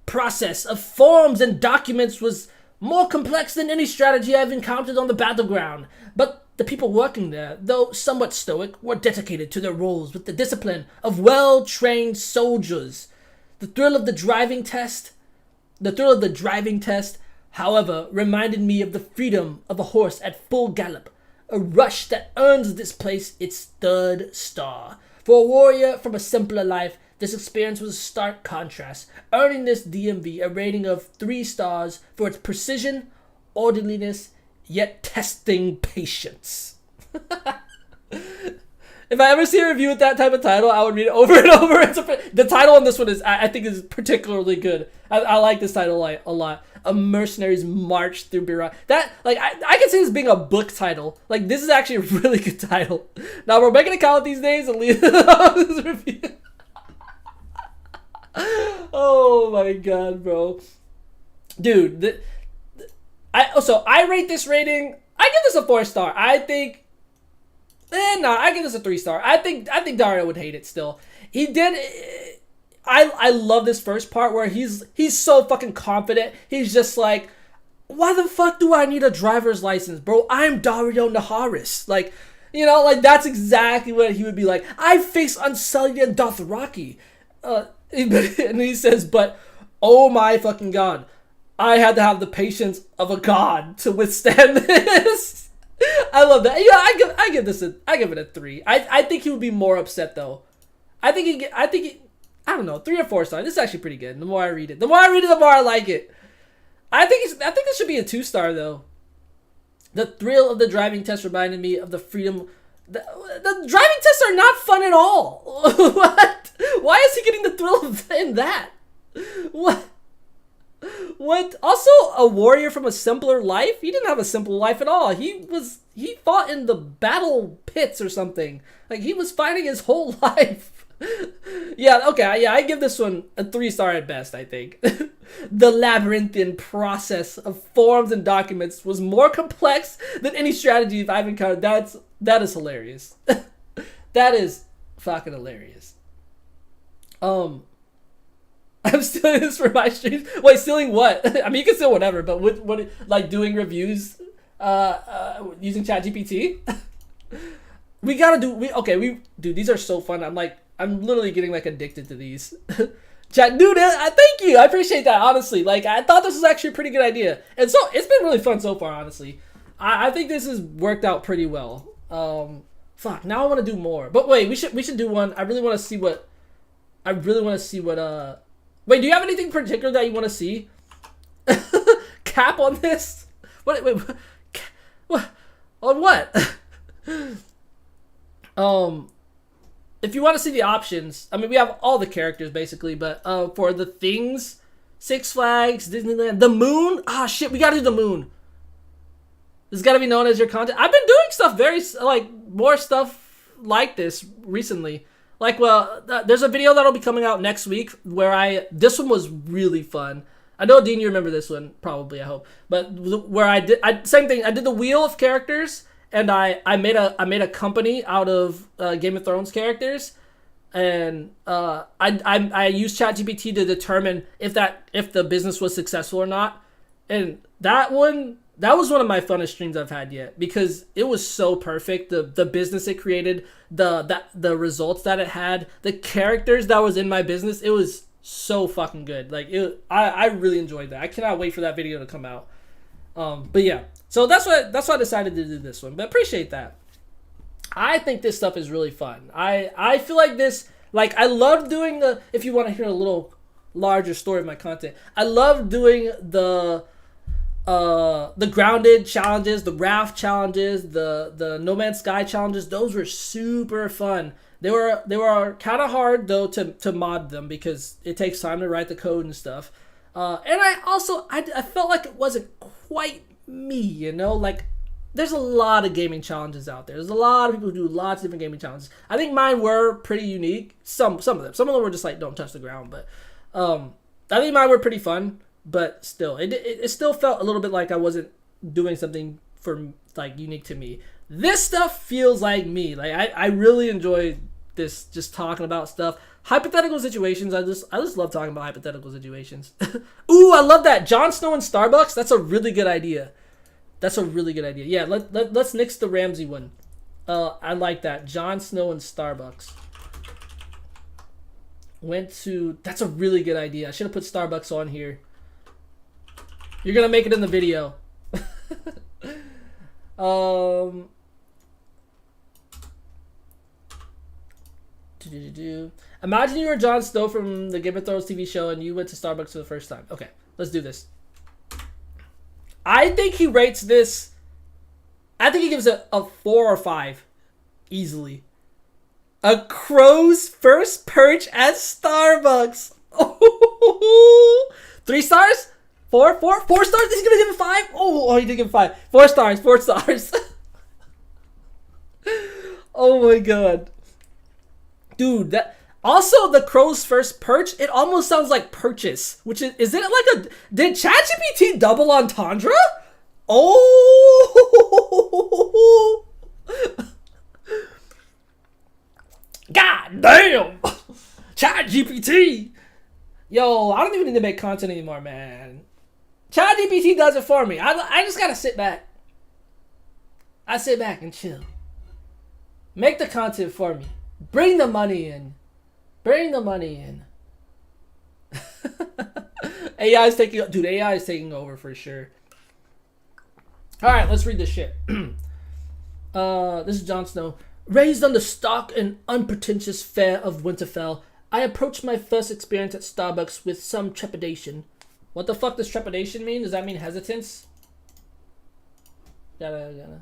process of forms and documents was more complex than any strategy I've encountered on the battleground. But the people working there, though somewhat stoic, were dedicated to their roles with the discipline of well-trained soldiers. The thrill of the driving test, however, reminded me of the freedom of a horse at full gallop. a rush that earns this place its third star. For a warrior from a simpler life, this experience was a stark contrast, earning this DMV a rating of 3 stars for its precision, orderliness, yet testing patience. If I ever see a review with that type of title, I would read it over and over. The title on this one is, I think, is particularly good. I like this title a lot. A mercenary's march through bureaucracy. That, like, I can see this being a book title. Like, this is actually a really good title. Now we're making a count these days and leave this review. Oh my god, bro, dude. I rate this rating. I give this a 4 star. I think. I give this a 3 star. I think Dario would hate it still. He did. I love this first part where he's so fucking confident. He's just like, why the fuck do I need a driver's license, bro? I'm Dario Naharis. Like, you know, like that's exactly what he would be like. I face Unsullied and Dothraki. And he says, but oh my fucking god, I had to have the patience of a god to withstand this. I love that. Yeah, I give it a 3. I think he would be more upset though. I don't know, 3 or 4 stars. This is actually pretty good. The more I read it, the more I like it. I think this should be a 2 star though. The thrill of the driving test reminded me of the freedom. The driving tests are not fun at all. What? Why is he getting the thrill in that? What? Also, a warrior from a simpler life? He didn't have a simple life at all. He fought in the battle pits or something. Like, he was fighting his whole life. Yeah, okay, yeah, I give this one a 3 star at best, I think. The labyrinthine process of forms and documents was more complex than any strategy I've encountered. That is hilarious. That is fucking hilarious. I'm stealing this for my streams. Wait, stealing what? I mean, you can steal whatever, but what like doing reviews using ChatGPT? Dude, these are so fun. I'm literally getting like addicted to these. Chat, dude, thank you. I appreciate that, honestly. Like, I thought this was actually a pretty good idea. And so it's been really fun so far, honestly. I think this has worked out pretty well. Fuck, now I want to do more. But wait, we should do one. I really want to see what wait, do you have anything particular that you want to see? Cap on this? Wait, what? On what? If you want to see the options, I mean, we have all the characters basically, but for the things, Six Flags, Disneyland, the moon. Ah, shit, we gotta do the moon. This got to be known as your content. I've been doing stuff more stuff like this recently. Like, well, there's a video that'll be coming out next week where this one was really fun. I know, Dean, you remember this one, probably, I hope. But where same thing, I did the wheel of characters, and I made a company out of Game of Thrones characters, and I used ChatGPT to determine if the business was successful or not. And that was one of my funnest streams I've had yet, because it was so perfect. The business it created, the results that it had, the characters that was in my business, it was so fucking good. Like, I really enjoyed that. I cannot wait for that video to come out. But yeah, so that's why I decided to do this one. But appreciate that. I think this stuff is really fun. I feel like this, like, I love doing if you want to hear a little larger story of my content, I love doing the grounded challenges, the raft challenges, the No Man's Sky challenges. Those were super fun. They were kind of hard though to mod them, because it takes time to write the code and stuff. And I felt like it wasn't quite me, you know? Like, there's a lot of gaming challenges out there. There's a lot of people who do lots of different gaming challenges. I think mine were pretty unique. Some of them were just like, don't touch the ground, but I think mine were pretty fun. But still, it still felt a little bit like I wasn't doing something for, like, unique to me. This stuff feels like me. Like, I really enjoy this, just talking about stuff. Hypothetical situations, I just love talking about hypothetical situations. Ooh, I love that. Jon Snow and Starbucks, that's a really good idea. Yeah, let's nix the Ramsey one. I like that. Jon Snow and Starbucks. That's a really good idea. I should have put Starbucks on here. You're gonna make it in the video. Imagine you were Jon Snow from the Game of Thrones TV show and you went to Starbucks for the first time. Okay, let's do this. I think he rates this. I think he gives it a 4 or 5. Easily. A crow's first perch at Starbucks. 3 stars? 4 stars? He's gonna give it 5? Oh, he did give it 5. 4 stars. 4 stars. Oh my god. Dude, that also the crow's first perch, it almost sounds like purchase, which is it like a did ChatGPT double entendre? Oh. God damn. ChatGPT. Yo, I don't even need to make content anymore, man. ChatGPT does it for me. I just gotta sit back. I sit back and chill. Make the content for me. Bring the money in. Bring the money in. AI is taking over for sure. Alright, let's read this shit. This is Jon Snow. Raised on the stock and unpretentious fare of Winterfell, I approached my first experience at Starbucks with some trepidation. What the fuck does trepidation mean? Does that mean hesitance? Gotta.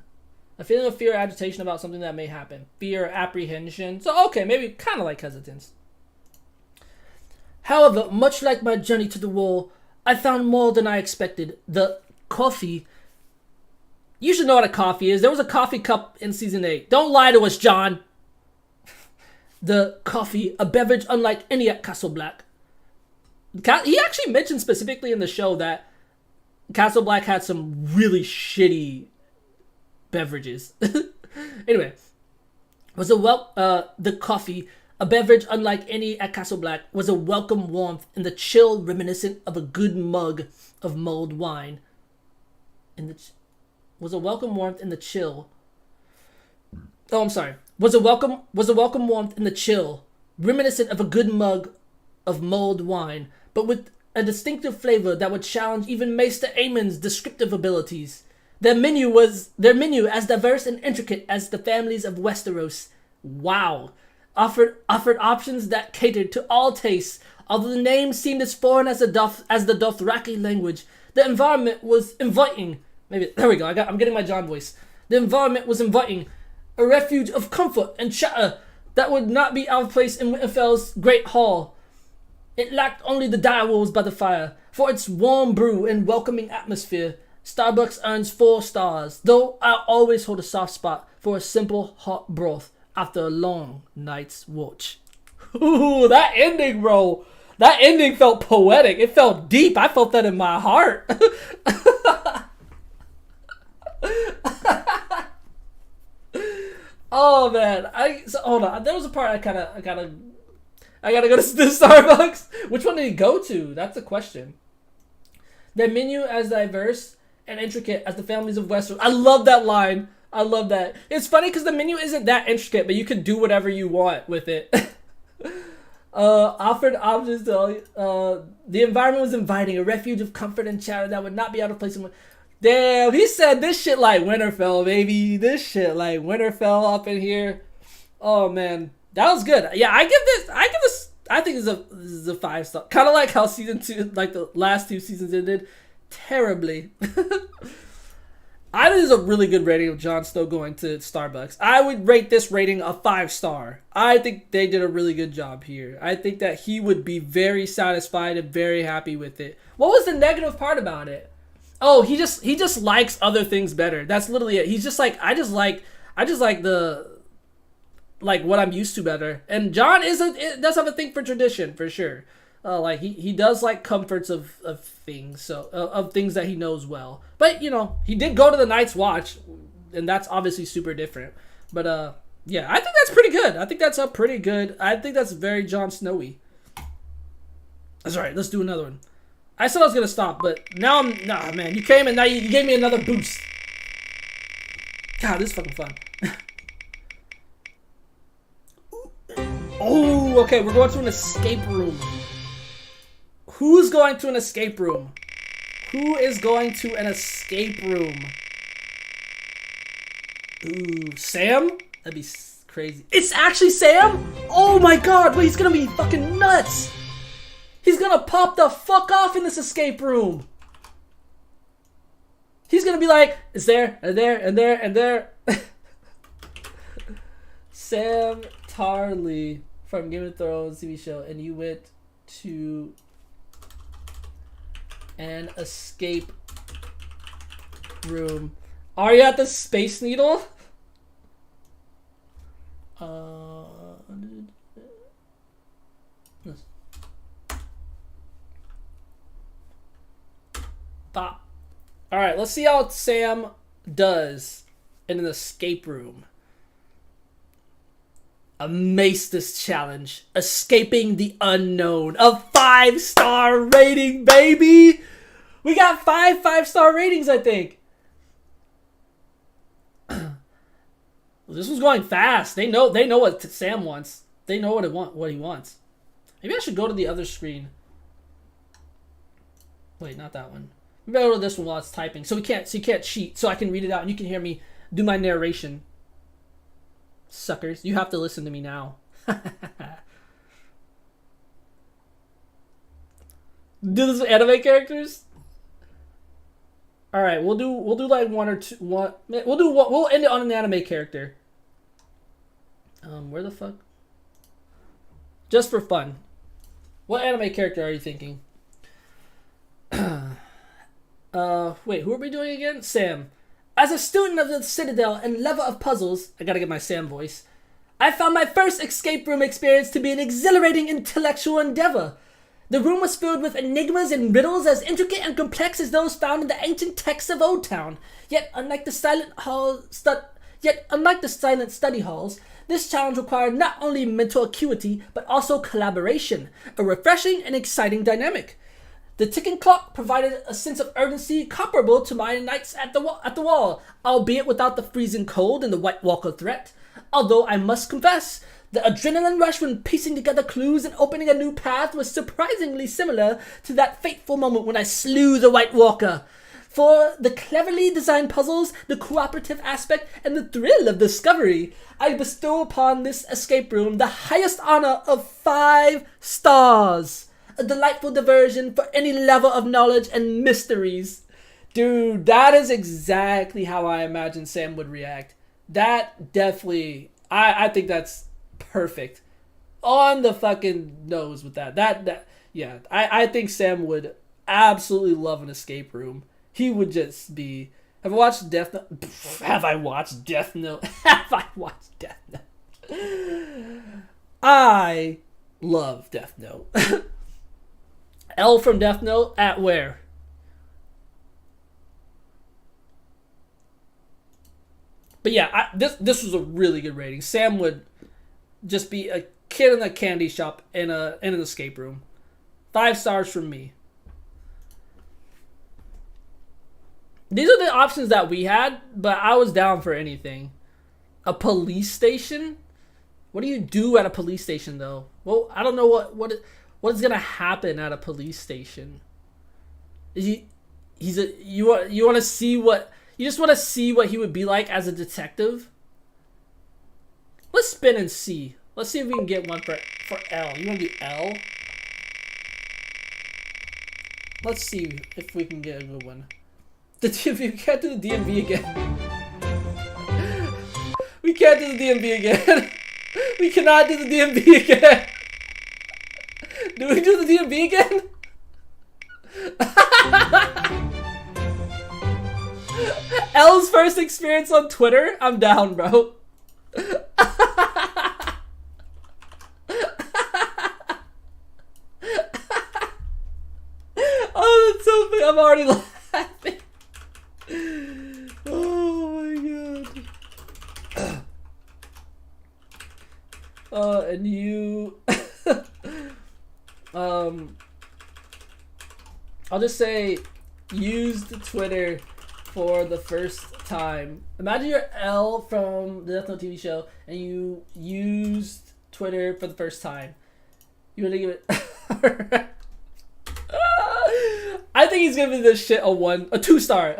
A feeling of fear or agitation about something that may happen. Fear, apprehension. So, okay, maybe kind of like hesitance. However, much like my journey to the wall, I found more than I expected. The coffee. You should know what a coffee is. There was a coffee cup in season 8. Don't lie to us, John. The coffee, a beverage unlike any at Castle Black. He actually mentioned specifically in the show that Castle Black had some really shitty beverages. Anyway, the coffee, a beverage unlike any at Castle Black, was a welcome warmth in the chill reminiscent of a good mug of mulled wine. Was a welcome warmth in the chill reminiscent of a good mug of mulled wine, but with a distinctive flavor that would challenge even Maester Aemon's descriptive abilities. Their menu as diverse and intricate as the families of Westeros. Wow. Offered options that catered to all tastes. Although the name seemed as foreign as the Dothraki language, the environment was inviting. There we go. I'm getting my John voice. The environment was inviting, a refuge of comfort and chatter that would not be out of place in Winterfell's great hall. It lacked only the direwolves by the fire. For its warm brew and welcoming atmosphere, Starbucks earns 4 stars, though I always hold a soft spot for a simple hot broth after a long night's watch. Ooh, that ending, bro. That ending felt poetic. It felt deep. I felt that in my heart. Oh man, hold on. There was a part I gotta go to the Starbucks. Which one did he go to? That's the question. Their menu as diverse and intricate as the families of Westeros. I love that line. I love that. It's funny because the menu isn't that intricate, but you can do whatever you want with it. Offered options to the environment was inviting, a refuge of comfort and chatter that would not be out of place. Damn, he said this shit like Winterfell, baby. This shit like Winterfell up in here. Oh man, that was good. Yeah, I think this is a 5 star. Kind of like how season 2, like the last 2 seasons ended terribly. I think this is a really good rating of Jon Snow going to Starbucks. I would rate this rating a 5 star. I think they did a really good job here. I think that he would be very satisfied and very happy with it. What was the negative part about it? Oh, he just likes other things better. That's literally it. He's just like, I just like what I'm used to better. And John does have a thing for tradition for sure. Like he does like comforts of things, so of things that he knows well. But you know, he did go to the Night's Watch, and that's obviously super different. But yeah, I think that's pretty good. I think that's a pretty good. I think that's very Jon Snowy. That's right. Let's do another one. I said I was gonna stop, but now nah, man. You came and now you gave me another boost. God, this is fucking fun. Oh, okay. We're going to an escape room. Who's going to an escape room? Who is going to an escape room? Ooh, Sam? That'd be crazy. It's actually Sam? Oh my god, wait, he's gonna be fucking nuts. He's gonna pop the fuck off in this escape room. He's gonna be like, it's there, and there, and there, and there. Sam Tarly from Game of Thrones TV show, and you went to an escape room. Arya at the Space Needle? Bop. Alright, let's see how Sam does in an escape room. Amaze this challenge. Escaping the unknown. A 5-star rating, baby! We got 5-star ratings, I think. This one's going fast. They know what Sam wants. They know what he wants. Maybe I should go to the other screen. Wait, not that one. Maybe I'll go to this one while it's typing. So you can't cheat. So I can read it out and you can hear me do my narration. Suckers, you have to listen to me now. Do this with anime characters? Alright, we'll do like one or two. We'll end it on an anime character. Where the fuck? Just for fun. What anime character are you thinking? Wait, who are we doing again? Sam. As a student of the Citadel and lover of puzzles, I gotta get my Sam voice, I found my first escape room experience to be an exhilarating intellectual endeavor. The room was filled with enigmas and riddles as intricate and complex as those found in the ancient texts of Old Town. Yet, unlike the silent study halls, this challenge required not only mental acuity, but also collaboration, a refreshing and exciting dynamic. The ticking clock provided a sense of urgency comparable to my nights at the wall, albeit without the freezing cold and the White Walker threat. Although I must confess, the adrenaline rush when piecing together clues and opening a new path was surprisingly similar to that fateful moment when I slew the White Walker. For the cleverly designed puzzles, the cooperative aspect, and the thrill of discovery, I bestow upon this escape room the highest honor of 5 stars. A delightful diversion for any level of knowledge and mysteries. Dude, that is exactly how I imagine Sam would react. That definitely, I think that's perfect. On the fucking nose with that. Yeah, I think Sam would absolutely love an escape room. He would just be... Have I watched Death Note? Have I watched Death Note? Have I watched Death Note? I love Death Note. L from Death Note at where? But yeah, this was a really good rating. Sam would just be a kid in a candy shop in an escape room. 5 stars from me. These are the options that we had, but I was down for anything. A police station? What do you do at a police station though? Well, I don't know what is gonna happen at a police station. You want to see what you just want to see what he would be like as a detective. Let's spin and see. Let's see if we can get one for L. You want to do L? Let's see if we can get a good one. The DMV, we can't do the DMV again. We can't do the DMV again. We cannot do the DMV again. Do we do the DMV again? L's first experience on Twitter? I'm down, bro. Oh, that's so funny. I'm already laughing. Oh my god. And you... I'll just say used Twitter for the first time. Imagine you're L from the Death Note TV show and you used Twitter for the first time. You want to give it... I think he's giving this shit a 2 star.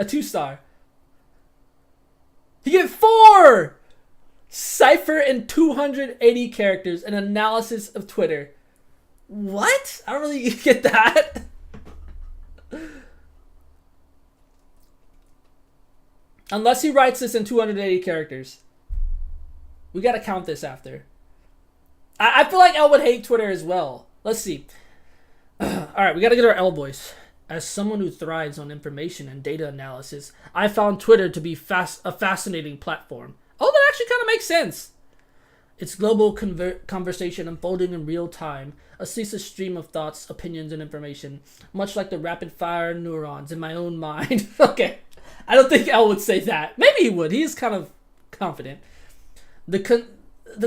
He gave 4! Cipher in 280 characters, an analysis of Twitter. What? I don't really get that. Unless he writes this in 280 characters. We gotta count this after. I feel like Elle would hate Twitter as well. Let's see. Alright, we gotta get our Elle voice. As someone who thrives on information and data analysis, I found Twitter to be a fascinating platform. Oh, that actually kind of makes sense. Its global conversation unfolding in real time, a ceaseless stream of thoughts, opinions, and information, much like the rapid-fire neurons in my own mind. Okay, I don't think Elle would say that. Maybe he would. He is kind of confident. The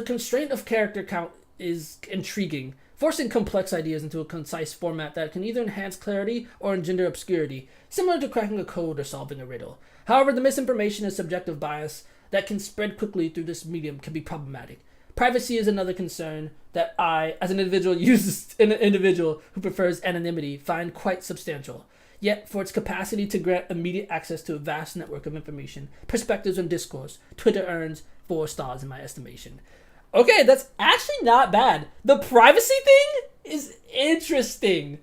constraint of character count is intriguing, forcing complex ideas into a concise format that can either enhance clarity or engender obscurity, similar to cracking a code or solving a riddle. However, the misinformation and subjective bias that can spread quickly through this medium can be problematic. Privacy is another concern that I, as an individual who prefers anonymity, find quite substantial. Yet, for its capacity to grant immediate access to a vast network of information, perspectives, and discourse, Twitter earns 4 stars in my estimation. Okay, that's actually not bad. The privacy thing is interesting.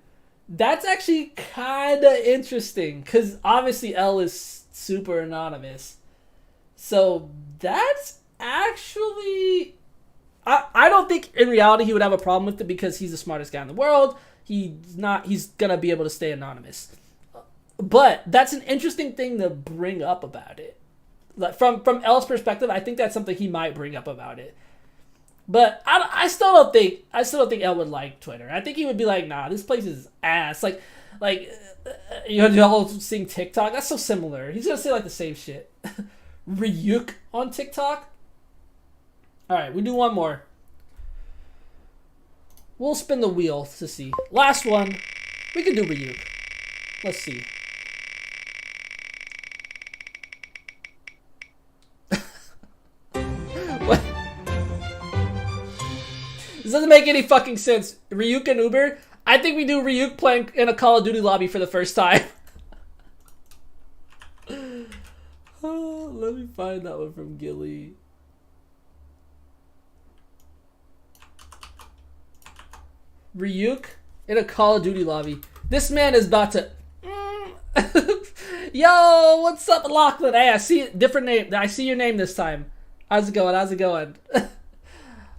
That's actually kind of interesting, because obviously Elle is super anonymous. So that's actually... I don't think in reality he would have a problem with it because he's the smartest guy in the world. He's gonna be able to stay anonymous. But that's an interesting thing to bring up about it. Like from Elle's perspective, I think that's something he might bring up about it. But I still don't think Elle would like Twitter. I think he would be like, nah, this place is ass. Like you know, y'all seeing TikTok, that's so similar. He's gonna say like the same shit. Ryuk on TikTok. All right, we do one more. We'll spin the wheel to see. Last one. We can do Ryuk. Let's see. What? This doesn't make any fucking sense. Ryuk and Uber? I think we do Ryuk playing in a Call of Duty lobby for the first time. Oh, let me find that one from Gilly. Ryuk in a Call of Duty lobby. This man is about to... Yo, what's up, Lachlan? Hey, I see different name. I see your name this time. How's it going?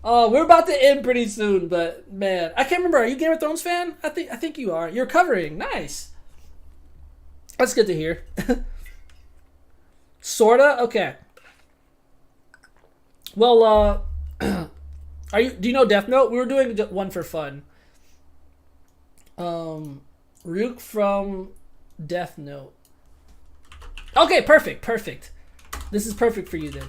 Oh, we're about to end pretty soon, but man, I can't remember. Are you a Game of Thrones fan? I think you are. You're covering. Nice. That's good to hear. Sorta? Okay. Well, do you know Death Note? We were doing one for fun. Ryuk from Death Note. Okay, perfect. This is perfect for you then.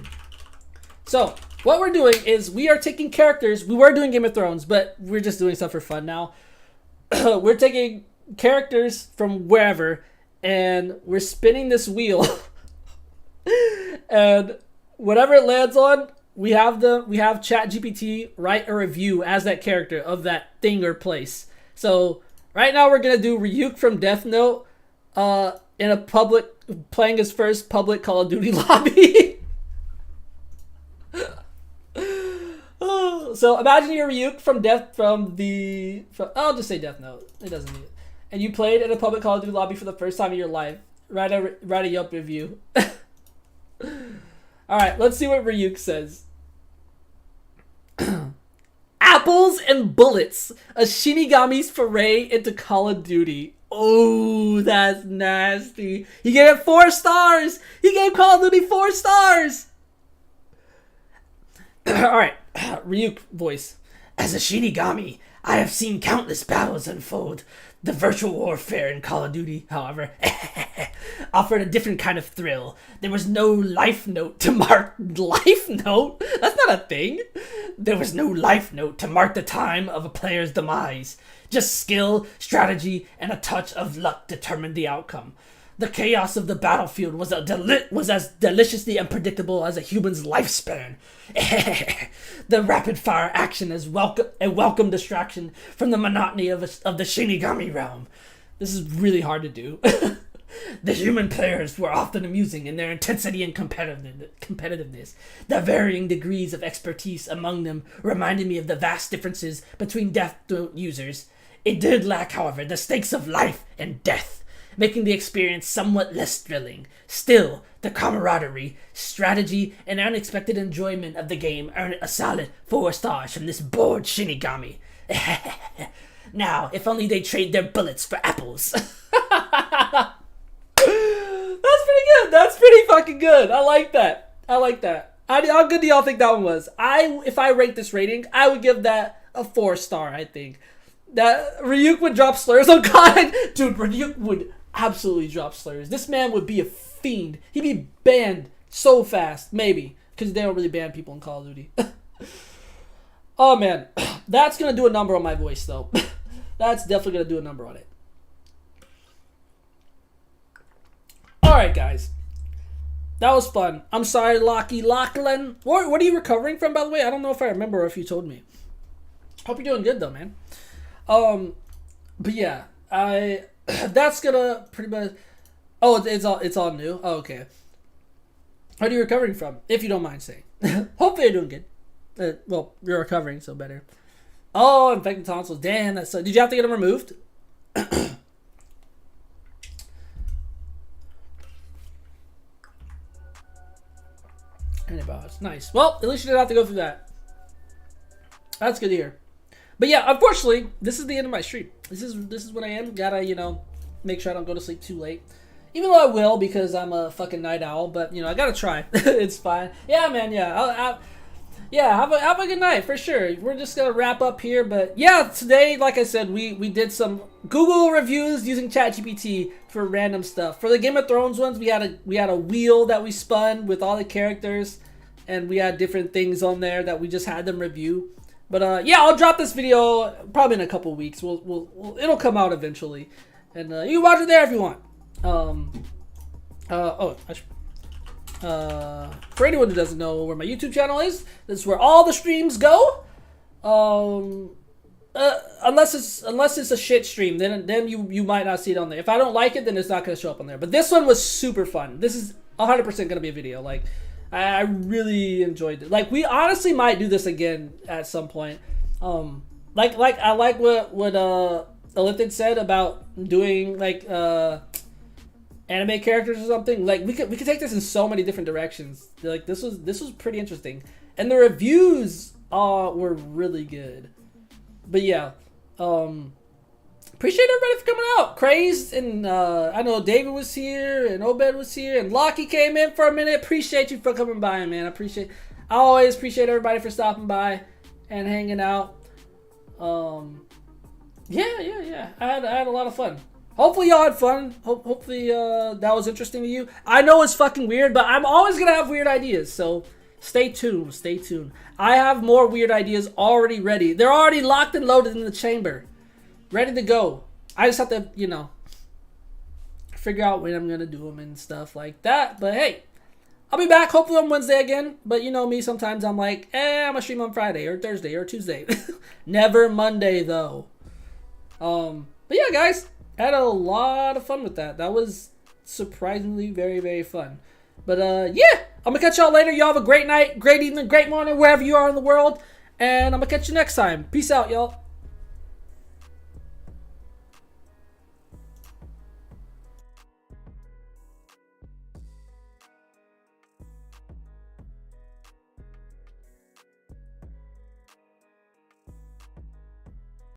So, what we're doing is we are taking characters. We were doing Game of Thrones, but we're just doing stuff for fun now. We're taking characters from wherever, and we're spinning this wheel. And whatever it lands on, we have ChatGPT write a review as that character of that thing or place. So right now we're gonna do Ryuk from Death Note in a public, playing his first public Call of Duty lobby. So imagine you're Ryuk from I'll just say Death Note. It doesn't need it. And you played in a public Call of Duty lobby for the first time in your life. Write a Yelp review. Alright, let's see what Ryuk says. Apples and bullets. A Shinigami's foray into Call of Duty. Oh, that's nasty. He gave it 4 stars. He gave Call of Duty 4 stars. Alright, Ryuk voice. As a Shinigami, I have seen countless battles unfold. The virtual warfare in Call of Duty, however, offered a different kind of thrill. There was no life note to mark... Life note? That's not a thing. There was no life note to mark the time of a player's demise. Just skill, strategy, and a touch of luck determined the outcome. The chaos of the battlefield was as deliciously unpredictable as a human's lifespan. The rapid-fire action is a welcome distraction from the monotony of the Shinigami realm. This is really hard to do. The human players were often amusing in their intensity and competitiveness. The varying degrees of expertise among them reminded me of the vast differences between Death Note users. It did lack, however, the stakes of life and death, making the experience somewhat less thrilling. Still, the camaraderie, strategy, and unexpected enjoyment of the game earned a solid 4 stars from this bored Shinigami. Now, if only they trade their bullets for apples. That's pretty good. That's pretty fucking good. I like that. How good do y'all think that one was? If I rate this rating, I would give that a 4 star, I think. That Ryuk would drop slurs on God. Dude, Ryuk would absolutely drop slurs. This man would be a fiend. He'd be banned so fast. Maybe. Because they don't really ban people in Call of Duty. Oh, man. That's going to do a number on my voice, though. That's definitely going to do a number on it. Alright, guys. That was fun. I'm sorry, Lachlan. What are you recovering from, by the way? I don't know if I remember or if you told me. Hope you're doing good, though, man. But yeah, that's gonna pretty much. Oh, it's all new. Oh, okay. What are you recovering from, if you don't mind saying? Hopefully you're doing good. Well, you're recovering, so better. Oh, infected tonsils. Damn, that's so. Did you have to get them removed? Antibiotics. Nice. Well, at least you didn't have to go through that. That's good to hear. But yeah, unfortunately, this is the end of my stream. This is what I am. Gotta, make sure I don't go to sleep too late. Even though I will, because I'm a fucking night owl. But, I gotta try. It's fine. Yeah, man, yeah. Have a good night, for sure. We're just gonna wrap up here. But yeah, today, like I said, we did some Google reviews using ChatGPT for random stuff. For the Game of Thrones ones, we had a wheel that we spun with all the characters. And we had different things on there that we just had them review. But yeah, I'll drop this video probably in a couple weeks. It'll come out eventually, and you can watch it there if you want. For anyone who doesn't know where my YouTube channel is, this is where all the streams go. Unless it's a shit stream, then you might not see it on there. If I don't like it, then it's not gonna show up on there. But this one was super fun. This is 100% gonna be a video. Like, I really enjoyed it. Like, we honestly might do this again at some point. I like what Elliptic said about doing like anime characters or something. Like, we could take this in so many different directions. Like, this was pretty interesting, and the reviews were really good. But yeah, appreciate everybody for coming out. Crazed, and I know David was here, and Obed was here, and Lockie came in for a minute. Appreciate you for coming by, man. I always appreciate everybody for stopping by and hanging out. Yeah. I had a lot of fun. Hopefully y'all had fun. Hopefully that was interesting to you. I know it's fucking weird, but I'm always gonna have weird ideas, so stay tuned. I have more weird ideas already ready. They're already locked and loaded in the chamber, ready to go. I just have to, figure out when I'm gonna do them and stuff like that. But hey, I'll be back hopefully on Wednesday again. But you know me, sometimes I'm like, I'm gonna stream on Friday or Thursday or Tuesday. Never Monday though. But yeah, guys, I had a lot of fun with that. That was surprisingly very, very fun. But yeah, I'm gonna catch y'all later. Y'all have a great night, great evening, great morning, wherever you are in the world. And I'm gonna catch you next time. Peace out, y'all.